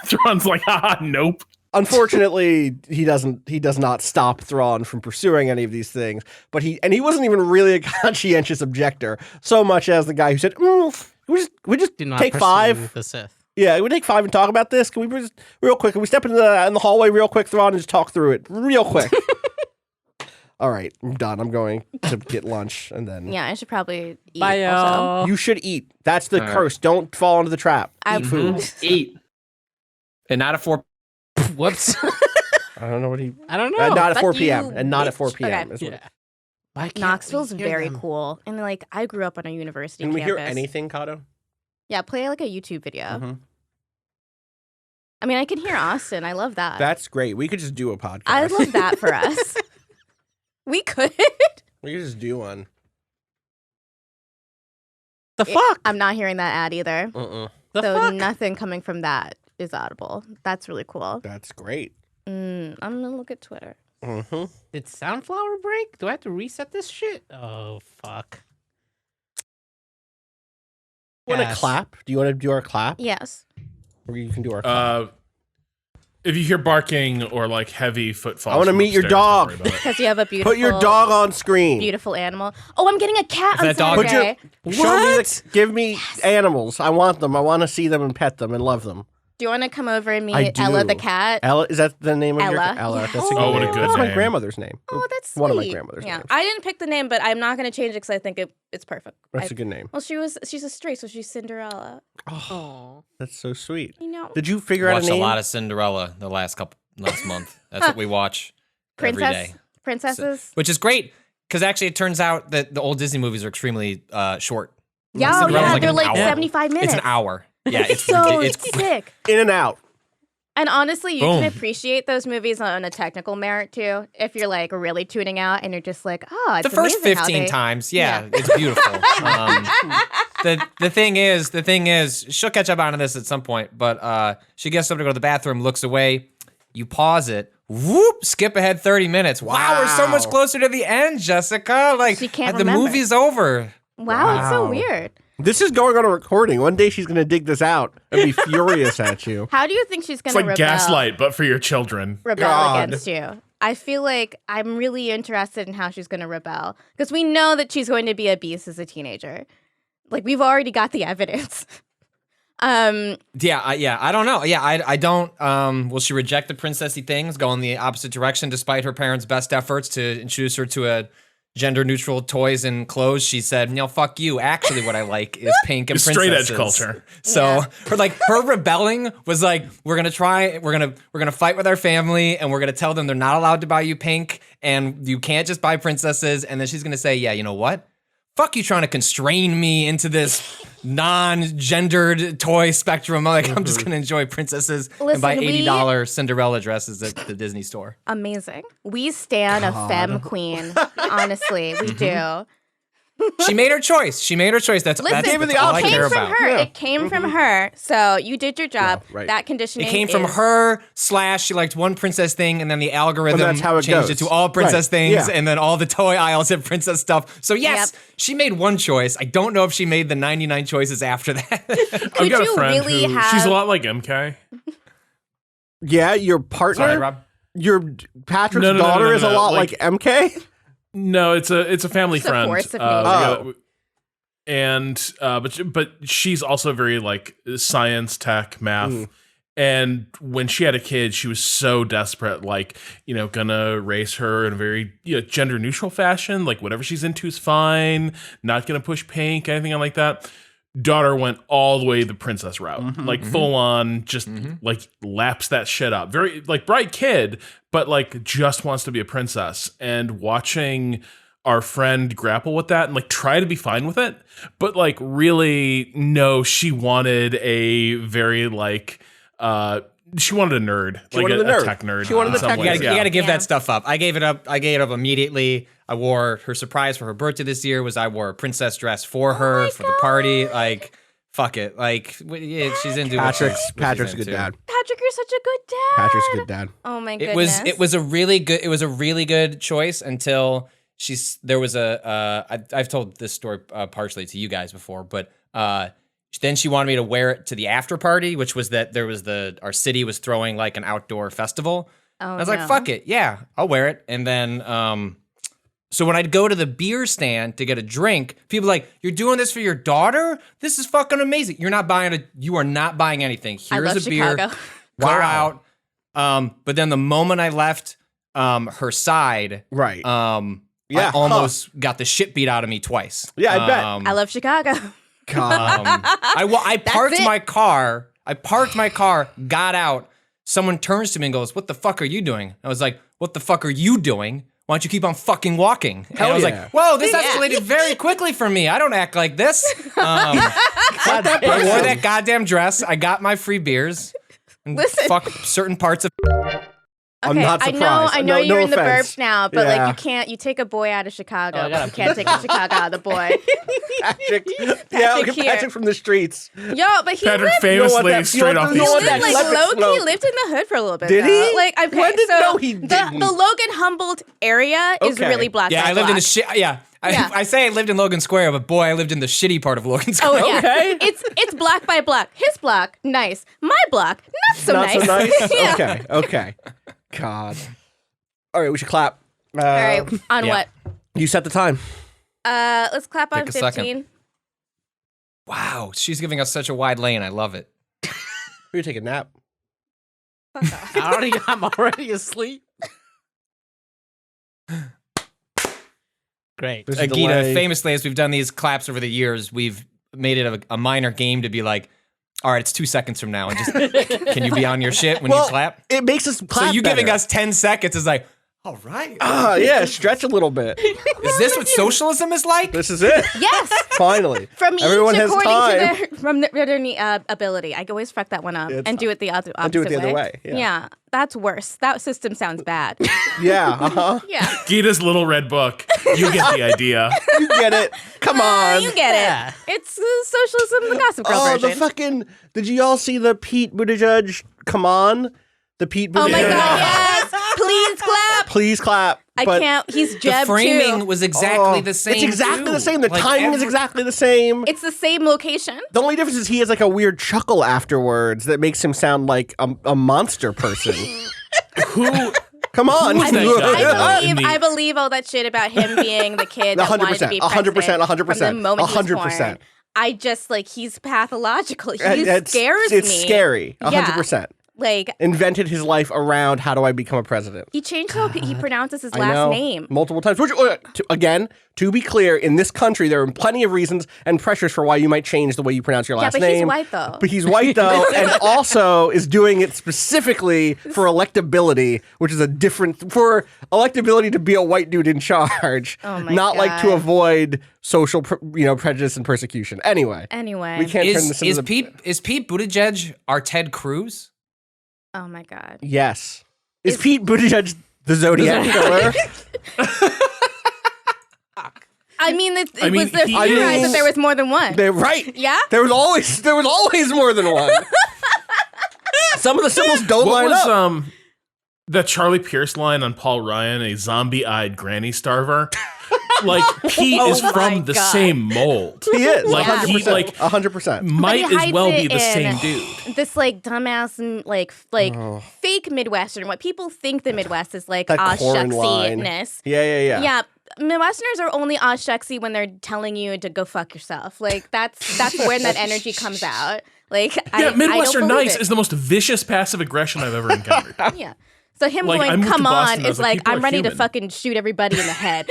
Thrawn's like, nope. Unfortunately, he does not stop Thrawn from pursuing any of these things. But he wasn't even really a conscientious objector, so much as the guy who said, we just Do not take pursue 5. the Sith. Yeah, we take 5 and talk about this. Can we just real quick? Can we step in the hallway real quick, Thrawn, and just talk through it real quick? All right, I'm done. I'm going to get lunch, and then Yeah, I should probably eat. Bye, also. y'all. you should eat. That's the All right. curse. Don't fall into the trap. I- Eat food. Eat. And not a 4. Whoops. I don't know what he. I don't know. not at fuck 4 p.m. you, and not at bitch. 4 p.m. Okay. is what- Yeah. Why can't Knoxville's we hear very them? cool, and like I grew up on a university Can we campus. hear anything, Kato? Yeah, play like a YouTube video. Mhm. I mean, I can hear Austin. I love that. That's great. We could just do a podcast. I love that for us. We could. We could just do one. The fuck? I'm not hearing that ad either. The so fuck? nothing coming from that is audible. That's really cool. That's great. I'm gonna look at Twitter. Did Soundflower break? Do I have to reset this shit? Oh, fuck. You want to Yes. clap? Do you want to do our clap? Yes. Or you can do our clap. If you hear barking or like heavy footfalls, I wanna from meet your upstairs, don't dog. worry about it. Because you have a beautiful, Put your dog on screen. beautiful animal. Oh, I'm getting a cat on that dog- Put Saturday. Show me give me animals. I want them. I want to see them and pet them and love them. Do you want to come over and I meet do. Ella the cat? Ella, is that the name of your Ella. Ella? Yes. That's a Oh, what a good That's my name. grandmother's name. Oh, that's sweet. One of my grandmother's names. I didn't pick the name, but I'm not going to change it because I think it's perfect. That's a good name. Well, she's a stray, so she's Cinderella. Oh. That's so sweet. You know, Did you figure out Watched a name? a lot of Cinderella the last month. That's what we watch every day. princesses. Which is great because actually it turns out that the old Disney movies are extremely short. Yeah, Cinderella's like they're an like hour. 75 minutes. It's an hour. Yeah, it's so it's sick. In and out. And honestly, you Boom. can appreciate those movies on a technical merit too. If you're like really tuning out and you're just like, oh, it's the first amazing how 15 they- times. Yeah, it's beautiful. The thing is, she'll catch up on this at some point. But she gets up to go to the bathroom, looks away. You pause it. Whoop! Skip ahead 30 minutes. Wow, we're so much Wow. closer to the end, Jessica. Like She can't the remember. movie's over. Wow, it's so Wow. weird. This is going on a recording. One day she's going to dig this out and be furious at you. How do you think she's It's gonna like gaslight, but for your children. rebel God. against you? I feel like I'm really interested in how she's gonna rebel because we know that she's going to be a beast as a teenager. Like we've already got the evidence. I don't know. Yeah, I don't. Will she reject the princessy things, go in the opposite direction, despite her parents' best efforts to introduce her to a gender-neutral toys and clothes? She said, "No, fuck you. Actually, what I like is pink and Straight princesses." edge culture. So her rebelling was like, we're gonna fight with our family, and we're gonna tell them they're not allowed to buy you pink, and you can't just buy princesses. And then she's gonna say, "Yeah, you know what? Fuck you trying to constrain me into this non-gendered toy spectrum. Like, I'm just gonna enjoy princesses and buy Listen, $80 Cinderella dresses at the Disney store." Amazing. We stand a femme queen. Honestly, we do. She made her choice. That's Listen, that's it all I came care from about. her. Yeah. It came from her. So you did your job. Yeah, right. That conditioning. It came from is- her / she liked one princess thing, and then the algorithm that's how it changed goes. it to all princess Right, things, yeah. and then all the toy aisles have princess stuff. So yes, Yep. she made one choice. I don't know if she made the 99 choices after that. I've got a you friend really who have- she's a lot like MK. Yeah, your partner, Sorry, Rob. your Patrick's No, daughter is a lot like- like MK. No, it's a family It's a friend. force of we nature. got- and but she's also very like science, tech, math. And when she had a kid, she was so desperate, like, gonna raise her in a very gender neutral fashion. Like whatever she's into is fine. Not gonna push pink, anything like that. Daughter went all the way the princess route, like full on, just like laps that shit up. Very like bright kid, but like just wants to be a princess. And watching our friend grapple with that and like try to be fine with it, but like really no, she wanted a very like she wanted a nerd, She like wanted a the nerd. tech nerd. She wanted in the some tech ways, nerd. You gotta give Yeah. that stuff up. I gave it up. I gave it up immediately. I wore her surprise for her birthday this year. I wore a princess dress for her for the party. Like, fuck it. Like, she's into what she's Patrick's a good into. dad. Patrick, you're such a good dad. Patrick's a good dad. Oh my It goodness. was a really good choice until there was I've told this story partially to you guys before, but then she wanted me to wear it to the after party, which was that our city was throwing like an outdoor festival. Oh, I was like, fuck it, yeah, I'll wear it. And then so when I'd go to the beer stand to get a drink, people were like, "You're doing this for your daughter? This is fucking amazing. You are not buying anything. I Here's love a beer. Chicago. Go out." But then the moment I left her side, Right. I almost got the shit beat out of me twice. Yeah, I bet. I love Chicago. God. I parked it. my car. Got out. Someone turns to me and goes, "What the fuck are you doing?" I was like, "What the fuck are you doing? Why don't you keep on fucking walking?" And Hell I was yeah. like, "Whoa, this Yeah. escalated very quickly for me. I don't act like this." I wore that goddamn dress. I got my free beers. And Listen. fuck certain parts of. I'm not surprised. I know No you're in the offense. burbs now, but Yeah. like you take a boy out of Chicago, Oh, I but gotta you can't take a Chicago out of the boy. Patrick. Yeah, look at here. Patrick from the streets. Yo, but he Patrick lived, famously that- straight you off want the the- you want street. that like leopard low-key smoke. lived in the hood for a little bit. Did though. he? Like, okay, When did- so no, he didn't. the Logan Humboldt area is Okay. really block Yeah, by I lived in the block. shit. Yeah. Yeah. I say I lived in Logan Square, but boy, I lived in the shitty part of Logan Square. Oh yeah, Okay. it's block by block. His block, nice. My block, not so Not nice. so nice? Yeah. Okay. God. All right, we should clap. All right, on Yeah. what? You set the time. Let's clap on Take a second. 15. Wow, she's giving us such a wide lane. I love it. We're going to take a nap. I'm already asleep. Great. There's a Gita, delay. famously, as we've done these claps over the years, we've made it a minor game to be like, all right, it's 2 seconds from now, and just can you be on your shit when you clap? It makes us clap So you giving better. us 10 seconds is like, all right. Yeah, stretch a little bit. Is this what socialism is like? This is it. Yes, Finally. from Everyone each has according time. to their ability. I can always fuck that one up It's and do it the opposite do it the other way, yeah. that's worse. That system sounds bad. Yeah, uh-huh. Yeah, Gita's little red book. You get the idea. You get it. Come on. you get Yeah. it. It's socialism, the Gossip Girl Oh, version. the fucking... Did you all see the Pete Buttigieg? Come on. The Pete Buttigieg. Oh my god, yes! Please clap. Please clap. I But can't. He's The Jeb framing too. was exactly Oh, the same. It's exactly too. the same. The Like, timing is exactly the same. It's the same location. The only difference is he has like a weird chuckle afterwards that makes him sound like a monster person. Who? Come on. Who's that guy? I believe all that shit about him being the kid that wanted to be 100%, president 100%, from the moment he was 100%. born. I just like he's pathological. He It's- scares me. It's scary. 100%. Like Invented his life around how do I become a president. he changed how he pronounces his I last know. name. Multiple times. Which, again, to be clear, in this country, there are plenty of reasons and pressures for why you might change the way you pronounce your last but name. he's white though. But he's white though, and also is doing it specifically for electability, which is a different for electability to be a white dude in charge, Oh my not like to God. avoid social, prejudice and persecution. Anyway, Anyway. we can't turn this Is into Pete Buttigieg our Ted Cruz? Oh my god. Yes. Is Pete Buttigieg the Zodiac killer? I mean, it I mean, was the he theorized is- that there was more than one. They're right. Yeah? There was always more than one. Some of the symbols don't What line was up. the Charlie Pierce line on Paul Ryan, a zombie-eyed granny starver? Like Pete is my from the God. same mold. He is. Like, 100%. he, like- 100%. Might But he as well hides be it the same in dude. This like dumbass like fake Midwestern. What people think the Midwest is like That aw corn line. shucksy-ness. Yeah. Yeah, Midwesterners are only aw shucksy when they're telling you to go fuck yourself. Like that's when that energy comes out. Like Yeah, Midwestern I don't believe nice it. is the most vicious passive aggression I've ever encountered. Yeah. So him Like, I going, moved come to on, Boston, I was is like, like, people I'm are ready to human. fucking shoot everybody in the head.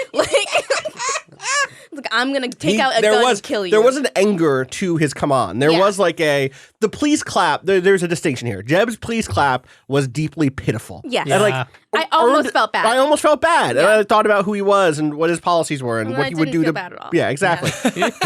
Like I'm gonna take out a there gun was, and kill you. There was an anger to his come on. There Yeah. was like the please clap. There's a distinction here. Jeb's please clap was deeply pitiful. Yes. And like Yeah. I almost felt bad. I almost felt bad. And Yeah. I thought about who he was and what his policies were and Well, what I he would didn't do feel to bad at all. Yeah, exactly.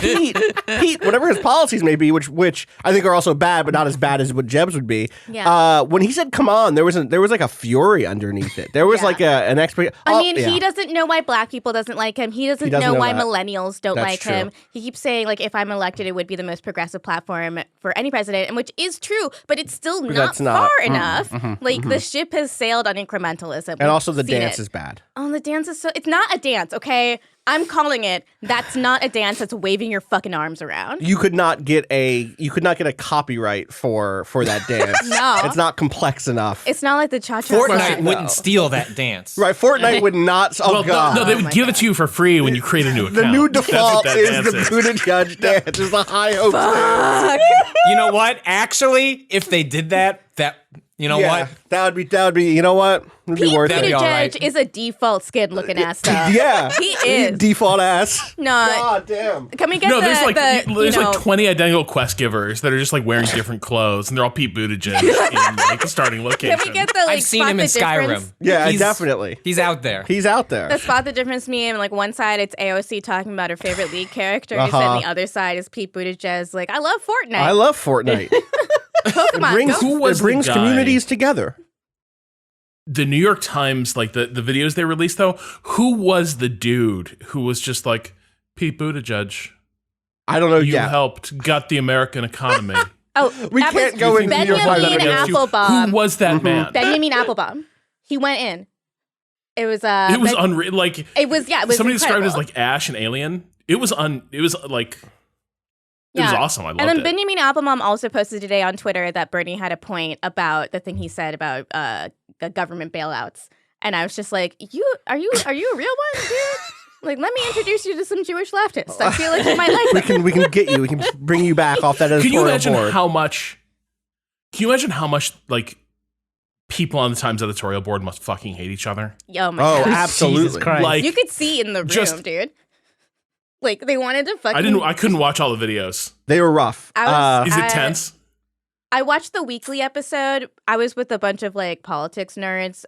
Pete, whatever his policies may be, which I think are also bad, but not as bad as what Jeb's would be. Yeah. When he said come on, there was like a fury underneath it. There was Yeah. like an expert. I mean, he doesn't know why black people doesn't like him. He doesn't doesn't know know why that. millennials don't That's like true. him. He keeps saying like, if I'm elected, it would be the most progressive platform for any president, and which is true, but it's still not that's not. far enough. Like the ship has sailed on incrementalism. And also the We've seen dance it. is bad. Oh, the dance is so. It's not a dance, okay? I'm calling it. That's not a dance. That's waving your fucking arms around. You could not get a copyright for that dance. No. It's not complex enough. It's not like the cha-cha. Fortnite song. wouldn't steal that dance. Right, Fortnite would not. Oh Well, god. no, they Oh would my give it God. to you for free when you create a new account. the new That's what default that is dance the is. Buttigieg dance. Is the high hopes. Fuck. You know what? Actually, if they did that, you know Yeah, what? that would be. You know what? It'd be Pete worth That'd it. be all Buttigieg right. is a default skin looking ass stuff. Yeah, He is. default ass. No, God damn. can we get No, the, there's like the there's you know, like 20 identical quest givers that are just like wearing different clothes, and they're all Pete Buttigieg in like the starting location. can we get the like I've seen spot him the in difference? Skyrim. Yeah, He's- definitely. He's out there. He's out there. The spot the difference meme, like one side it's AOC talking about her favorite League characters, Uh-huh. and the other side is Pete Buttigieg like, I love Fortnite. I love Fortnite. Pokemon. brings Go. Who was it brings the guy? communities together. the New York Times, like the videos they released, though, who was the dude who was just like, Pete Buttigieg, I don't know. you Yeah, helped, got the American economy. Oh, we that can't was go into your private Benjamin identity. Applebaum. Who was that man? Benjamin Applebaum. He went in. It was It was unreal. Like It was somebody described it as incredible. like Ash and Alien. It was like it was awesome. I loved And then it. Benjamin Applebaum also posted today on Twitter that Bernie had a point about the thing he said about the government bailouts, and I was just like, are you a real one, dude? Like, let me introduce you to some Jewish leftists. I feel like you might like them. we can get you. We can bring you back off that Can you editorial imagine board. how much? Can you imagine how much like people on the Times editorial board must fucking hate each other? Oh my Oh, god. absolutely. Jesus Christ. Like You could see in the room, just- dude. Like, they wanted to fucking... I couldn't watch all the videos. They were rough. I was- Is it tense? I watched the weekly episode. I was with a bunch of like politics nerds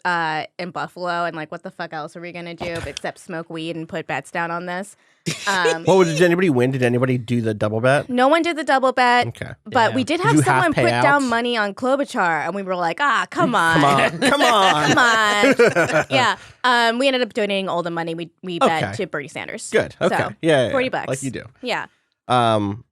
in Buffalo, and like, what the fuck else are we gonna do except smoke weed and put bets down on this? Did anybody win? Did anybody do the double bet? No one did the double bet, Okay. but Yeah. we did Did have you have someone put down payouts? money on Klobuchar, and we were like, come on. Come on. Come on. Come on. Yeah. We ended up donating all the money we bet Okay. to Bernie Sanders. Good. Okay. So, yeah. $40. Like you do. Yeah.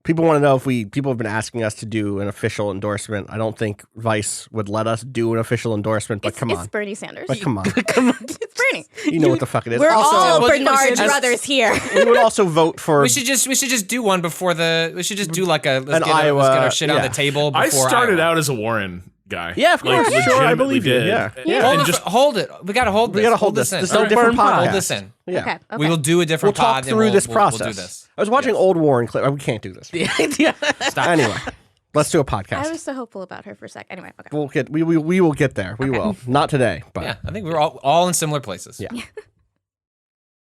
People want to know if people have been asking us to do an official endorsement. I don't think Vice would let us do an official endorsement, but come It's on. Bernie Sanders. But come on. It's Bernie. You know what the fuck it is. We're Also, all well, Bernard just- brothers here. we would also vote for We should just do one before we should just do like An let's get Iowa, our shit on yeah. the table before I started Iowa. out as a Warren guy. Yeah, of course. Like, Sure, I legitimately believe you. did. Yeah. Yeah. And just hold it. We gotta hold this. We gotta hold this. in. This is a Don't different burn podcast. pot. Hold this in. Yeah. Okay. We will do a We'll different talk pod. and through this we'll process. do this. I was watching old Warren clip. We can't do this. Yeah. Anyway, let's do a podcast. I was so hopeful about her for a sec. Anyway, okay. We will get there. We will. Not today, but Yeah, I think we're all in similar places. yeah.